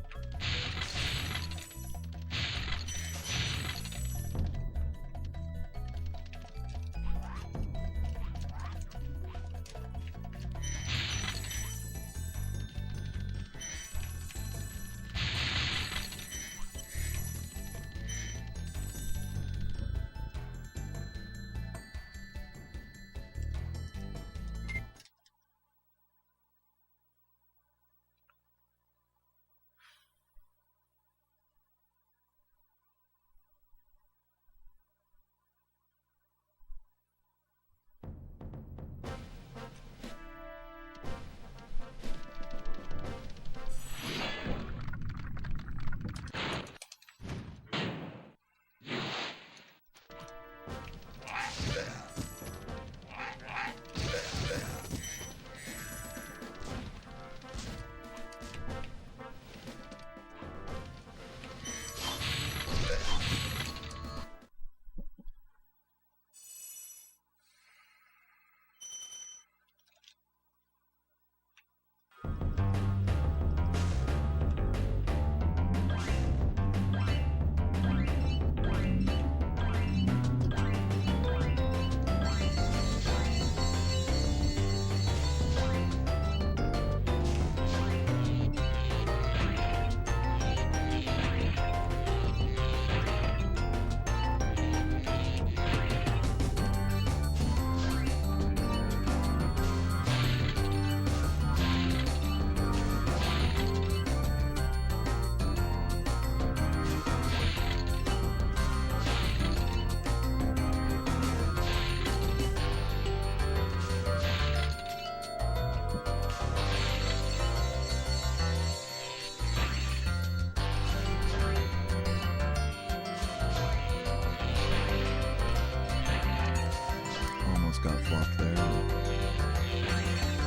just got flopped there.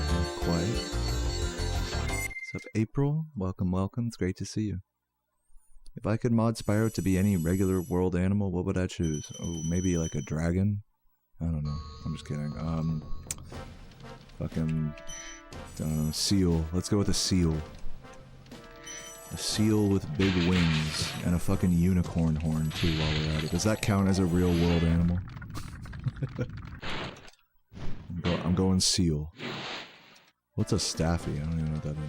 Not quite. What's up, April? Welcome, welcome. It's great to see you. If I could mod Spyro to be any regular world animal, what would I choose? Oh, maybe like a dragon? I don't know. I'm just kidding. Fucking... seal. Let's go with a seal. A seal with big wings and a fucking unicorn horn too while we're at it. Does that count as a real world animal? I'm going seal. What's a staffy? I don't even know what that is.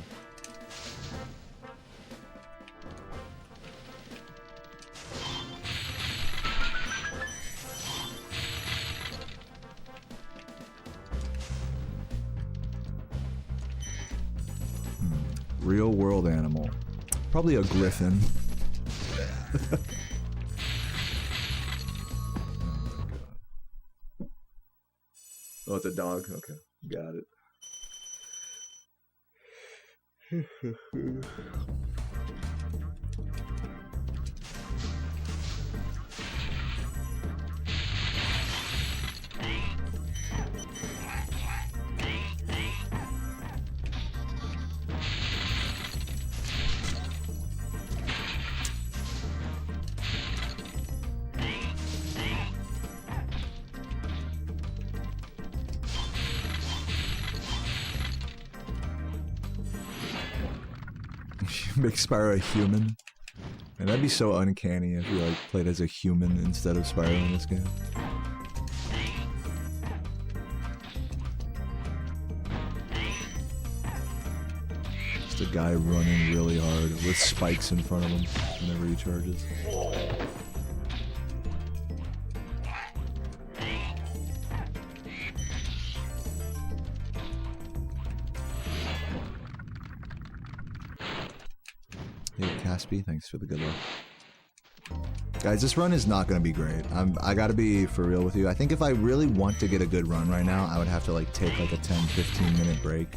Real world animal. Probably a griffin. Oh, it's a dog? Okay, got it. Make Spyro a human. And that'd be so uncanny if you like played as a human instead of Spyro in this game. Just a guy running really hard with spikes in front of him whenever he charges. Thanks for the good luck. Guys, this run is not going to be great. I gotta be for real with you. I think if I really want to get a good run right now, I would have to like take like a 10-15 minute break.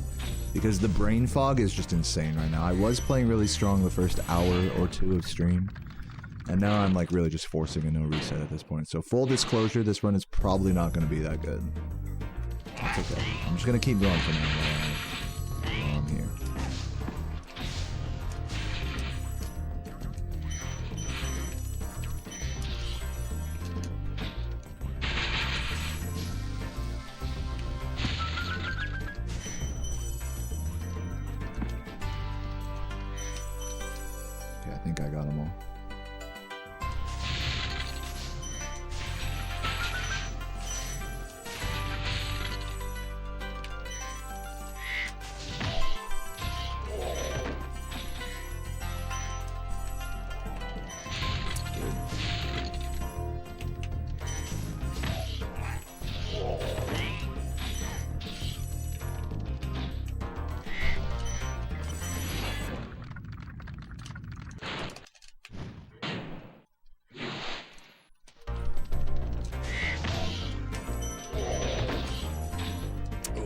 Because the brain fog is just insane right now. I was playing really strong the first hour or two of stream. And now I'm like really just forcing a no reset at this point. So full disclosure, this run is probably not going to be that good. That's okay. I'm just going to keep going for now while I'm here. I got them all.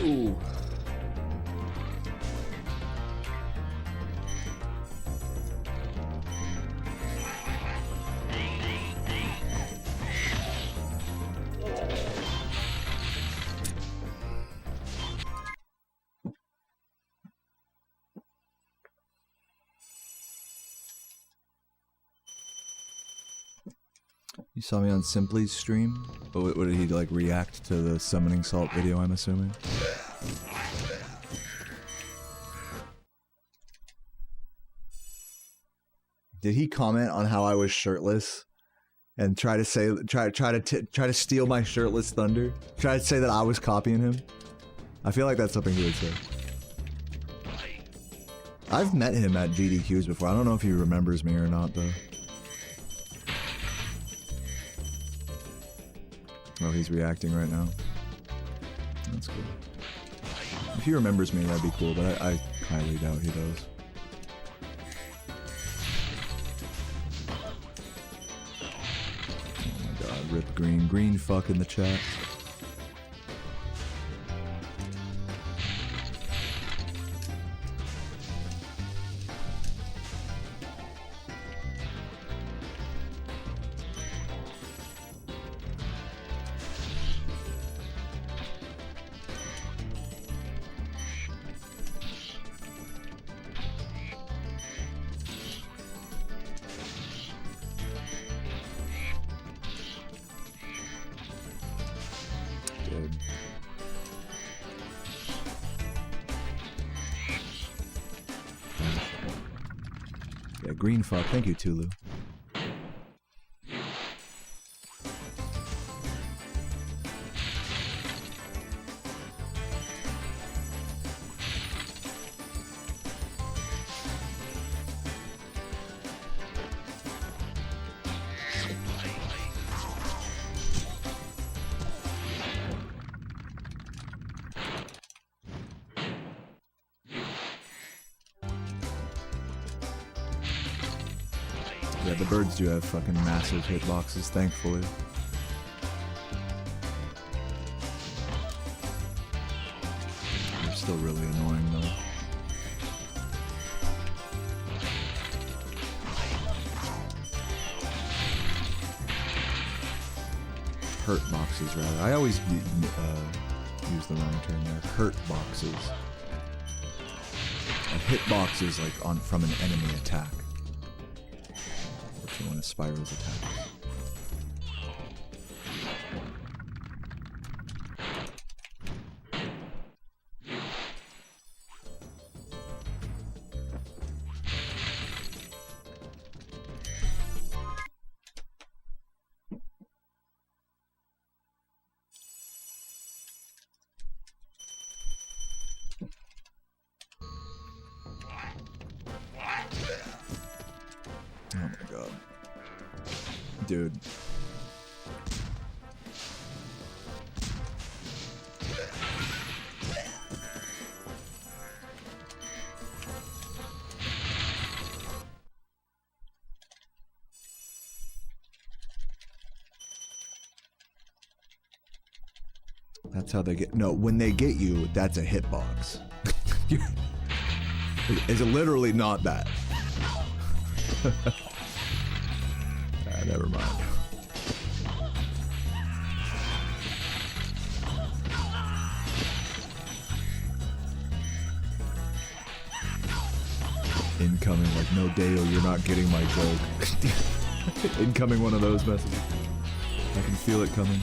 Ooh. You saw me on Simply's stream? But what did he like react to the summoning salt video, I'm assuming? Did he comment on how I was shirtless and try to steal my shirtless thunder? Try to say that I was copying him? I feel like that's something he would say. I've met him at GDQs before. I don't know if he remembers me or not though. Oh, he's reacting right now. That's cool. If he remembers me, that'd be cool, but I highly doubt he does. Oh my god, rip green. Green fuck in the chat. good. Yeah, green fuck. Thank you, Tulu. Yeah, the birds do have fucking massive hitboxes, thankfully. They're still really annoying though. Hurt boxes, rather. I always use the wrong term there. Hurt boxes. A hitbox is like on from an enemy attack. One of Spyro's attacks. Oh my god. Dude. That's how they get. No, when they get you, that's a hitbox. It's literally not that. Never mind. Incoming, like, no Dale, you're not getting my joke. Incoming one of those messages. I can feel it coming.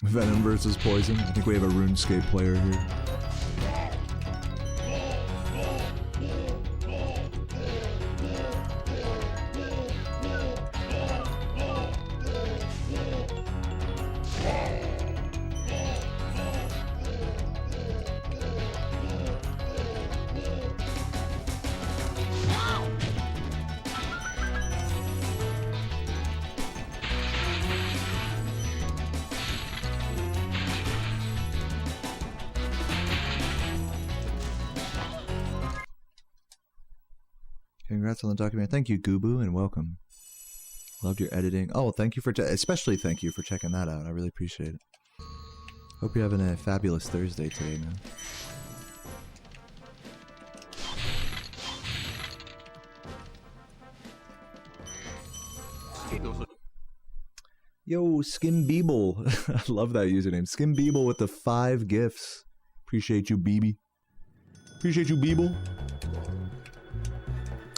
Venom versus Poison. I think we have a RuneScape player here. Congrats on the documentary. Thank you, Goobu, and welcome. Loved your editing. Oh, thank you for especially thank you for checking that out. I really appreciate it. Hope you're having a fabulous Thursday today, man. Yo, Skim Beeble. I love that username. Skim Beeble with the 5 gifts. Appreciate you, Beebe. Appreciate you, Beeble.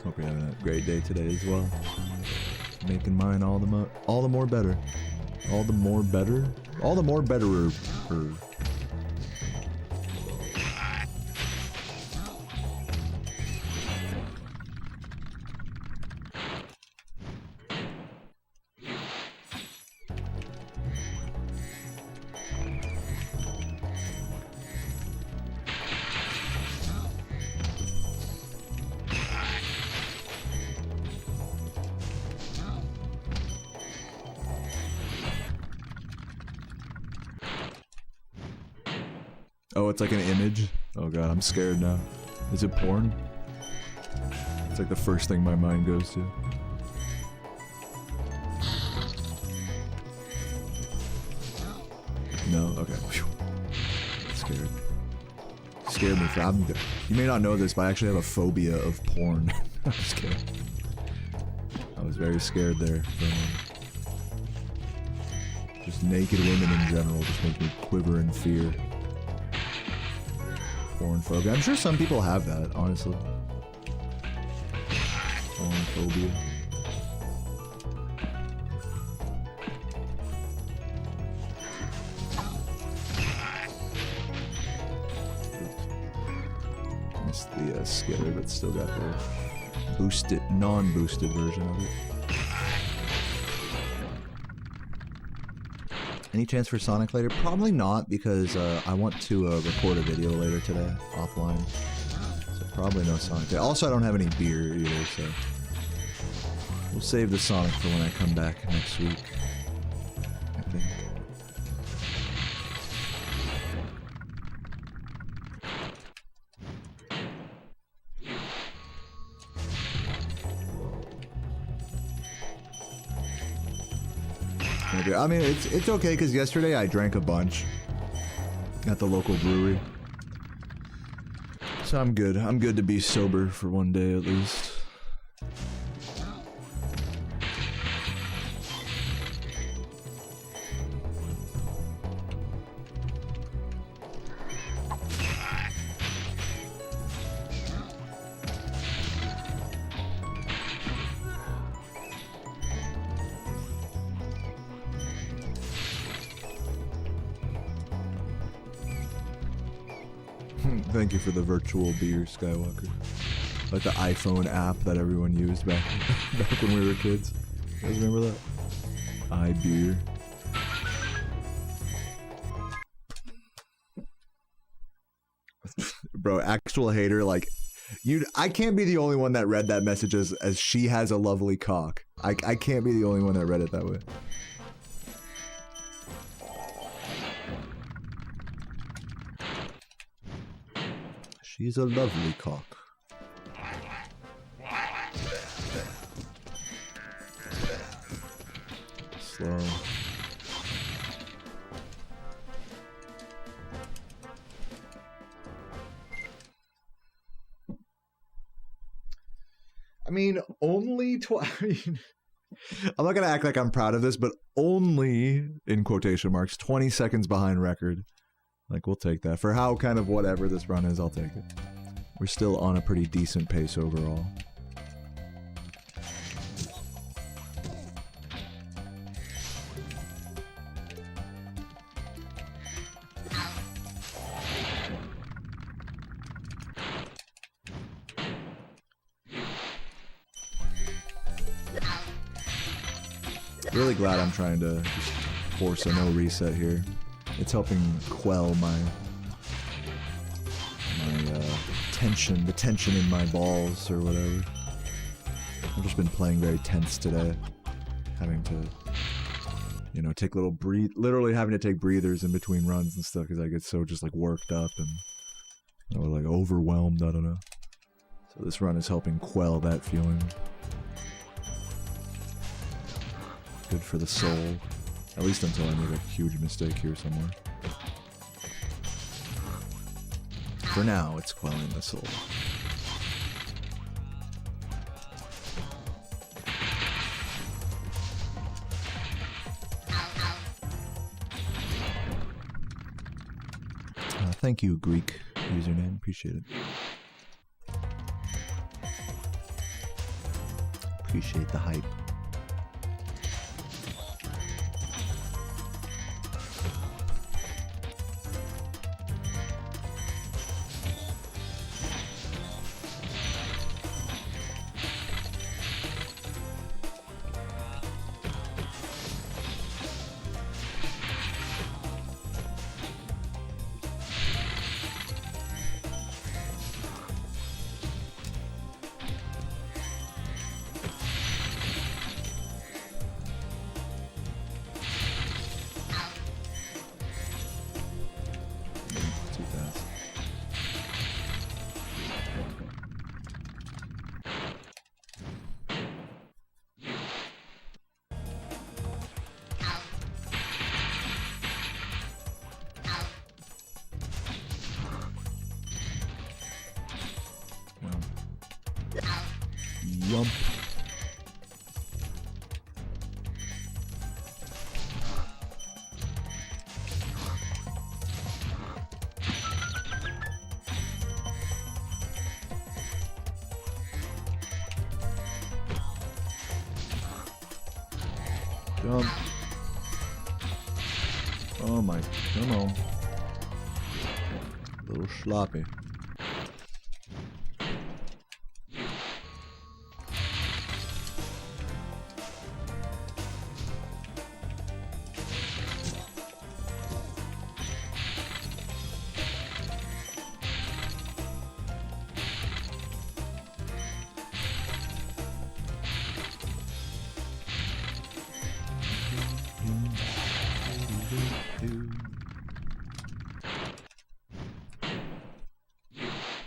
Hope you're having a great day today as well. Making mine all the more better. All the more better? All the more betterer. Oh, it's like an image? Oh god, I'm scared now. Is it porn? It's like the first thing my mind goes to. No? Okay. Whew. Scared. Scared me. You may not know this, but I actually have a phobia of porn. I'm just kidding. was very scared there. Just naked women in general just make me quiver in fear. Foreign phobia. I'm sure some people have that, honestly. Foreign phobia. Missed the skitter, but still got the boosted, non-boosted version of it. Any chance for Sonic later? Probably not, because I want to record a video later today, offline. So probably no Sonic today. Also, I don't have any beer either, so... We'll save the Sonic for when I come back next week, I think. I mean, it's okay, because yesterday I drank a bunch at the local brewery. So I'm good. I'm good to be sober for one day at least. Thank you for the virtual beer, Skywalker. Like the iPhone app that everyone used back when we were kids. You guys remember that? iBeer. Bro, actual hater, like, I can't be the only one that read that message as she has a lovely cock. I can't be the only one that read it that way. She's a lovely cock. Slow. I mean, only I'm not gonna act like I'm proud of this, but only, in quotation marks, 20 seconds behind record. Like, we'll take that. For how kind of whatever this run is, I'll take it. We're still on a pretty decent pace overall. Really glad I'm trying to just force a no reset here. It's helping quell my tension, the tension in my balls or whatever. I've just been playing very tense today, having to, you know, take literally having to take breathers in between runs and stuff because I get so just like worked up and, you know, like overwhelmed. I don't know. So this run is helping quell that feeling. Good for the soul. At least until I make a huge mistake here somewhere. For now, it's quelling the soul. Thank you, Greek username. Appreciate it. Appreciate the hype. Yump. Jump. Oh my, come on. A little sloppy.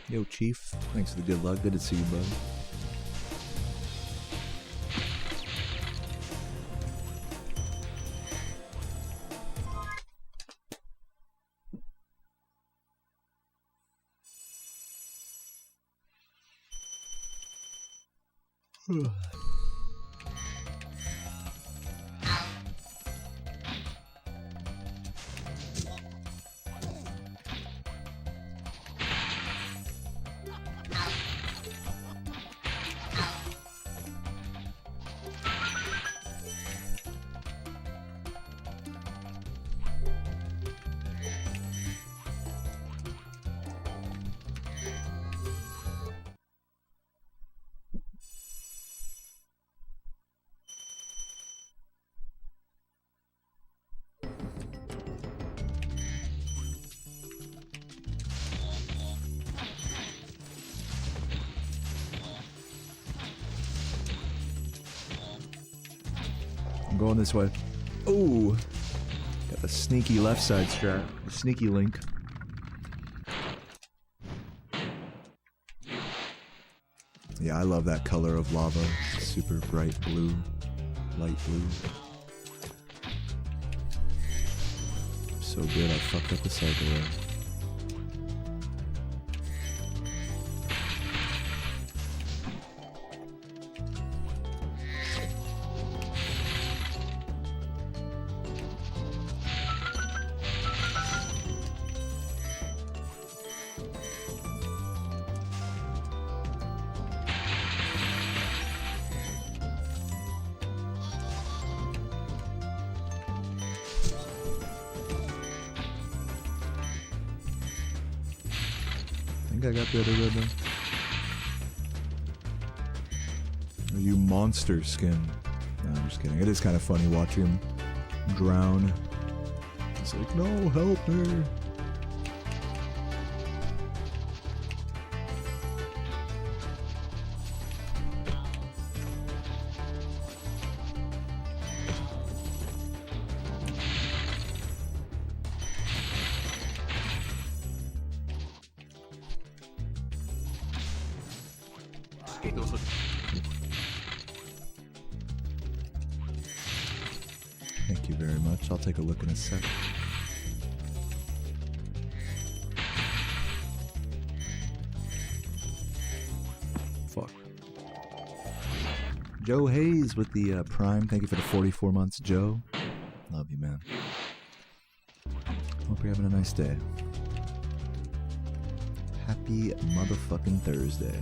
Yo, Chief. Thanks for the good luck. Good to see you, bud. I'm going this way. Oh, got the sneaky left side strat. The sneaky link. Yeah, I love that color of lava. Super bright blue, light blue. So good, I fucked up the cycle there. I think I got the other red one. Oh, you monster skin. No, I'm just kidding. It is kind of funny watching him drown. It's like, no, help me. Thank you very much. I'll take a look in a sec. Fuck. Joe Hayes with the Prime. Thank you for the 44 months, Joe. Love you, man. Hope you're having a nice day. Happy motherfucking Thursday.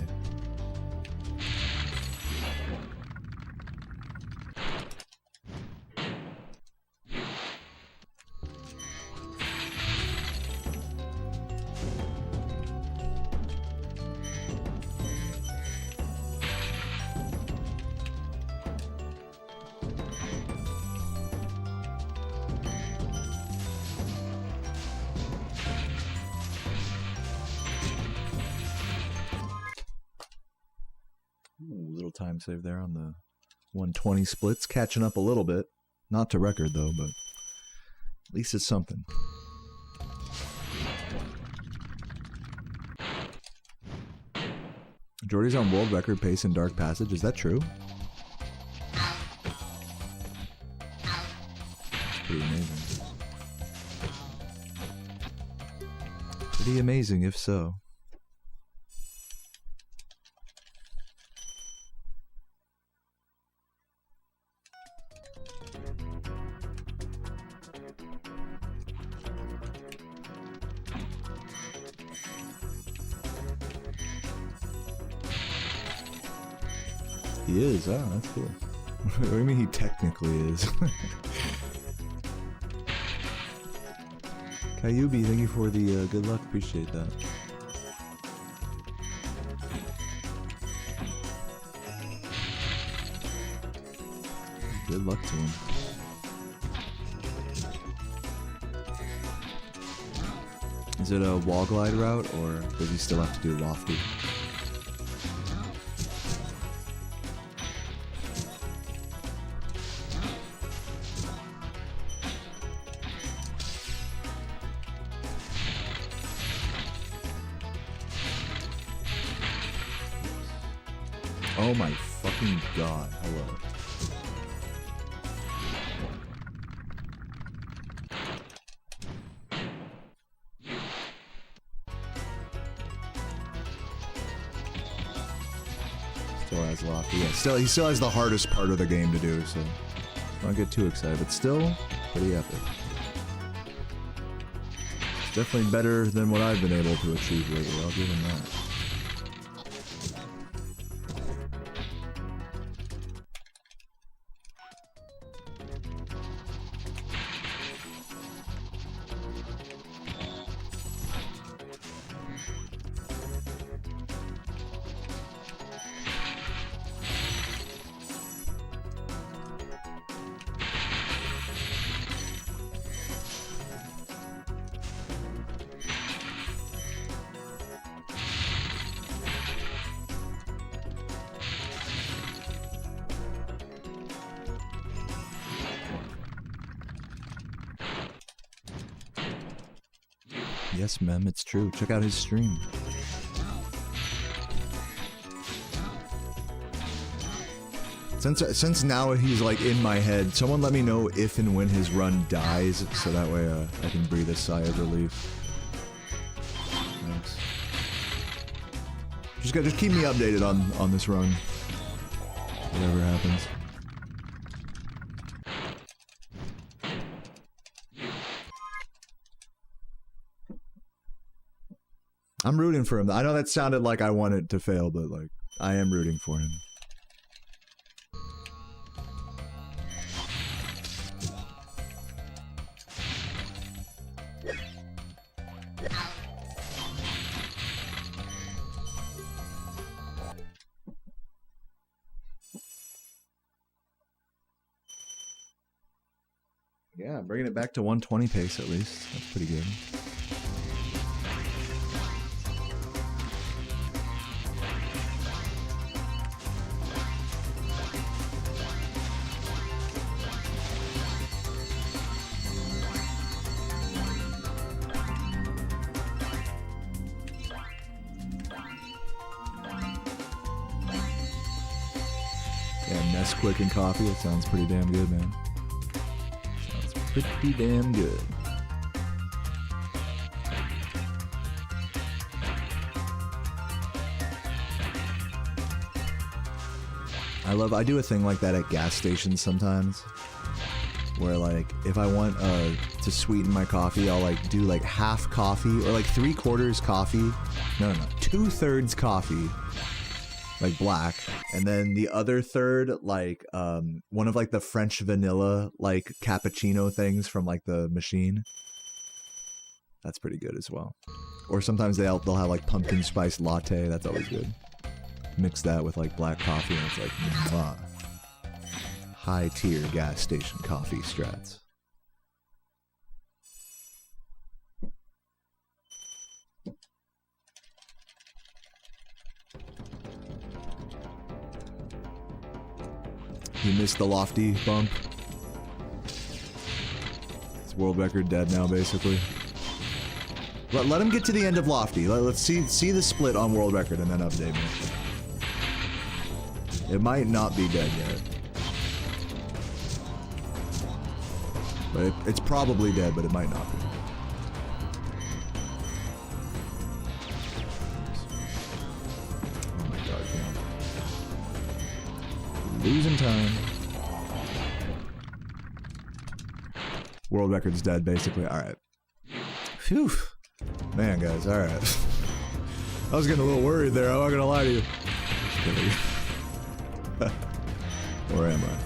Time save there on the 120 splits, catching up a little bit, not to record though, but at least it's something. Jordy's on world record pace in Dark Passage, is that true? It's pretty amazing. Pretty amazing if so. He is, oh, that's cool. What do you mean he technically is? Kayubi, thank you for the good luck. Appreciate that. Good luck to him. Is it a wall glide route, or does he still have to do lofty? Oh my fucking god, hello. Still has lofty. Yeah, he still has the hardest part of the game to do, so don't get too excited, but still pretty epic. It's definitely better than what I've been able to achieve lately, I'll give him that. Yes, Mem, it's true. Check out his stream. Since now he's like in my head, someone let me know if and when his run dies, so that way I can breathe a sigh of relief. Thanks. Just keep me updated on this run. Whatever happens. I'm rooting for him. I know that sounded like I wanted to fail, but like, I am rooting for him. Yeah, bringing it back to 120 pace at least. That's pretty good. Quick and coffee, it sounds pretty damn good, man. Sounds pretty damn good. I do a thing like that at gas stations sometimes, where like, if I want to sweeten my coffee, I'll like do like half coffee, or like 3/4 coffee, no, 2/3 coffee, like black, and then the other third like one of like the French vanilla like cappuccino things from like the machine. That's pretty good as well. Or sometimes they'll have like pumpkin spice latte. That's always good. Mix that with like black coffee and it's like mwah. High tier gas station coffee strats. You missed the lofty bump. It's world record dead now, basically. Let him get to the end of lofty. Let's see the split on world record and then update me. It might not be dead yet. But it's probably dead, but it might not be. Oh my god, losing time. World record's dead, basically. Alright. Phew. Man, guys, alright. I was getting a little worried there, I'm not gonna lie to you. Just kidding. Or am I?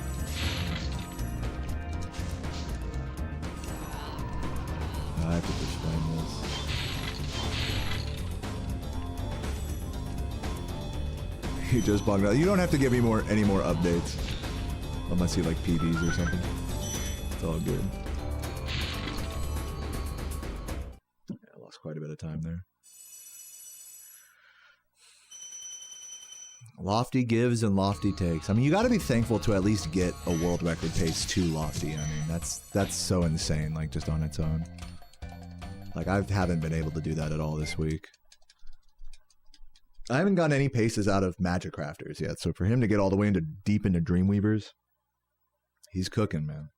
he just bugged out. You don't have to give me any more updates. Unless you like PBs or something. It's all good. Yeah, I lost quite a bit of time there. Lofty gives and Lofty takes. I mean, you got to be thankful to at least get a world record pace to Lofty. I mean, that's so insane, like, just on its own. Like, I haven't been able to do that at all this week. I haven't gotten any paces out of Magic Crafters yet, so for him to get all the way into deep into Dreamweavers, he's cooking, man.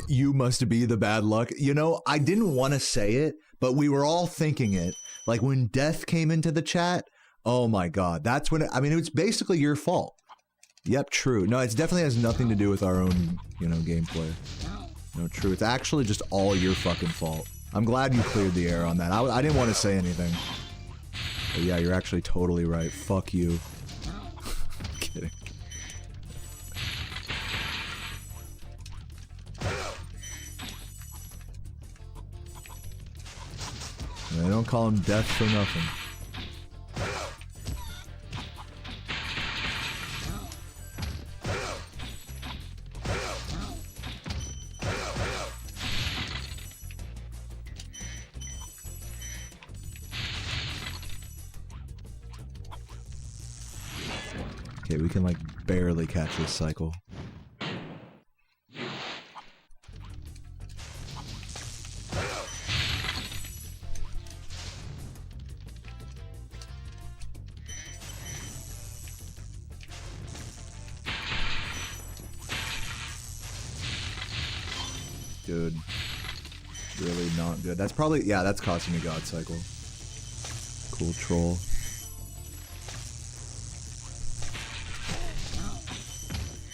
You must be the bad luck. You know, I didn't want to say it, but we were all thinking it. Like when Death came into the chat, oh my God, that's when, I mean, it's basically your fault. Yep, true. No, it definitely has nothing to do with our own, you know, gameplay. No, true. It's actually just all your fucking fault. I'm glad you cleared the air on that. I didn't want to say anything. But yeah, you're actually totally right. Fuck you. Kidding. They don't call him Death for nothing. Okay, we can like barely catch this cycle. Dude, really not good. That's probably, yeah, that's costing me God Cycle. Cool troll.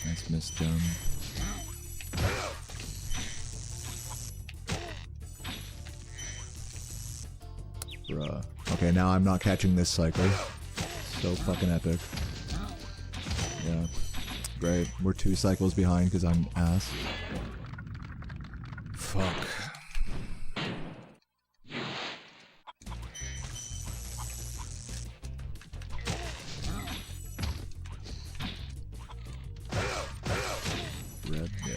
Nice misjump. Bruh. Okay, now I'm not catching this cycle. So fucking epic. Yeah. Great. We're 2 cycles behind because I'm ass. Fuck. Red, yeah.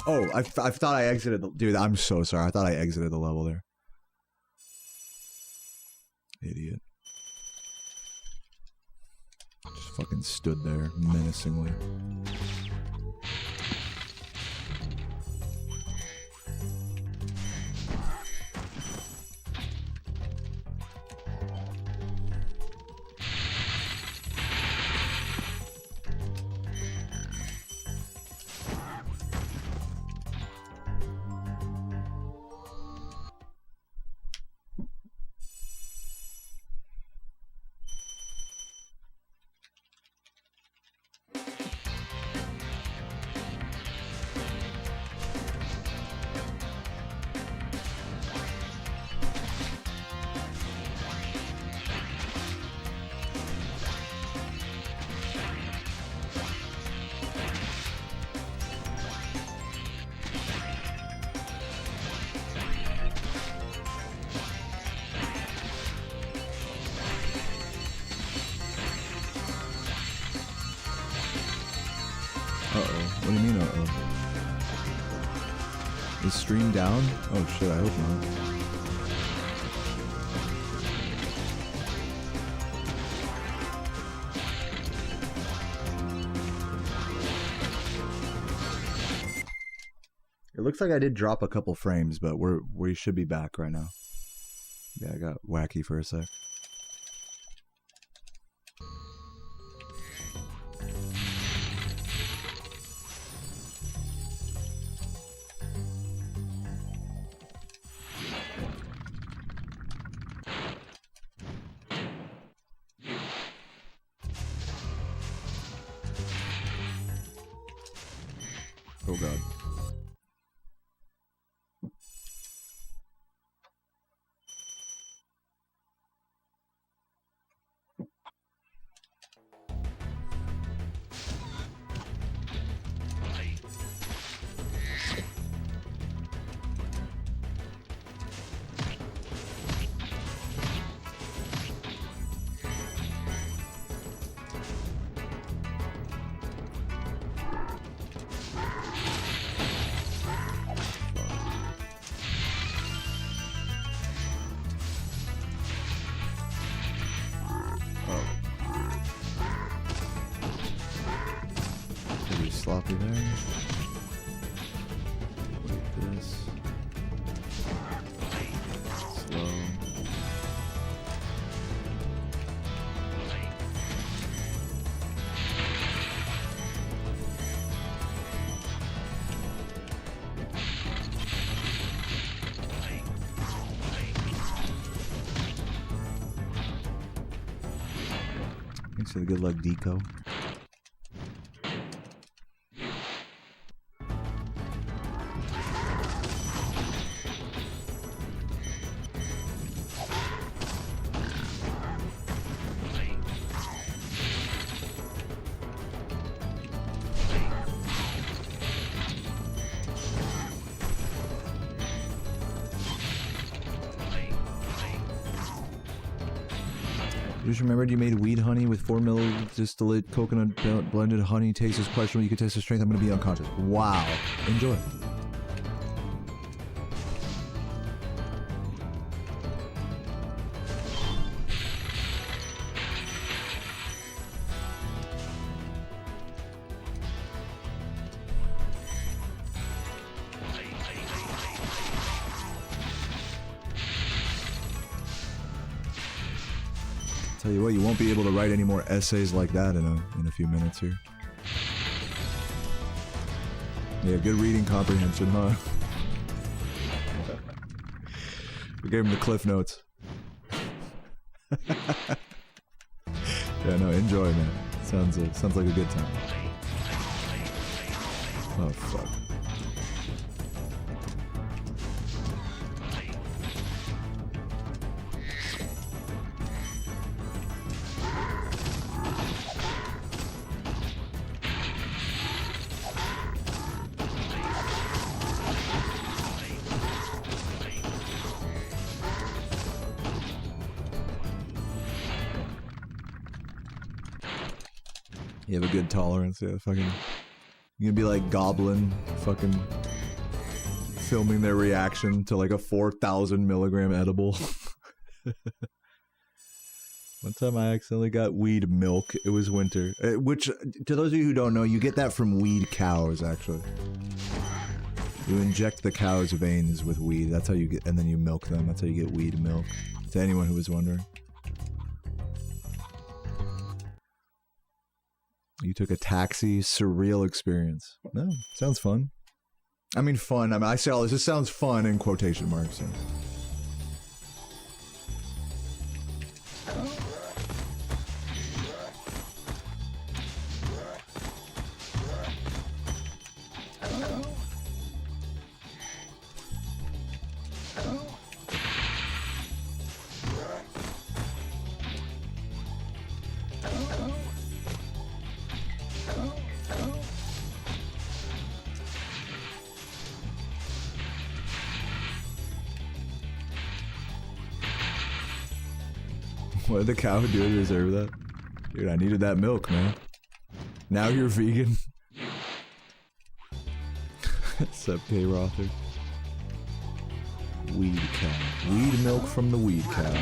Oh, I thought I exited the... Dude, I'm so sorry. I thought I exited the level there. Idiot. Just fucking stood there menacingly. Uh-oh. What do you mean, uh-oh? Is stream down? Oh shit, I hope not. It looks like I did drop a couple frames, but we should be back right now. Yeah, I got wacky for a sec. Oh god. Sloppy there. Like this. Slow. Thanks for the good luck, Deco. Just remembered you made weed honey with 4 ml distillate coconut blended honey. Taste is questionable. You can taste the strength. I'm going to be unconscious. Wow. Enjoy. Tell you what, you won't be able to write any more essays like that in a few minutes here. Yeah, good reading comprehension, huh? We gave him the cliff notes. Yeah, no, enjoy, man. Sounds like a good time. Oh fuck. You have a good tolerance, yeah, fucking... You're gonna be like Goblin, fucking... filming their reaction to like a 4,000 milligram edible. One time I accidentally got weed milk. It was winter. Which, to those of you who don't know, you get that from weed cows, actually. You inject the cow's veins with weed. That's how you get... and then you milk them. That's how you get weed milk. To anyone who was wondering. You took a taxi, surreal experience. No, sounds fun. I mean fun, I say all this, this sounds fun in quotation marks. So. What did the cow do to deserve that? Dude, I needed that milk, man. Now you're vegan. Sub K Rother. Weed cow. Weed milk from the weed cow.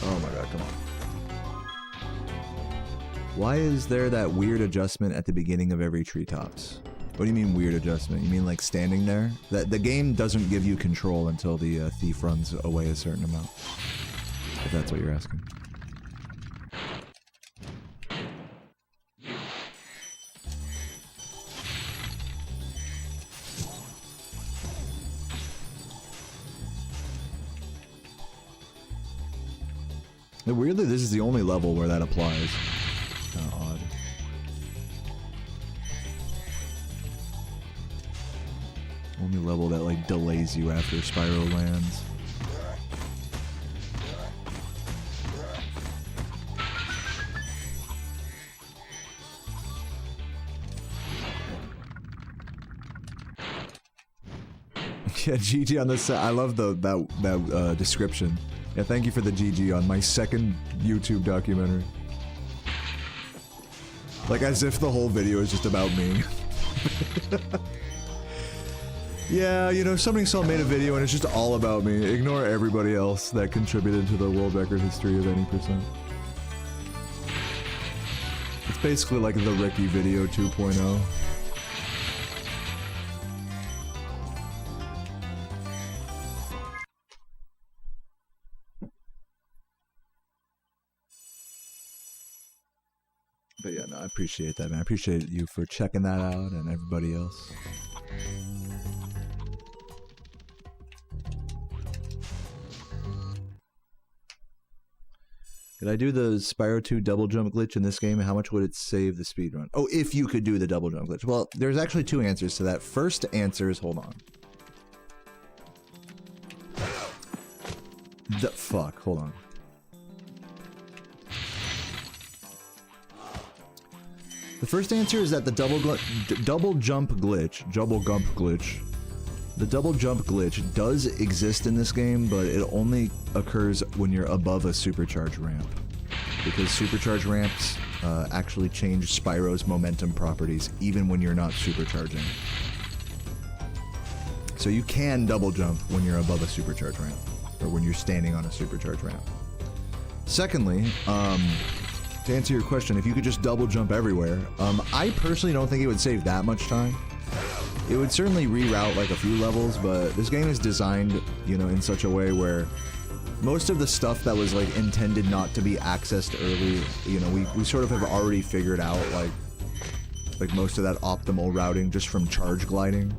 Oh my god, come on. Why is there that weird adjustment at the beginning of every treetops? What do you mean weird adjustment? You mean like standing there? That the game doesn't give you control until the thief runs away a certain amount. If that's what you're asking. And weirdly, this is the only level where that applies. Kind of odd. Only level that like delays you after Spyro lands. Yeah, GG on this. I love that description. Yeah, thank you for the GG on my second YouTube documentary. Like as if the whole video is just about me. Yeah, you know, Summoning Salt made a video and it's just all about me. Ignore everybody else that contributed to the world record history of any percent. It's basically like the Ricky video 2.0. But yeah, no, I appreciate that, man. I appreciate you for checking that out and everybody else. Did I do the Spyro 2 double jump glitch in this game? How much would it save the speedrun? Oh, if you could do the double jump glitch. Well, there's actually two answers to that. First answer is, hold on. Fuck, hold on. The first answer is that the double jump glitch, the double jump glitch does exist in this game, but it only occurs when you're above a supercharge ramp. Because supercharge ramps actually change Spyro's momentum properties even when you're not supercharging. So you can double jump when you're above a supercharge ramp, or when you're standing on a supercharge ramp. Secondly, to answer your question, if you could just double jump everywhere, I personally don't think it would save that much time. It would certainly reroute like a few levels, but this game is designed, you know, in such a way where most of the stuff that was like intended not to be accessed early, you know, we sort of have already figured out like most of that optimal routing just from charge gliding,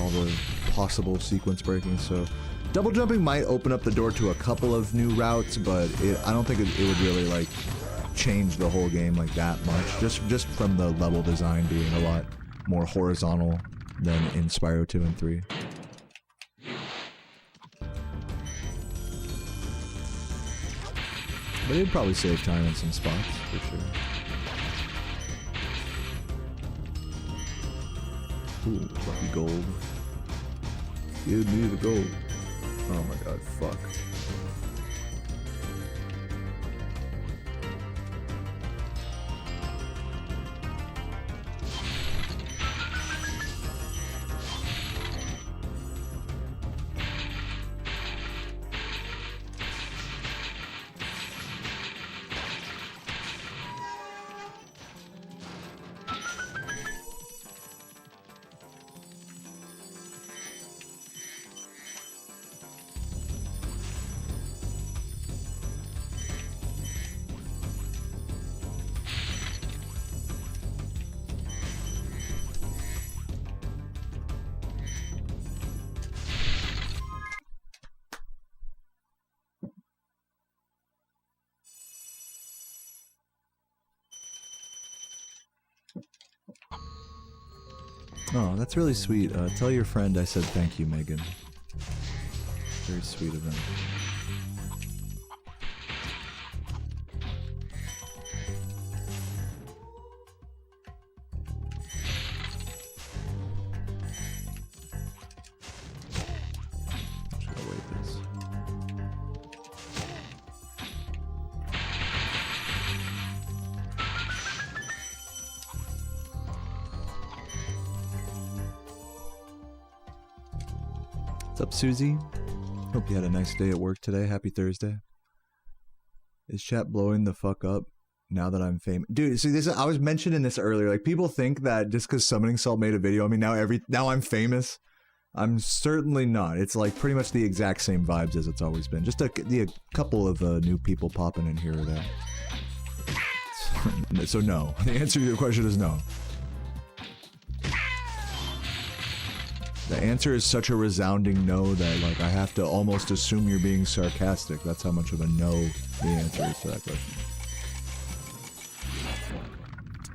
all the possible sequence breaking. So double jumping might open up the door to a couple of new routes, but I don't think it would really like change the whole game like that much. Just from the level design being a lot more horizontal than in Spyro 2 and 3. But it'd probably save time in some spots, for sure. Ooh, lucky gold. Give me the gold. Oh my god, fuck. Oh, that's really sweet. Tell your friend I said thank you, Megan. Very sweet of him. Should I wait this? What's up, Susie? Hope you had a nice day at work today. Happy Thursday. Is chat blowing the fuck up now that I'm famous? Dude, see this, I was mentioning this earlier. Like, people think that just because Summoning Salt made a video, I mean, now I'm famous. I'm certainly not. It's like pretty much the exact same vibes as it's always been. Just a couple of new people popping in here or there. So no. The answer to your question is no. The answer is such a resounding no that, like, I have to almost assume you're being sarcastic. That's how much of a no the answer is to that question.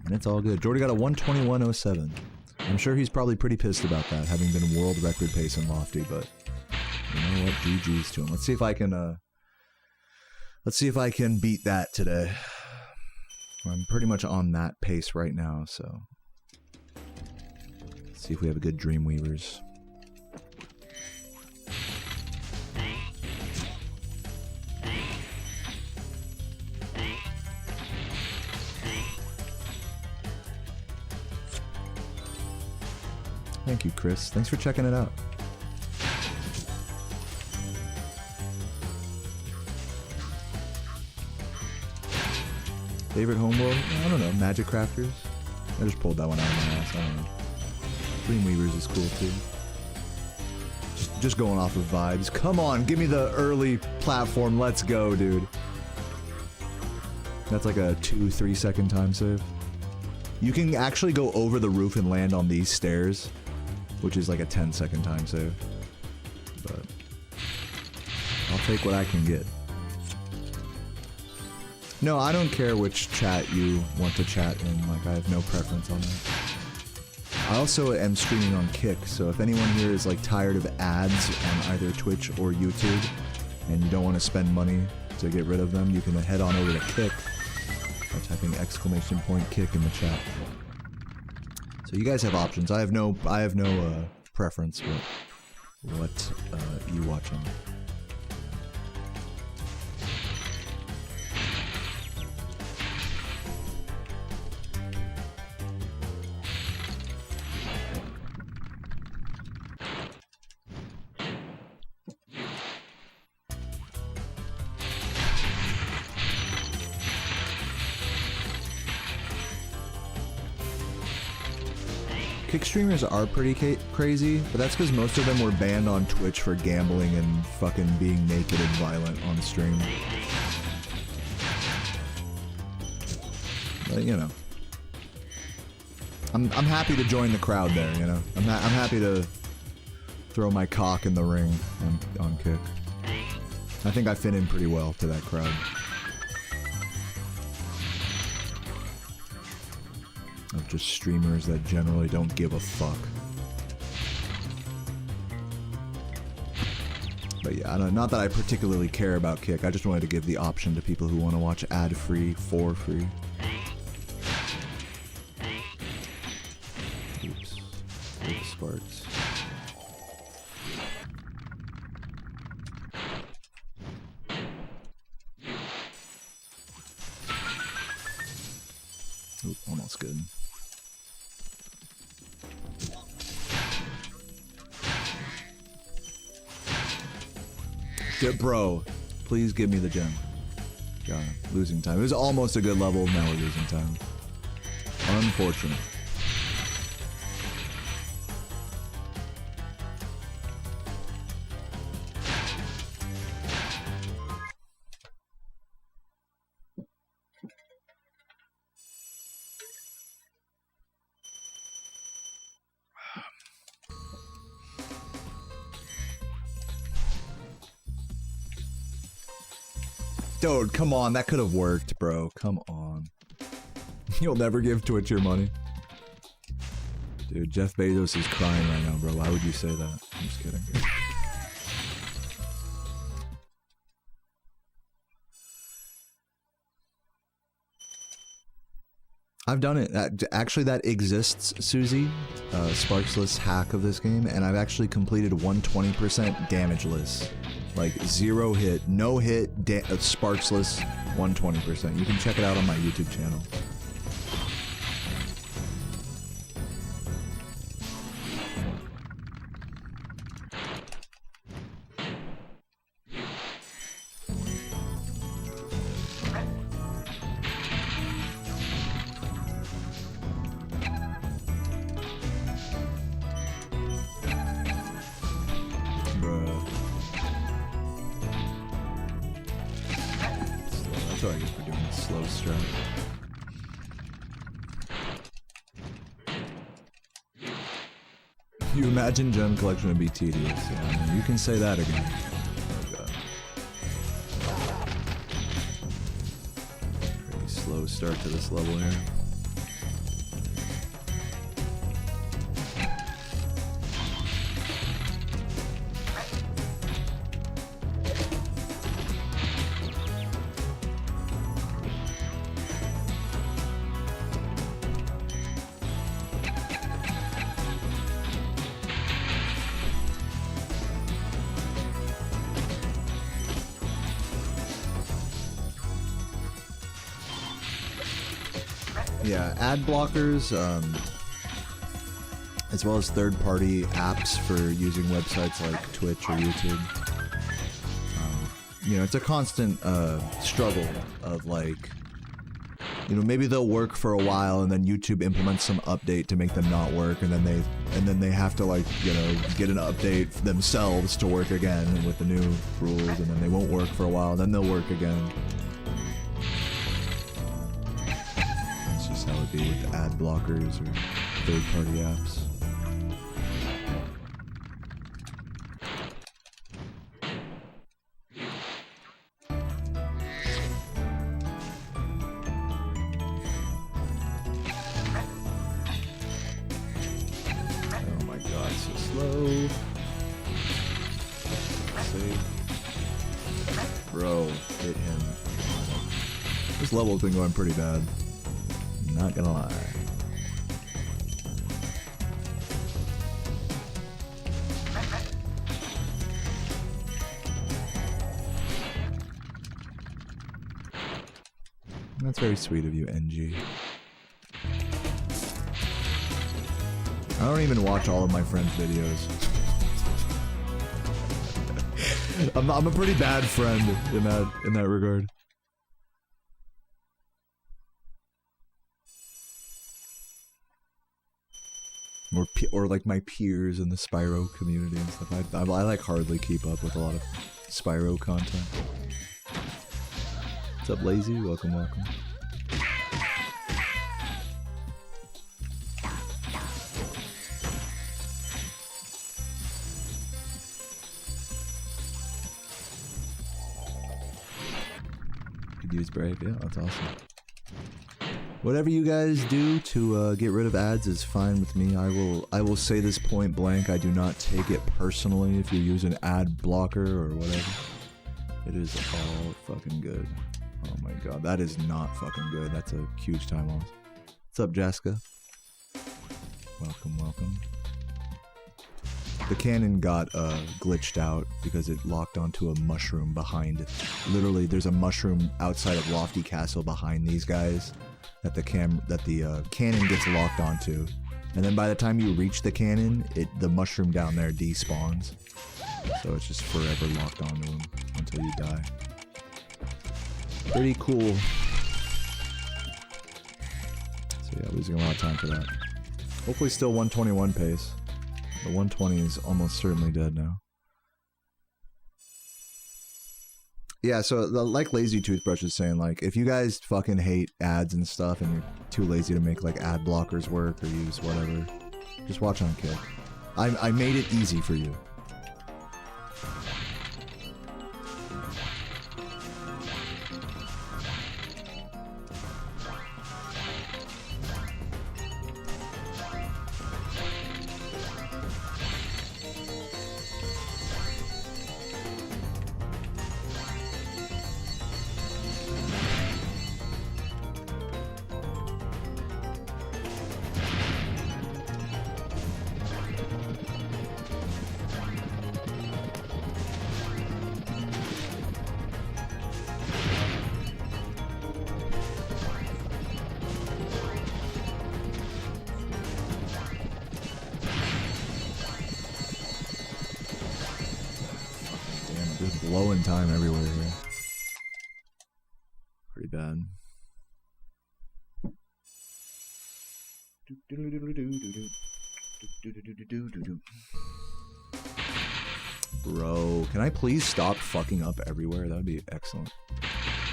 And it's all good. Jordy got a 121.07. I'm sure he's probably pretty pissed about that, having been world record pace in Lofty, but you know what? GG's to him. Let's see if I can beat that today. I'm pretty much on that pace right now, so let's see if we have a good Dreamweavers. Thank you, Chris. Thanks for checking it out. Favorite homeworld? I don't know. Magic Crafters? I just pulled that one out of my ass. I don't know. Dreamweavers is cool too. Just going off of vibes. Come on, give me the early platform. Let's go, dude. That's like a 2-3 second time save. You can actually go over the roof and land on these stairs, which is like a 10-second time save. But I'll take what I can get. No, I don't care which chat you want to chat in. Like, I have no preference on that. I also am streaming on Kick, so if anyone here is like tired of ads on either Twitch or YouTube, and you don't want to spend money to get rid of them, you can head on over to Kick by typing !Kick in the chat. So you guys have options. I have no preference with what you watch on. Kick streamers are pretty crazy, but that's because most of them were banned on Twitch for gambling and fucking being naked and violent on stream. But, you know. I'm happy to join the crowd there, you know? I'm happy to throw my cock in the ring on Kick. I think I fit in pretty well to that crowd. Of just streamers that generally don't give a fuck. But yeah, not that I particularly care about Kick, I just wanted to give the option to people who want to watch ad-free for free. Oops. Big sparks. Oop, almost good. Bro, please give me the gem. God, losing time. It was almost a good level, now we're losing time. Unfortunate. Dude, come on, that could have worked, bro. Come on. You'll never give Twitch your money. Dude, Jeff Bezos is crying right now, bro. Why would you say that? I'm just kidding. I've done it. Actually, that exists, Susie. Sparksless hack of this game, and I've actually completed 120% damageless. Like, 0 hit, no hit, sparksless, 120%. You can check it out on my YouTube channel. You imagine gem collection would be tedious. Yeah, I mean, you can say that again. Oh, God. Pretty slow start to this level here. Yeah, ad blockers, as well as third-party apps for using websites like Twitch or YouTube. You know, it's a constant struggle of like, you know, maybe they'll work for a while and then YouTube implements some update to make them not work, and then they have to, like, you know, get an update themselves to work again with the new rules, and then they won't work for a while, then they'll work again. How it would be with ad blockers or third-party apps. Oh my god, so slow. Save. Bro, hit him. This level's been going pretty bad. Not gonna lie. That's very sweet of you, NG. I don't even watch all of my friends' videos. I'm a pretty bad friend in that regard. Or like my peers in the Spyro community and stuff. I like hardly keep up with a lot of Spyro content. What's up, Lazy? Welcome, welcome. Could use Brave, yeah, that's awesome. Whatever you guys do to get rid of ads is fine with me. I will say this point blank. I do not take it personally if you use an ad blocker or whatever. It is all fucking good. Oh my god, that is not fucking good. That's a huge time loss. What's up, Jessica? Welcome, welcome. The cannon got glitched out because it locked onto a mushroom behind it. Literally, there's a mushroom outside of Lofty Castle behind these guys that the cannon gets locked onto, and then by the time you reach the cannon, the mushroom down there despawns, so it's just forever locked onto them until you die. Pretty cool. So yeah, losing a lot of time for that. Hopefully still 121 pace. The 120 is almost certainly dead now. Yeah, so like Lazy Toothbrush is saying, like, if you guys fucking hate ads and stuff and you're too lazy to make, like, ad blockers work or use whatever, just watch on Kick. I made it easy for you. Blowing time everywhere here. Pretty bad. Bro, can I please stop fucking up everywhere? That would be excellent.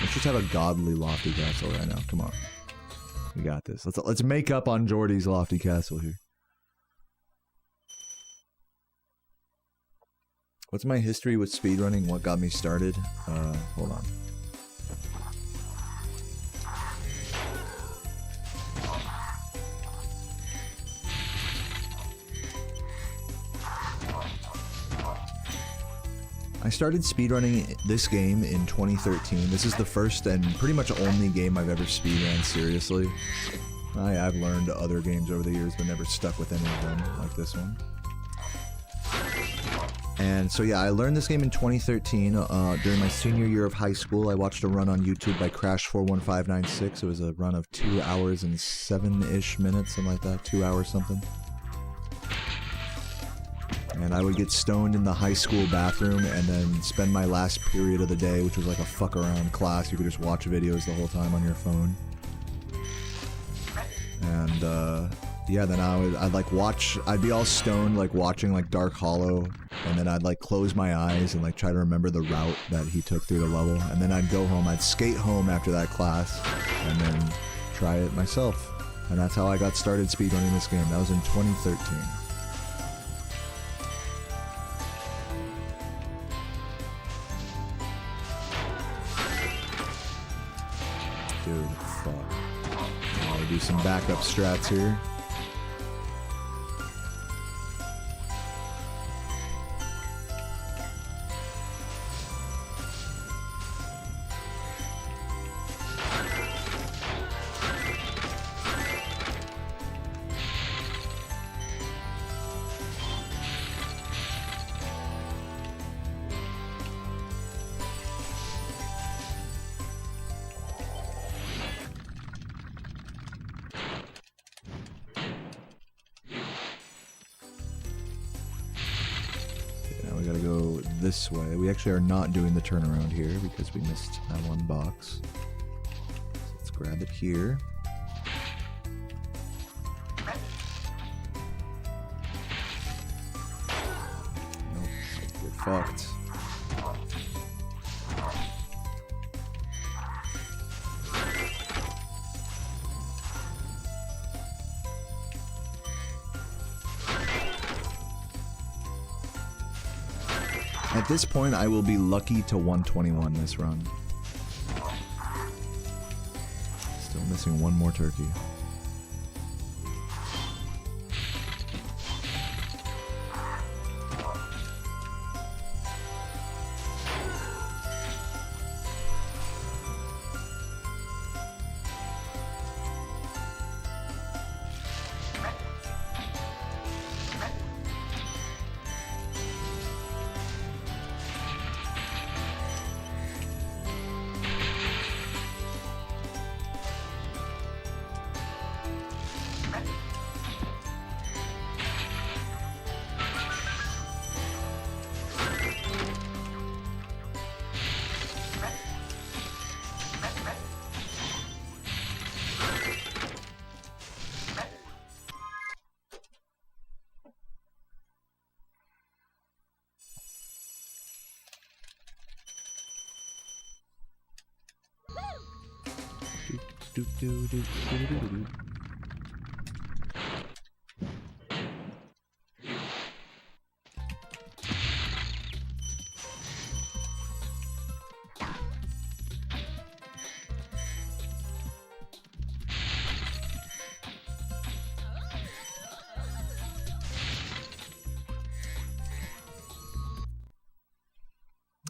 Let's just have a godly Lofty Castle right now. Come on. We got this. Let's make up on Jordy's Lofty Castle here. What's my history with speedrunning? What got me started? Hold on. I started speedrunning this game in 2013. This is the first and pretty much only game I've ever speedrun seriously. I've learned other games over the years, but never stuck with any of them like this one. And so yeah, I learned this game in 2013 during my senior year of high school. I watched a run on YouTube by Crash41596. It was a run of 2 hours and 7-ish minutes, something like that, 2 hours something. And I would get stoned in the high school bathroom and then spend my last period of the day, which was like a fuck around class. You could just watch videos the whole time on your phone. And yeah, then I'd like watch, I'd be all stoned like watching like Dark Hollow, and then I'd like close my eyes and like try to remember the route that he took through the level, and then I'd go home, I'd skate home after that class and then try it myself. And that's how I got started speedrunning this game. That was in 2013. Dude, fuck. I'll do some backup strats here. We gotta go this way. We actually are not doing the turnaround here because we missed that one box. So let's grab it here. Nope, we're fucked. At this point, I will be lucky to 121 this run. Still missing one more turkey.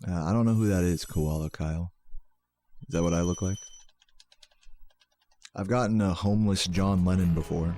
I don't know who that is, Koala Kyle. Is that what I look like? I've gotten a homeless John Lennon before.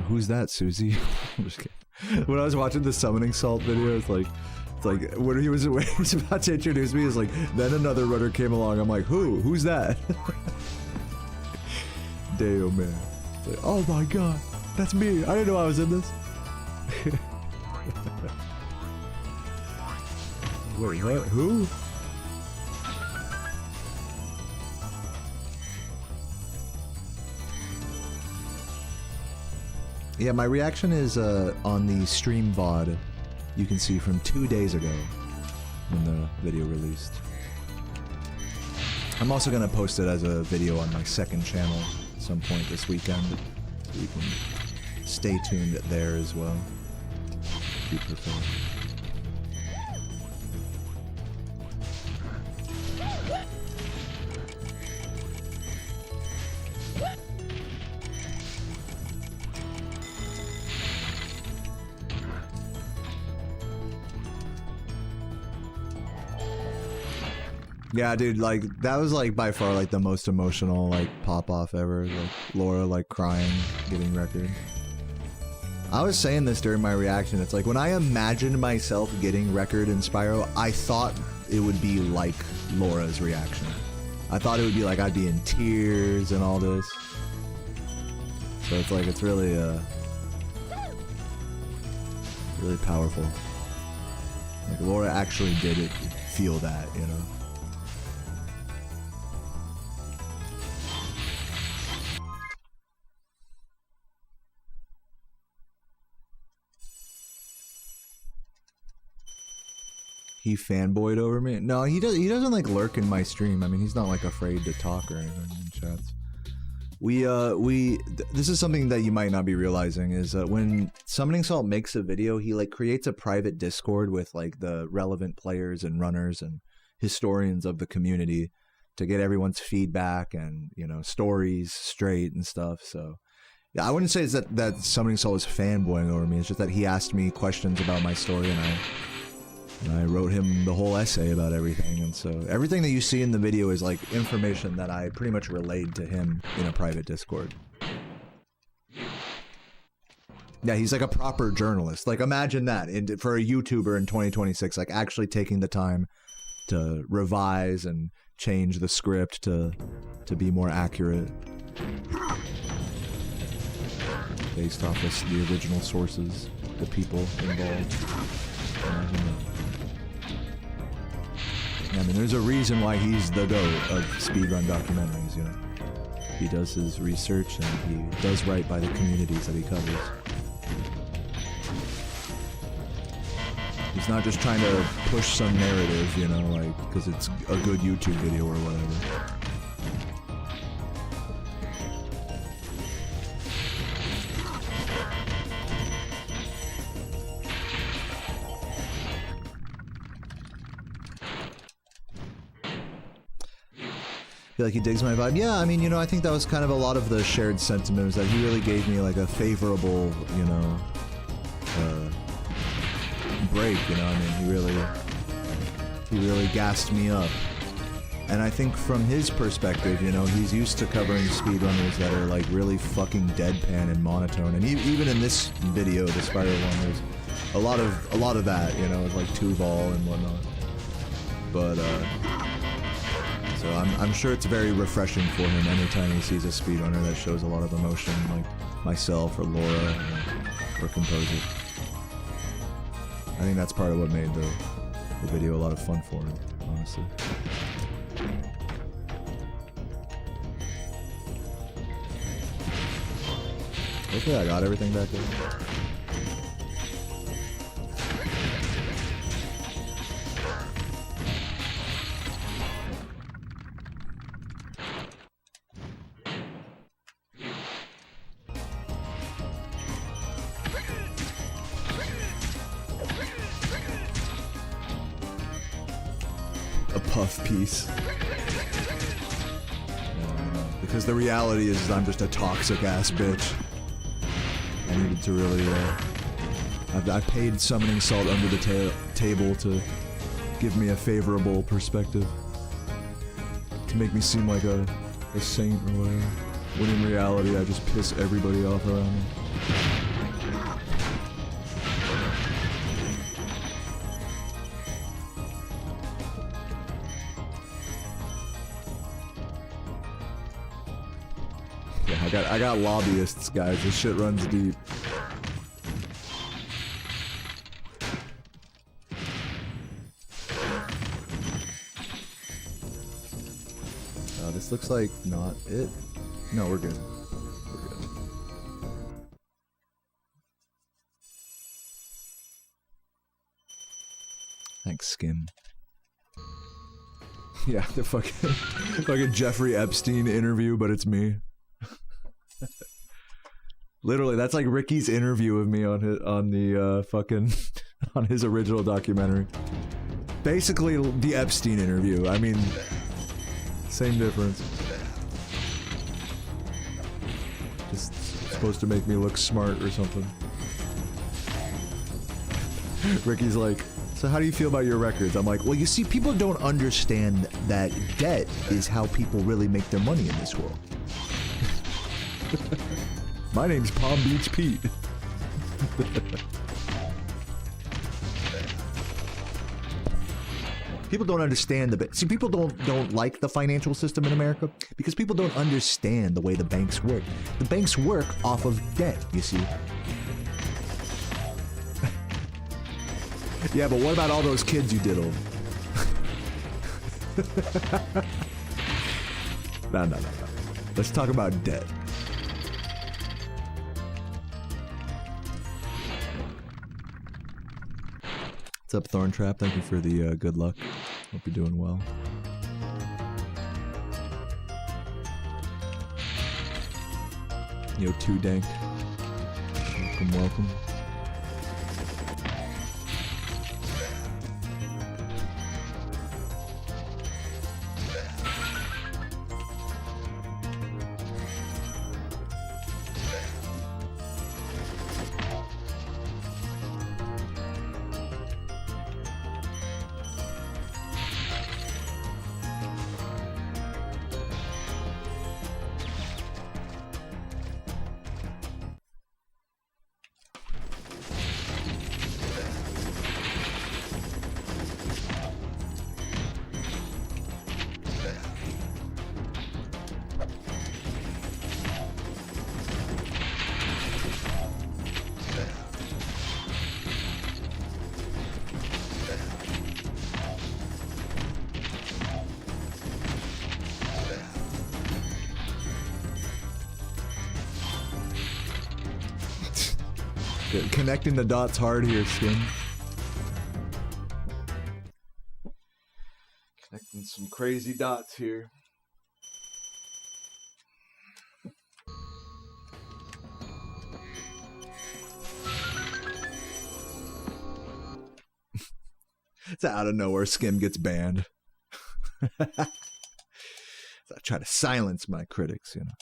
Who's that, Susie? I'm just kidding. When I was watching the Summoning Salt video, it's like, It's like when he was about to introduce me, it's like then another runner came along. I'm like, who's that? Damn, man. Like, oh my god, that's me. I didn't know I was in this. Wait, what? Who? Yeah, my reaction is on the stream VOD. You can see from 2 days ago when the video released. I'm also gonna post it as a video on my second channel at some point this weekend. So you can stay tuned there as well, if you prefer. Yeah, dude, like, that was, like, by far, like, the most emotional, like, pop-off ever. Like, Laura, like, crying, getting record. I was saying this during my reaction. It's like, when I imagined myself getting record in Spyro, I thought it would be like Laura's reaction. I thought it would be like I'd be in tears and all this. So it's like, it's really, really powerful. Like, Laura actually did it, feel that, you know? He fanboyed over me? No, he doesn't like lurk in my stream. I mean, he's not like afraid to talk or anything in chats. This is something that you might not be realizing is when Summoning Salt makes a video, he like creates a private Discord with like the relevant players and runners and historians of the community to get everyone's feedback and, you know, stories straight and stuff. So yeah, I wouldn't say it's that Summoning Salt is fanboying over me. It's just that he asked me questions about my story and I wrote him the whole essay about everything, and so everything that you see in the video is like information that I pretty much relayed to him in a private Discord. Yeah, he's like a proper journalist. Like, imagine that for a YouTuber in 2026, like actually taking the time to revise and change the script to be more accurate based off of the original sources, the people involved. Imagine that. I mean, there's a reason why he's the GOAT of speedrun documentaries, you know. He does his research and he does right by the communities that he covers. He's not just trying to push some narrative, you know, like, because it's a good YouTube video or whatever. I feel like he digs my vibe. Yeah, I mean, you know, I think that was kind of a lot of the shared sentiment, was that he really gave me like a favorable, you know, break, you know. I mean, he really gassed me up. And I think from his perspective, you know, he's used to covering speedrunners that are like really fucking deadpan and monotone. And even in this video, the Spyro one, there's a lot of that, you know, with like Tuval and whatnot. But so I'm sure it's very refreshing for him anytime he sees a speedrunner that shows a lot of emotion, like myself or Laura or Composer. I think that's part of what made the video a lot of fun for him, honestly. Hopefully I got everything back there. Puff piece. Because the reality is I'm just a toxic ass bitch. I needed to really, I paid Summoning Salt under the table to give me a favorable perspective. To make me seem like a saint or whatever. When in reality I just piss everybody off around me. Yeah, I got lobbyists, guys. This shit runs deep. This looks like not it. No, we're good. We're good. Thanks, Skim. Yeah, the fucking Jeffrey Epstein interview, but it's me. Literally, that's like Ricky's interview of me on his original documentary. Basically, the Epstein interview. I mean, same difference. Just supposed to make me look smart or something. Ricky's like, so how do you feel about your records? I'm like, well, you see, people don't understand that debt is how people really make their money in this world. My name's Palm Beach Pete. People don't understand the see. People don't like the financial system in America because people don't understand the way the banks work. The banks work off of debt. You see. Yeah, but what about all those kids you diddled? No. Let's talk about debt. What's up, Thorntrap? Thank you for the good luck. Hope you're doing well. Yo, 2Dank. Welcome. Connecting the dots hard here, Skin. Connecting some crazy dots here. It's out of nowhere. Skim gets banned. I try to silence my critics, you know.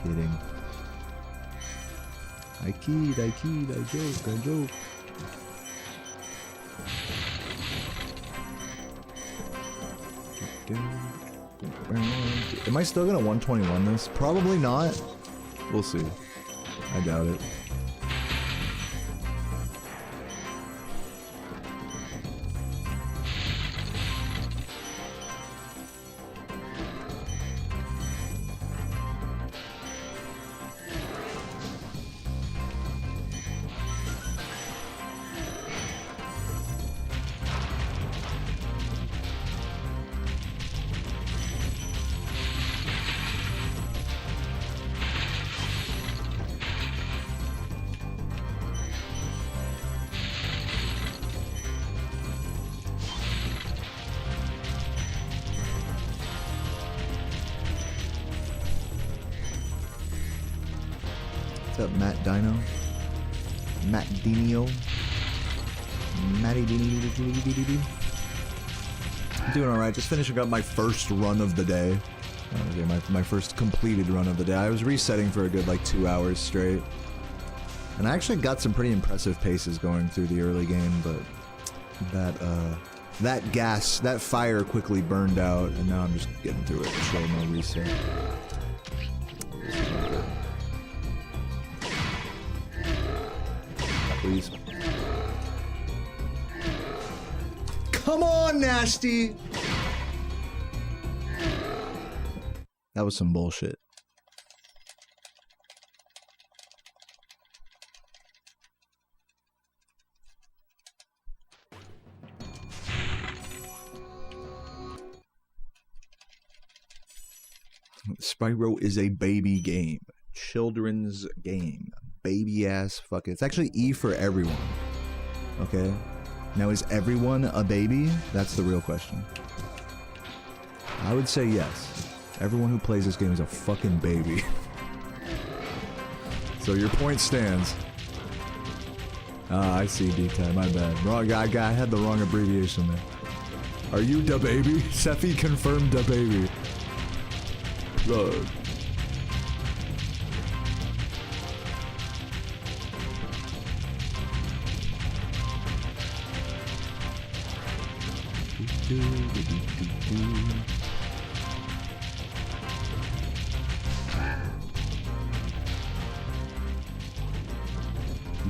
Kidding. I kid, I joke. Am I still gonna 121 this? Probably not. We'll see. I doubt it. What's up, Matt Dino? Matt Dino? Matty Dino? I'm doing alright, just finishing up my first run of the day. Okay, my first completed run of the day. I was resetting for a good like 2 hours straight. And I actually got some pretty impressive paces going through the early game, but that fire quickly burned out, and now I'm just getting through it. Show no reset. Please. Come on, Nasty! That was some bullshit. Spyro is a baby game. Children's game. Baby ass fuck it. It's actually E for everyone. Okay? Now is everyone a baby? That's the real question. I would say yes. Everyone who plays this game is a fucking baby. So your point stands. Ah, I see, D-Time. My bad. Wrong guy. I had the wrong abbreviation there. Are you da baby? Sephi confirmed da baby. Look. You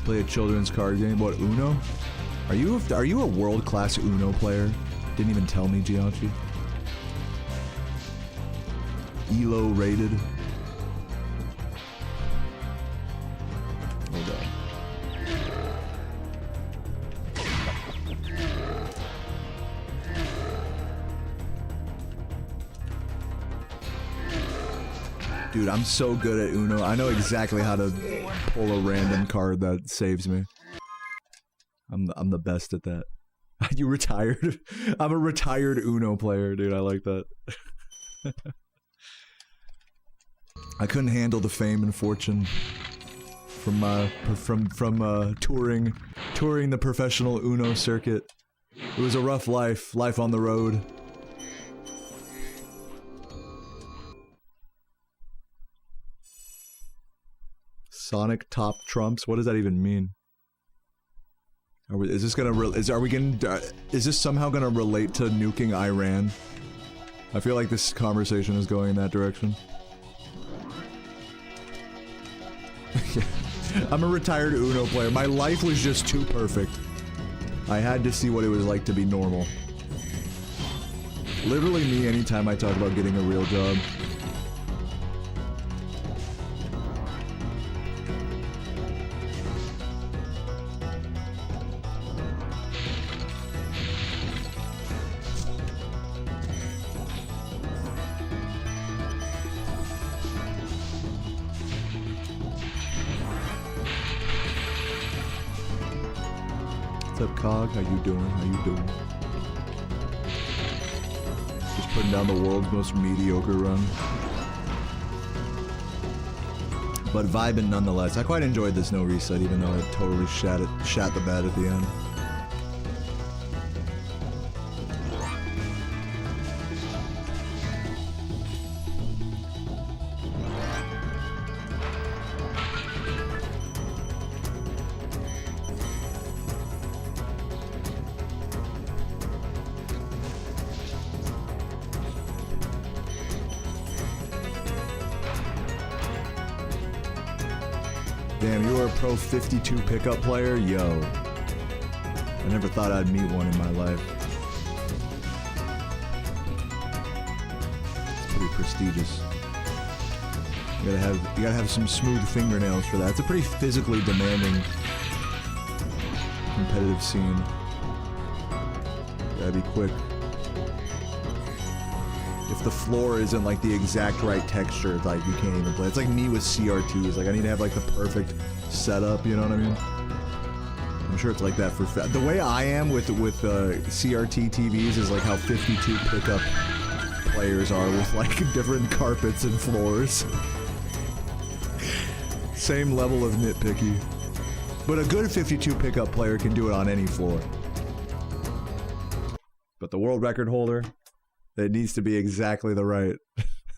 play a children's card game? What, Uno? Are you a world-class Uno player? Didn't even tell me, Gianchi. ELO rated. Hold on. Dude, I'm so good at Uno. I know exactly how to pull a random card that saves me. I'm the best at that. You retired? I'm a retired Uno player, dude. I like that. I couldn't handle the fame and fortune from touring the professional Uno circuit. It was a rough life on the road. Sonic top trumps. What does that even mean? Is this somehow gonna relate to nuking Iran? I feel like this conversation is going in that direction. I'm a retired Uno player. My life was just too perfect. I had to see what it was like to be normal. Literally me anytime I talk about getting a real job. What's up, Cog? How you doing? How you doing? Just putting down the world's most mediocre run. But vibing nonetheless. I quite enjoyed this no reset, even though I totally shat the bed at the end. Damn, you are a pro 52 pickup player? Yo. I never thought I'd meet one in my life. It's pretty prestigious. You gotta have some smooth fingernails for that. It's a pretty physically demanding competitive scene. You gotta be quick. If the floor isn't like the exact right texture, like you can't even play. It's like me with CRTs. Like I need to have like the perfect setup. You know what I mean? I'm sure it's like that for the way I am with CRT TVs is like how 52 pickup players are with like different carpets and floors. Same level of nitpicky. But a good 52 pickup player can do it on any floor. But the world record holder, it needs to be exactly the right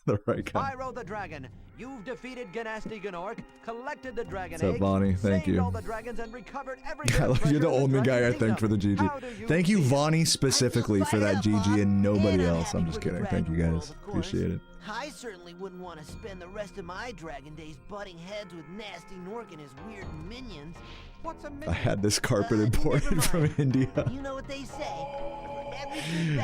kind. Spyro the Dragon, you've defeated Ganasty Gnorc, collected the dragon What's up, eggs, Vonnie? Thank saved you. all the dragons, and recovered every You're the only guy I thanked for the GG. Thank you, Vonnie, specifically for that GG and nobody else. I'm just kidding. Thank you, guys. Appreciate it. I certainly wouldn't want to spend the rest of my dragon days butting heads with Nasty Nork and his weird minions. What's a I had this carpet imported from India. You know what they say? For every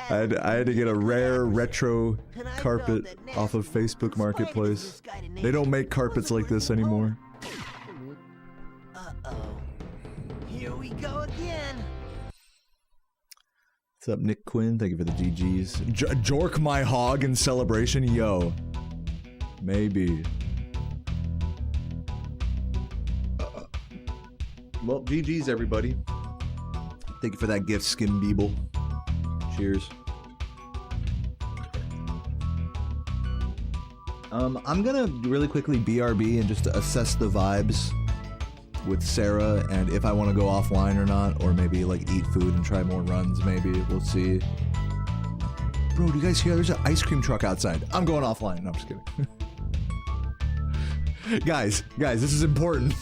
I had to get a rare retro carpet off of Facebook Marketplace. They don't make carpets like this anymore. Uh-oh. Here we go again. What's up, Nick Quinn? Thank you for the GGs. Jork my hog in celebration? Yo. Maybe. Well, GG's everybody. Thank you for that gift, Skim Beeble. Cheers. I'm gonna really quickly BRB and just assess the vibes with Sarah and if I want to go offline or not, or maybe like eat food and try more runs. Maybe we'll see. Bro, do you guys hear? There's an ice cream truck outside. I'm going offline. No, I'm just kidding. guys, this is important.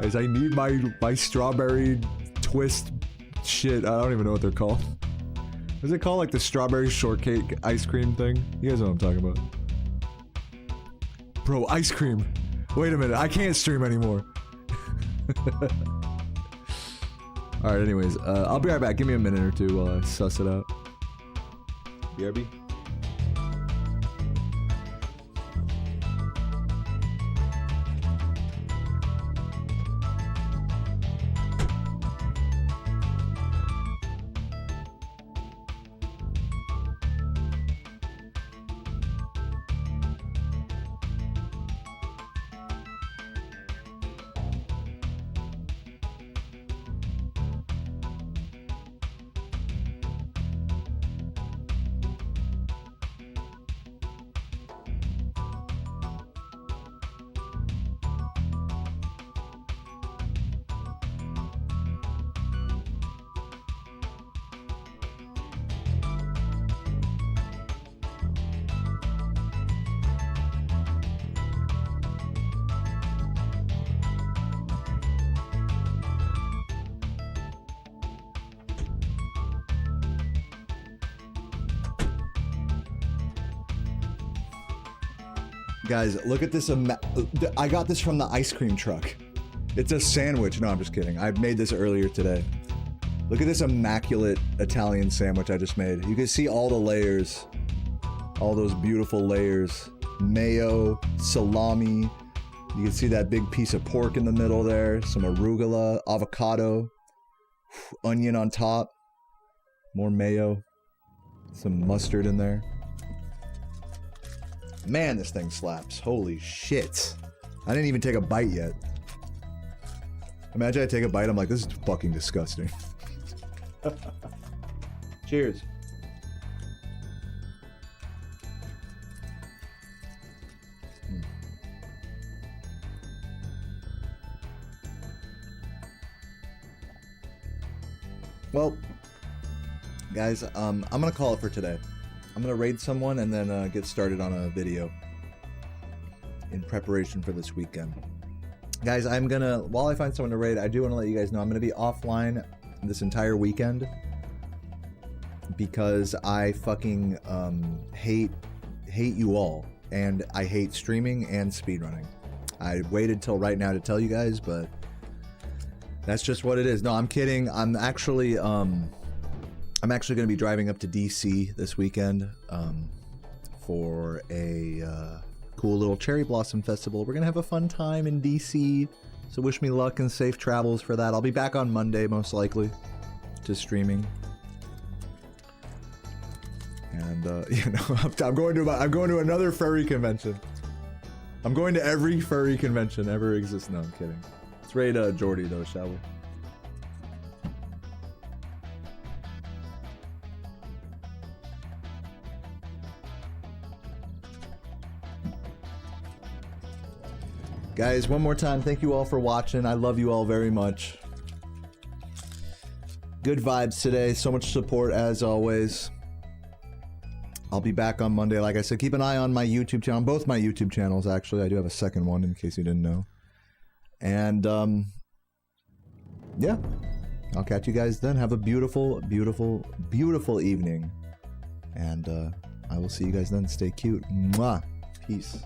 Guys, I need my strawberry twist shit. I don't even know what they're called. What's it called? Like the strawberry shortcake ice cream thing? You guys know what I'm talking about. Bro, ice cream. Wait a minute, I can't stream anymore. Alright, anyways, I'll be right back. Give me a minute or two while I suss it out. BRB? Guys, look at this. I got this from the ice cream truck. It's a sandwich. No, I'm just kidding. I made this earlier today. Look at this immaculate Italian sandwich I just made. You can see all the layers. All those beautiful layers. Mayo, salami. You can see that big piece of pork in the middle there. Some arugula, avocado, onion on top. More mayo. Some mustard in there. Man, this thing slaps. Holy shit. I didn't even take a bite yet. Imagine I take a bite, I'm like, this is fucking disgusting. Cheers. Well, guys, I'm gonna call it for today. I'm gonna raid someone and then get started on a video in preparation for this weekend. Guys, while I find someone to raid, I do want to let you guys know I'm gonna be offline this entire weekend because I fucking hate you all, and I hate streaming and speedrunning. I waited till right now to tell you guys, but that's just what it is. No, I'm kidding. I'm actually going to be driving up to DC this weekend for a cool little cherry blossom festival. We're going to have a fun time in DC, so wish me luck and safe travels for that. I'll be back on Monday, most likely, to streaming. And, you know, I'm going to another furry convention. I'm going to every furry convention ever exists. No, I'm kidding. Let's raid Jordy, though, shall we? Guys, one more time, thank you all for watching. I love you all very much. Good vibes today. So much support as always. I'll be back on Monday. Like I said, keep an eye on my YouTube channel. Both my YouTube channels, actually. I do have a second one in case you didn't know. And, yeah. I'll catch you guys then. Have a beautiful, beautiful, beautiful evening. And, I will see you guys then. Stay cute. Mwah. Peace.